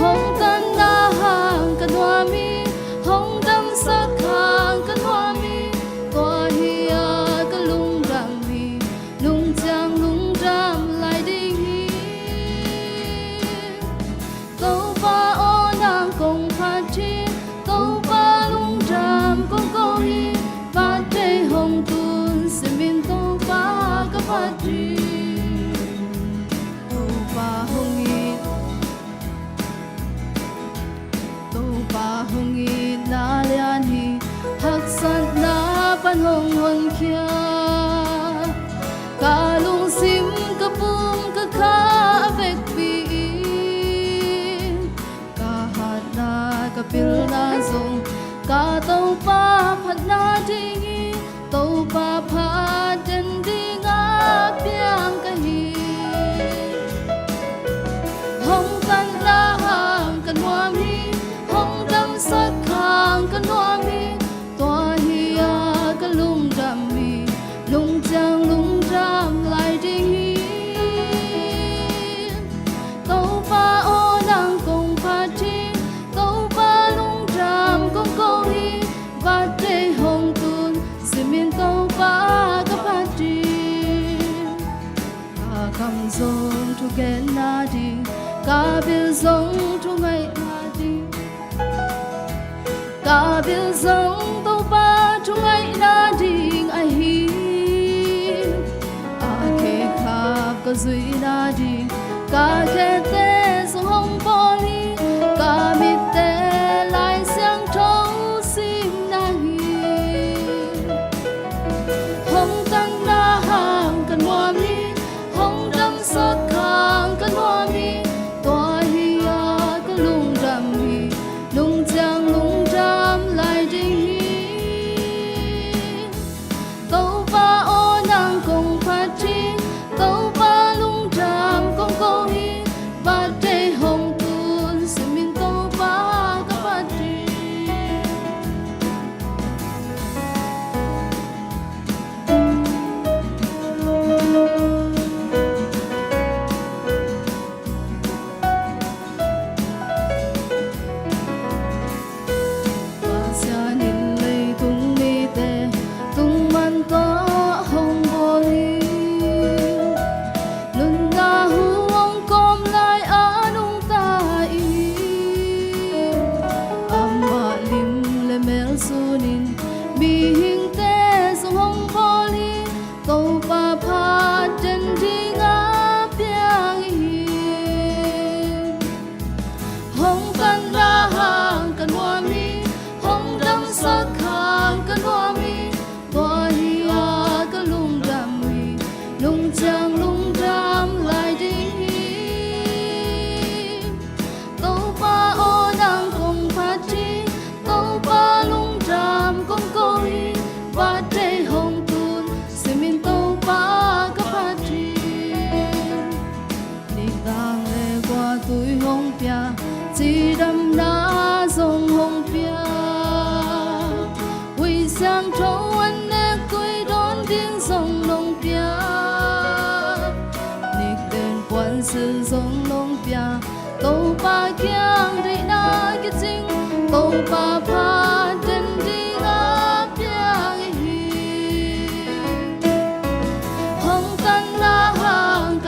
hồng tan na hàng cần hoa mi hồng đâm sắc hàng cần hoa mi toa hi a ka lung dam hi lung chang lung dam lai ding hi to pa o nang kong pha chi to pa lung dam kong ko hi ba te hong tun se min to pa ka pha chi to pa hong i to pa hong i na lian hi hak san na pan hong hon kia ka lung sim ka pum ka kha vek pi ka hat na ka pil na zong ka tau pa phat na ding tau pa pha den ding a piang ka hi hong kan la hang kan wa mi hong dam sak khang kan wa mi toa hi a ka lung dam mi lung chang lung dam lai ding hi tau pa o nang kong pha chi tau pa lung dam kong ko hi ba te hong tun si min tau pa ka pha chi ka kam zong tu gen na di ka bil zong tu ngai na di ka bil zong to pa tu ngai na ding ai hi a ke khap ka zui na ding ka ke te so hong poli ka mi te lai sang thâu sim na hi hong tan na hang kan wa mi hong dam sa khang kan wa mi toa hi a ka lung dam hi lung chang lung dam lai ding hi tau pa o nang kong pha chi tau pa lung dam kong ko hi ba te hong tun si min tau pa ka pa chi Sia nin lei tung mi te tung man to hong bo hi lun na hu ong kom lai anung ta i amma lim le mel sunin mi hing te so hong bo li to pa pha den ding a piang hi hong kan la hang kan wa mi hong dam sa khang kan wa mi toa hi a ka lung dam mi lung chang lung dam lai ding hi to pa o nang kong pha chi to pa lung dam kong ko hi ba te hong tun si min to pa ka pha chi ni tang le qua tui hong pia chỉ đâm na dòng hồng pia quỳ sang trâu anh em quỳ đón tiếng dòng nông pia nick tên quan sư dòng nông pia tàu pa kiang đi na cái chính tàu pa pha den đi ngã piang hi hong tan na hang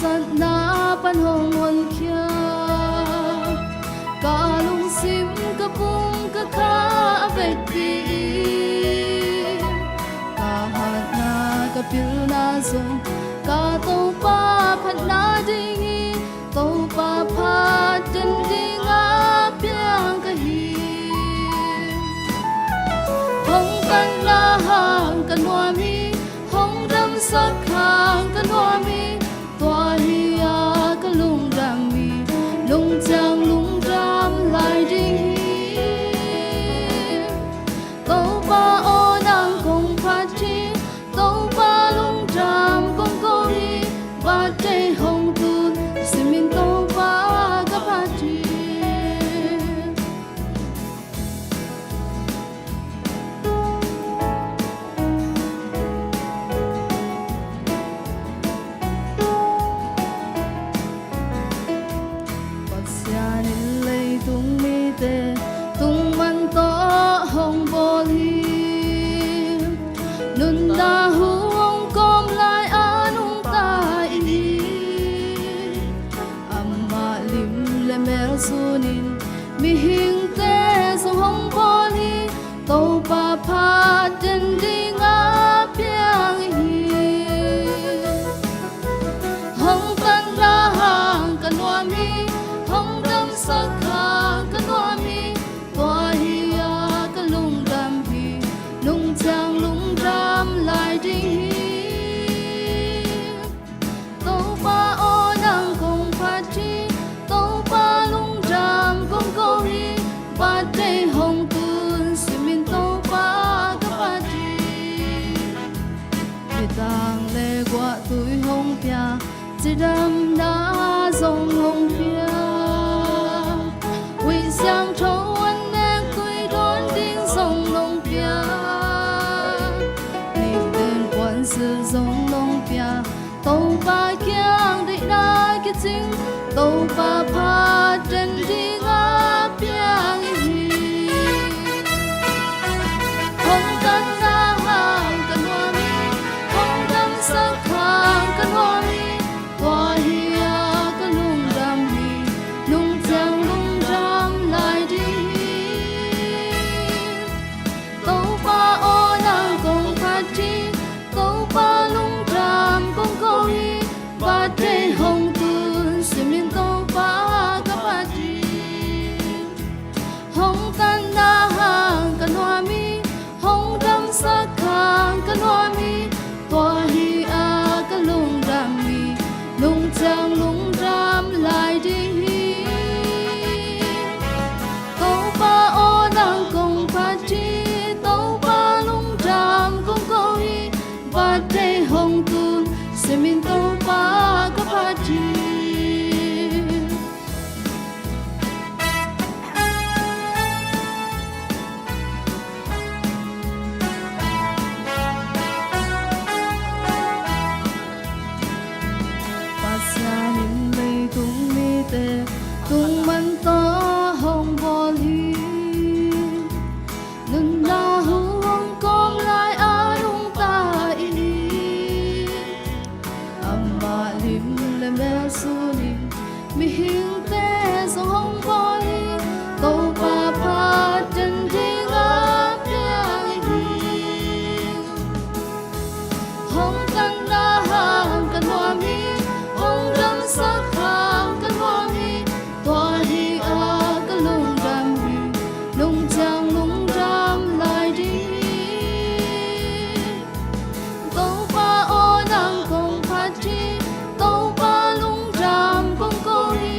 sát na pan hồng hồn kia cả lung sim cả bung cả khá về đi cả hạt na cả pil na dùng cả tàu pa phat na đi tàu pa phat chân đi ngã piang cả hi hong kan na hang kan hoa mi hong đâm sắc hàng kan hoa mi toa hi a ka lung ram mi lung chang lung ram lại đi tàu pa o nang kong phat chi tàu pa lung ram kong ko hi ba te hong tu simin tàu pa ka phat chi tung man to hong bol hi nun da huong kom lai anung ta ini amma lim le mer sunin mi hing te so hong bol hi to pa pha den ding a piang hi hong kan la hang kan wa mi hong dam sak hang kan wa mi toa hi a ka lung ram hi lung chang lung ram lại đi tàu pa o nang kong phat chi tàu pa lung ram kong ko hi ba te hong tun simin tàu pa ka phat chi tang le qua tuổi hong pia chỉ đam na dòng hong pia quy sang trâu anh em quy đón đinh dòng lông pia đi bên quan sự dòng lông pia tàu ba kiang đi na cái chính tàu ba pha trên đi ngã piang hi không cần na hàng cần hoa mi không đâm sắc hàng cần hoa mi toa hi a ka lung ram hi lung chang lung ram lại đi tàu pa o nang kong phat chi tàu pa lung ram kong ko hi ba te hong tun simin tàu pa ka phat chi hong kan na hang kan hoa mi hong đâm sắc hàng kan hoa mi toa hi a ka lung ram mi lung chang lung ram lại đi tàu pa o nang kong phat chi tàu pa lung ram kong ko hi ba te hong tun simin tàu pa ka phat chi pasianin lei tung mi te tung man to hong bol hi nun na huong kom lai anung ta ini amma lim le mer sunin mi hing te so hong bol hi tàu pa pha chân đi ngã piang hi hong kan na hang kan hoa mi hong dam sắc hang kan hoa mi toa hi a ka lung ram hi lung chang lung ram lại đi tàu pa o nang kong phat chi tàu pa lung ram kong ko hi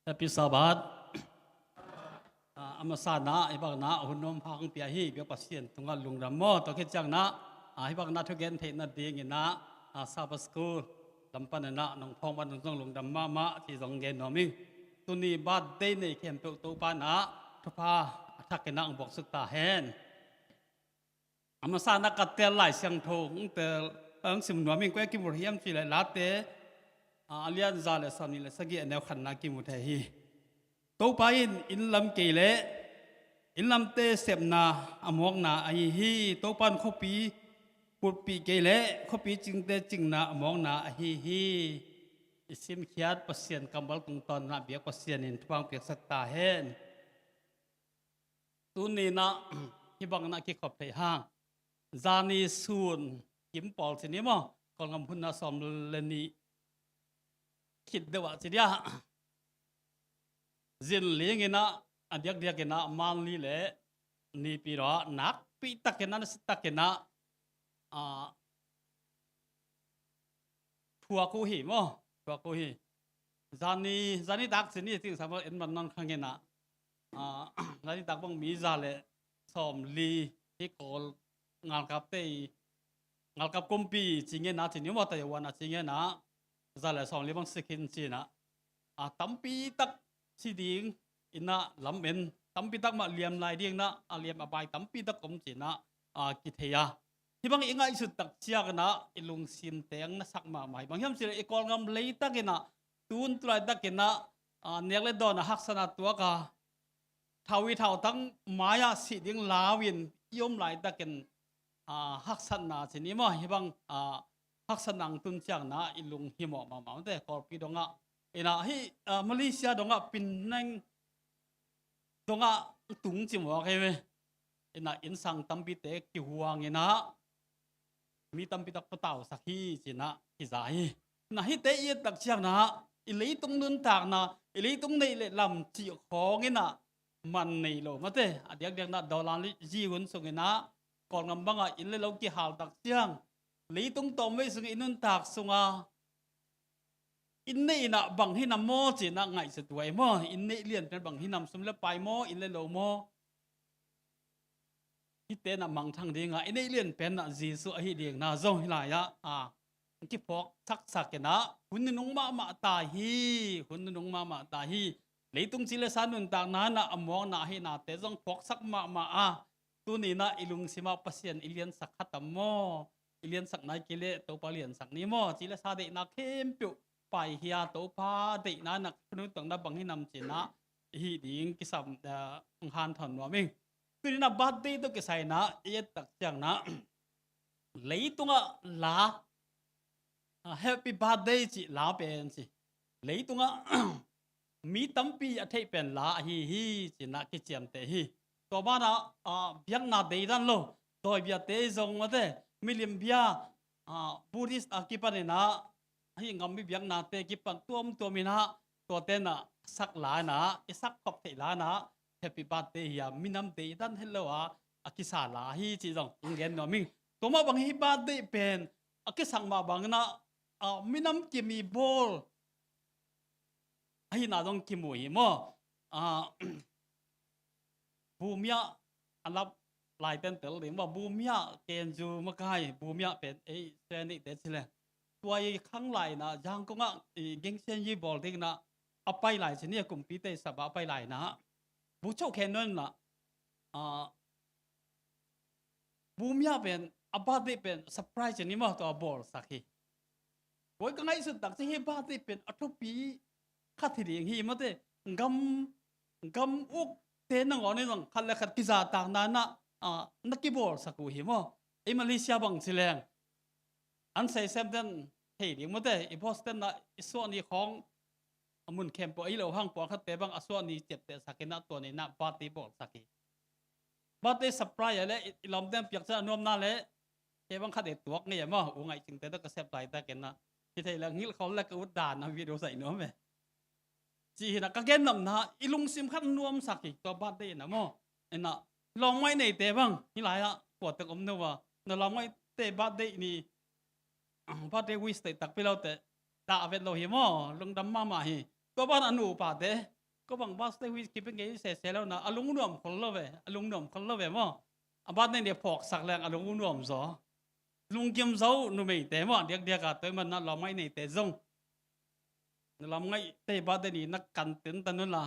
Happy Sabbath. Amasana ibang na hunom hang piahi biak pasien tunggal lungram mo to kitjang na ibang na thugen the na ding na Sabbath school lampan na nong phong ban nong lungram ma ti jong gen noming tuni birthday nei kem pe to pa na thupa athak na ang bok suk ta hen Amasana ka tel lai siang thong tel ang sim noming ko ki mur hiam chi lai la te alian za le sam ni le sagi anel khan na ki mu the hi to pa in lam ke le in lam te sep na amok na ai hi to pan khopi put pi ke le khopi ching te ching na amok na ai hi isim khiat pasien kambal tung ton na biak pasien in twang piak sak ta hen tu ni na hi bang na ki khop thei hang zani sun kim pol sin ni mo kol ngam hun na som le ni khit dewa chi dia zin lingina adiak diakena manli le ni piro nak pi takena sitakena thua ko hi mo thua ko hi zani dak sini ting sama en man non khangena zani dak bang mi za le som li hi kol ngal kap te ngal kap kompi chinge na chini mo ta yawana chinge na za le som li bang sikin china tampi tak si ding ina lamben tampi tak ma liam lai ding na aliam abai tampi tak kom china kitheya hibang inga isu tak chia kana ilung sim teng na sakma mai bang hiam sile ikol ngam leita kena tun trai tak kena nekle don haksana tua ka thawi thau tang maya si ding lawin yom lai tak ken haksan na chini mo hibang haksanang tun chang na ilung himo ma ma te kor pi donga ina hi Malaysia donga Penang donga tung chim wa ke we ina insang tampi te ki huang ina mi tampi tak patau sakhi china ki zai na hi te ye tak chiang na i lei tung nun tak na i lei tung nei le lam chi khong ina man nei lo ma te adiak diak na dolan li ji hun sung ina kol ngam banga in le lo ki hal tak chiang lei tung tom we sung inun tak sunga in nei na bang hinam mo chi na ngai se tuai mo in nei lian pen bang hinam sum le pai mo in le lo mo hi te na mang thang dinga in nei lian pen na jisu a hi ding na zo hi la ya ki phok thak sak ke na hun nung ma ta hi hun nung ma ta hi leitung chi le sanun ta na na among na hi na te jong phok sak ma tu ni na ilung sima pasien ilian sak khatam mo ilian sak nai ke le to palian sak ni mo chi le sa de na khem pu pai hia to pa de na nak nu tang na bang hi nam china hi ding ki sam da han thon wa ming tu na birthday to ke sai na ye tak chang na leitunga la happy birthday chi la pen chi leitunga mi tampi a thei pen la hi china ki chiam te hi to ba na biak na de dan lo toy bia te zong ma te milim bia buddhist akipane na hi ngam mi biak na te ki pan tuam ina to te na sak la na isak khop thei la na happy birthday ya minam te dan hello akisa la hi chi jong ngen no mi to ma bang hi birthday pen akisang ma bang na minam ki mi bol ai na dong ki mu hi mo bumya alap lai ten tel ding ma bumya ken ju ma kai bumya pen ei treni te chile tuai khang lai na jang ko nga geng sen yi bol ding na apai lai chini kum pi te sa ba apai lai na bu chau ken non na bumya pen abade pen surprise ni ma to bol sakhi boy ka ngai su tak chi he ba te pen athopi khathi ring hi ma te gam uk te na ngone nang khalle khat ki za ta na nakibor saku hi mo e Malaysia bang chileng an sei sem den hei ding mo te i Boston na iso ni khong amun kem po i lo hang po khat te bang aso ni chep te sakena to ni na party bol saki birthday surprise le ilom tem piak cha nom na le ke bang khat e tuak nge mo u ngai ching te da ka sep lai ta ken na ti thei la ngil khol la ka ud dan na video sai no me chi na ka gen nam na ilung sim khat nuam saki to birthday na mo ena long mai nei te bang hi lai a po te om no wa na long mai te birthday ni birthday wish te tak pilau te da avet lo hi mo lung dam ma hi to ban anu pa te ก็บังบัสได้วิกิเป็นไงเสร็จแล้วนะอารมณ์รวมคนละเว้อารมณ์รวมคนละเว้มั้งบ้านเนี่ยพอกสักแรงอารมณ์รวมซอลุงเกี่ยมเจ้าหนุ่มแต่มั้งเด็กๆกันตัวมันน่ะเราไม่ในแต่จงเราไม่แต่บ้านเนี่ยนักกันเต็นตันนั่นล่ะ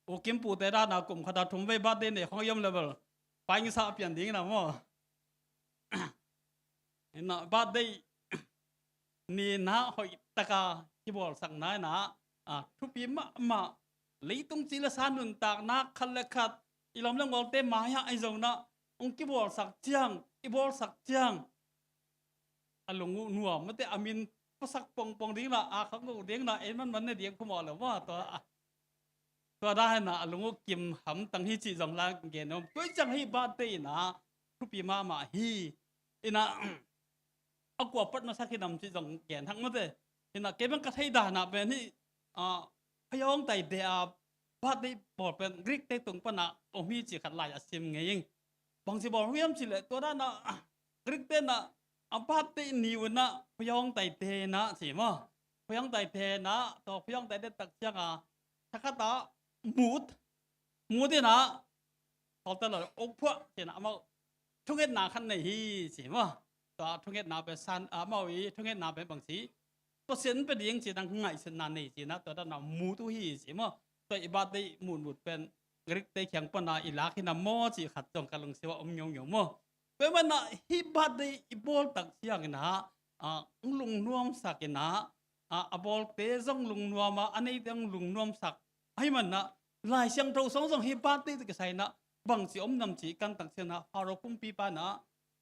โอ้กิมปูแต่ด้านนักกลุ่มขนาดทุ่มไว้บ้านเนี่ยเขาย่อมเลเวลไปงี้ซาเปลี่ยนดิ้งนะมั้งน่ะบ้านเนี่ยนี่นะหอยตะกาที่บอกสักนายนะทุบีมาเลยตรงจีละสานุนตากนักขัดเล็กขัดอีลำเรื่องบอกเต็มมาให้ไอ้จงนะองค์ที่บอกสักเจียงอีบอกสักเจียงอารมณ์นัวมันแต่อามินภาษาปองดิ้งละเขาก็ดิ้งละเอ็นมันเนี่ยเดียงพมอเลยว่าตัวได้นะอารมณ์กิมหำตั้งที่จีจงลางเกณฑ์น้ตัวจังให้บาดเตนะทุบีมาฮีอินะเอากว่าปัดมาสักที่นำจีจงเกณฑ์ทั้งหมดเลยอินะเก็บมันกระไทยด่านะเป็นนี่พยองไต่เดียบาดได้บอกเป็นกรีกได้ตรงปนะโอมีจีขัดลายอาเซียนไงยิงบางทีบอกเรียมสิเลยตัวนั้นนะกรีกเต้นนะบาดได้นิวนะพยองไต่เทนะสิมั้งพยองไต่เทนะต่อพยองไต่ได้ตักเจ้าถ้าข้าตามูดนะตอนตลอดอกพวกเจ้านะมาทุกเอ็ดนาขันในฮีสิมั้งตัวทุกเอ็ดนาเป็นซันมาวีทุกเอ็ดนาเป็นบางทีตัวเส้นเป็นยังจีดังไงเส้นนั้นนี่จีนะตัวนั้นมูตุฮีสิมั้งตัวอีบาดได้มูดเป็นกรีกได้แข็งปนาอีลักที่นำโมจีขัดจงกำลังเสียวยงมั้งเป็นมันนะฮีบาดได้อีบอลตักเสียงนะลุงนวมสักนะบอลเตะจงลุงนวมอันนี้ยังลุงนวมสักให้มันนะลายเสียงเราสองฮีบาดได้ก็ใส่นะบางสินำจีกันตักเสียนะฮารุคุมปีปานะ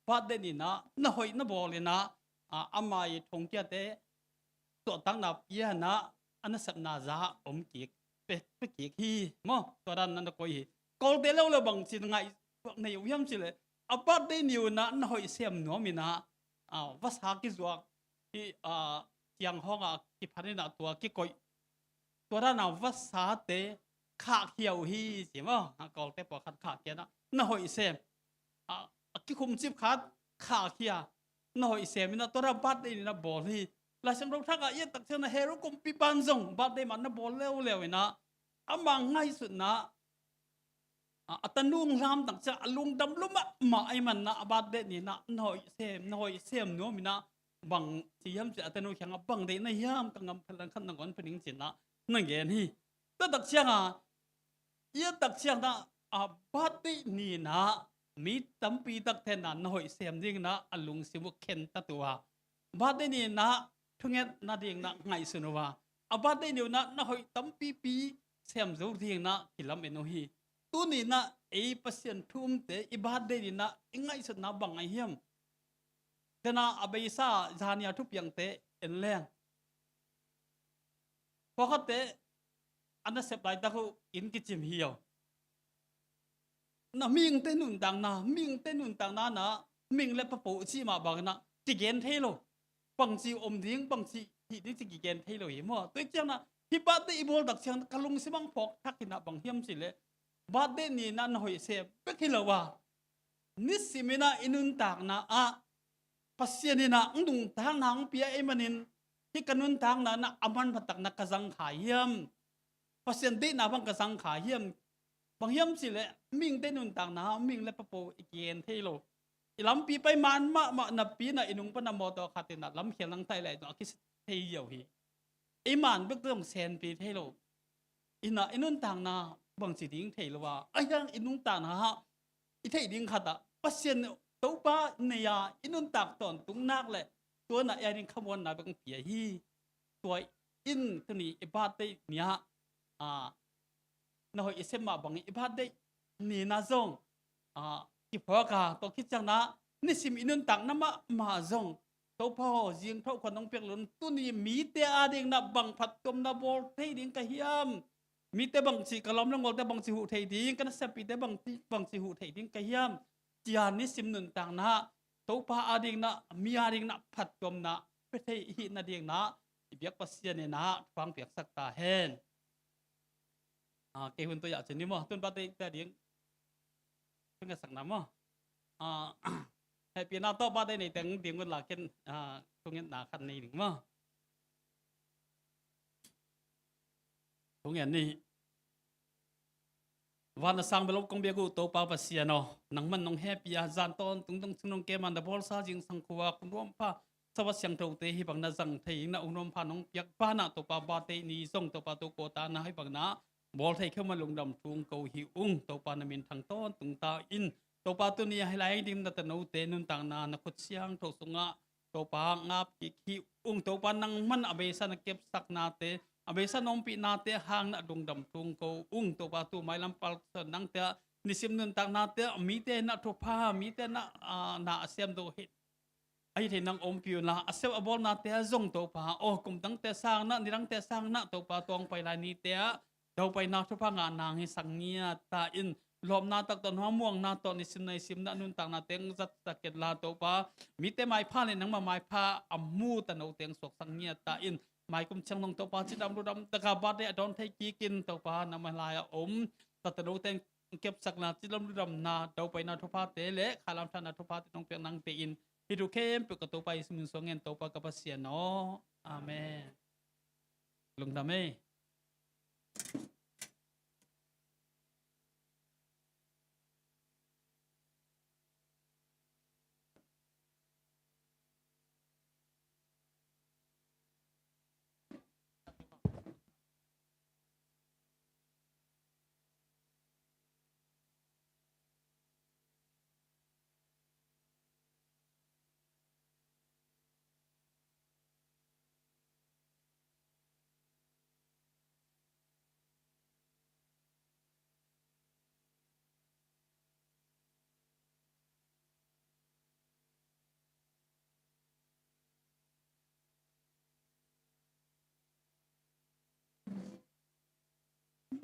บาดได้นี่นะน่าหอยน่าบอลเลยนะอามาอีทงเกียเตตัวตั้งนับเยนะอันนั้นสับนาจากีกเป็ดกีกฮีมั้งตัวนั้นนั่นก็ฮีกอลเดลเราบางสิไงในวิมสิเลยบาดได้นิวนะน่าหอยเสียมนัวมินะภาษากิจวัตรที่ยังห้องที่พันธุ์นะตัวกิกอยตัวนั้นภาษาเตขาเขียวฮีสิมั้งกอลเตปอขัดขาเขียนะน่าหอยเสียมกิคุมจิบขัดขาเขียน่าหอยเสียมินะตัวนั้นบาดได้นี่นะบอลฮีลายเส้นเราทักไอ้ตักเส้นเฮโร่กุมปีปันซงบาดได้มันนะบอลเร็วนะมังง่ายสุดนะตันนุ่งรำตักเส้นลุงดำลุ่มไอ้มันนะบาดได้นี่นะน้อยเสียมนัวมินะบางที่ย้ำจะตันนุ่งแข็งบางได้นะย้ำกังงำพลังขันนังก่อนเป็นจริงนะนั่งเงี้ยนี่ตัวตักเส้นตักเส้นนะบาดได้นี่นะมีตั้มปีตักเทนนะน้อยเสียมจริงนะลุงสิบุกเข็นตัตัวบาดได้นี่นะทุกเงี้ยน่าเดียงน่าไงสุนว่าบาดได้เดียวน่าหอยตั้มปีเสียมจูเดียงน่ากิลามเอ็นโอฮีตัวนี้น่ะเปอร์เซ็นต์ทุ่มเตอีบาดได้นี่น่ะไงสุดน่าบังไอเหี้ยมแต่น่าอเบยซ่าจานียทุบยังเตเอ็นแรงพอเขาเตอันนั้นเสพไรตาเขาอินกิจิมเหี่ยวน่ะมิงเตนุนตังน่ะมิงเล็บปะปูชีมาบังน่ะจิเกนเทโลบางทีดิ้งบางทีที่ดิ้งจะกี่เกณฑ์ให้เราเห็นมั้งตัวเจ้าน่ะที่บาดได้อีโบลดักเชียงกะลุงสิบังพอกทักกินบางเฮียมสิเลยบาดได้นี่นั่นหอยเสียเป็กให้เราว่านิสิมินะอินุนตากนะปัสเซียนี่นะดุงทางนางเปียเอมันินที่กันนุนทางนั้นอามันพัตักนักกระสังขายเฮียมปัสเซียนได้นะบังกระสังขายเฮียมบางเฮียมสิเลยมิงได้นุนตากนะมิงและปะโปอีเกณฑ์ให้เราลำปีไปมันมานับปีน่ะอินุงปนามอตัวขัดน่ะลำเขียนลังไตเลยตัวคิดเที่ยวฮีมันเบิกต้องเซนปีเที่ยวอินุนต่างน่ะบางสิ่งเที่ยวว่าไอ้ยังอินุงต่างนะฮะอีเที่ยวดิ้งขัดอ่ะปัสเซียนตัวป้าเนี่ยอินุนต่างตอนตุ้งนักเลยตัวน่ะยังขบวนน่ะเป็นเปียฮีตัวอินตัวนี้อิบาดได้เนี่ยน่ะอิเสมาบางอิบาดได้นี่น่าจงที่พ่อกาตัวคิดจังนะนี่สิมีนุนตักน้ำมาจงตัวพ่อยิงเท่าคนน้องเปียกหลุนตัวนี้มีแต่อาเด้งนับบังพัดตัวนับบอลเทียดิ้งกะเฮียมมีแต่บังสีกะล้อมน้องบอกแต่บังสีหูเทียดิ้งกันนะเสพปีแต่บังสีหูเทียดิ้งกะเฮียมจียานี่สิมนุนตักนะตัวพ่ออาเด้งนะมีอาเด้งนะพัดตัวนะไปเทียหินาเด้งนะเบียกปัสเซียนเนี่ยนะฟังเปียกสักตาเห็นเกี่ยวกับตัวอย่างเช่นนี้มั้งต้นปาเตแต่เด้งเป็นกระสังน้ำมั้งให้ปีน่าต่อบ้านได้ในแต่งเดียงกันหลักเช่นตรงนี้หนาคันนี้หนึ่งมั้งตรงนี้นี่ วันสังเบลกงเบียกูโตปาปเสียนอนังมันน้องแฮปปี้อาจารย์ตอนตุงตุงน้องเกมันดับบอลซาจิงสังคัวคุณรวมพาสวัสดิ์ยังเท่าเตหิบังนาจังเทียงนะองรวมพาน้องเปียกป้านะตัวปาบาเตนีส่งตัวปาตัวโกตานะให้บังนะบอลไทยเข้ามาลงดำทุงเกาหิอุ้งตัวปานามินทางต้นตุงตาอินตัวปาตัวนี้ให้ไล่ดิมนัตโนเตนุนต่างนานักขุดเสียงโถสุงะตัวปางาบกิขิอุ้งตัวปานังมันอเบสันเก็บสักนาเตอเบสันนมปีนาเตหางนะดงดำทุงเกาอุ้งตัวปาตัวไม้ลำปัลสนังเตนิสิมนุนต่างนาเตมีเตนะทุพามีเตนะนาเสียมโดหิตไอ้ที่นังอมพิวนะอาเซอบอลนาเตะจงตัวปาโอ้กุมตั้งเตะสร้างนะนิรังเตะสร้างนะตัวปาตองไปลายนี้เตะเดาไปนาทุพางานนางให้สังเงียตาอินลมนาตักตอนหัวม่วงนาตอนนิสิมในสิมนะนุนต่างนาเตงจัดตะเก็ดลาตัวปามีเตะไม้ผ้าเลยนังมาไม้ผ้าอัมมูตะนเอาเตงสกสังเงียตาอินไม้กุมเชิงลงตัวปาจิดำรูดำตะกาบาดเดอดอนไทยกีกินตัวปานำมาลายอมตัดตะเอาเตงเก็บสักนาจิดำรูดำนาเดาไปนาทุพาเตะเละขาลำชานาทุพาเตน้องเปียงนางเตอินhidu kem pe kato pa ismun songen to pa kapasian no amen lung dame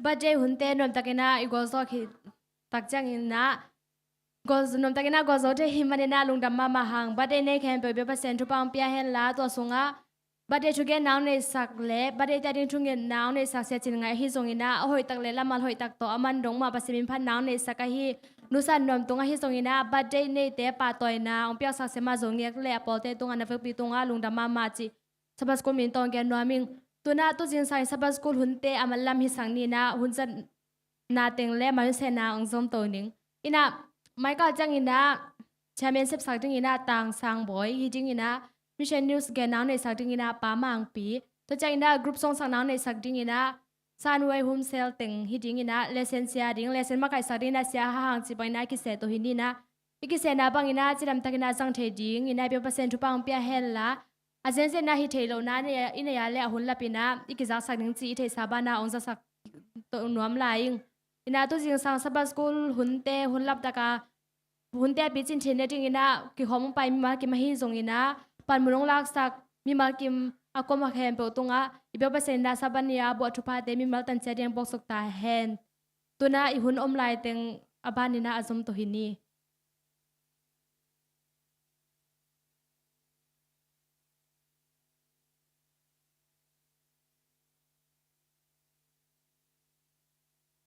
Baje hunte nom takina igozo ki takjang ina goz nom takina gozo te himane na lungdam mama hang bade ne khem pe be percent tu pang pia hen la to sunga bade chuge naw ne sak le bade ta ding chunge naw ne sak se chin ngai hi zong ina hoi tak le lamal hoi tak to aman dong ma pasimin phan naw ne sak hi nusan nom tunga hi zong ina bade ne te pa toy na ong pia sak se ma zong ngek le apol te tunga na fe pi tunga lungdam mama chi sabas ko min tong gen noming tuna tu jin sai sabas kul hunte amalam hi sangni na hunjan na teng le ma se na ong zom to ning ina mai ka jang ina championship sak ding ina tang sang boy hi jing ina mission news ge naw ne sak ding ina pa mang pi to jang ina group song sang naw ne sak ding ina sanway home sale teng hi ding ina lesson sia ding lesson ma kai sak ding na sia ha hang chi bai na ki se to hi ni na ki se na bang ina chiram takina jang the ding ina be percent tu pang pia hel la ajense na hi thelo na ne ina ya le hun lapina ikiza sak ning chi the sabana ongza sak to nuam laing ina to jing sang sabas school hunte hun lap taka hunte pi chin thene ting ina ki hom pai mi ma ki ma hi zong ina pan munong lak sak mi ma kim akoma khem pe tunga ibe ba sen da sabania bo thupa te mi mal tan che deng bok sok ta hen tuna i hun om lai teng abanina azom to hini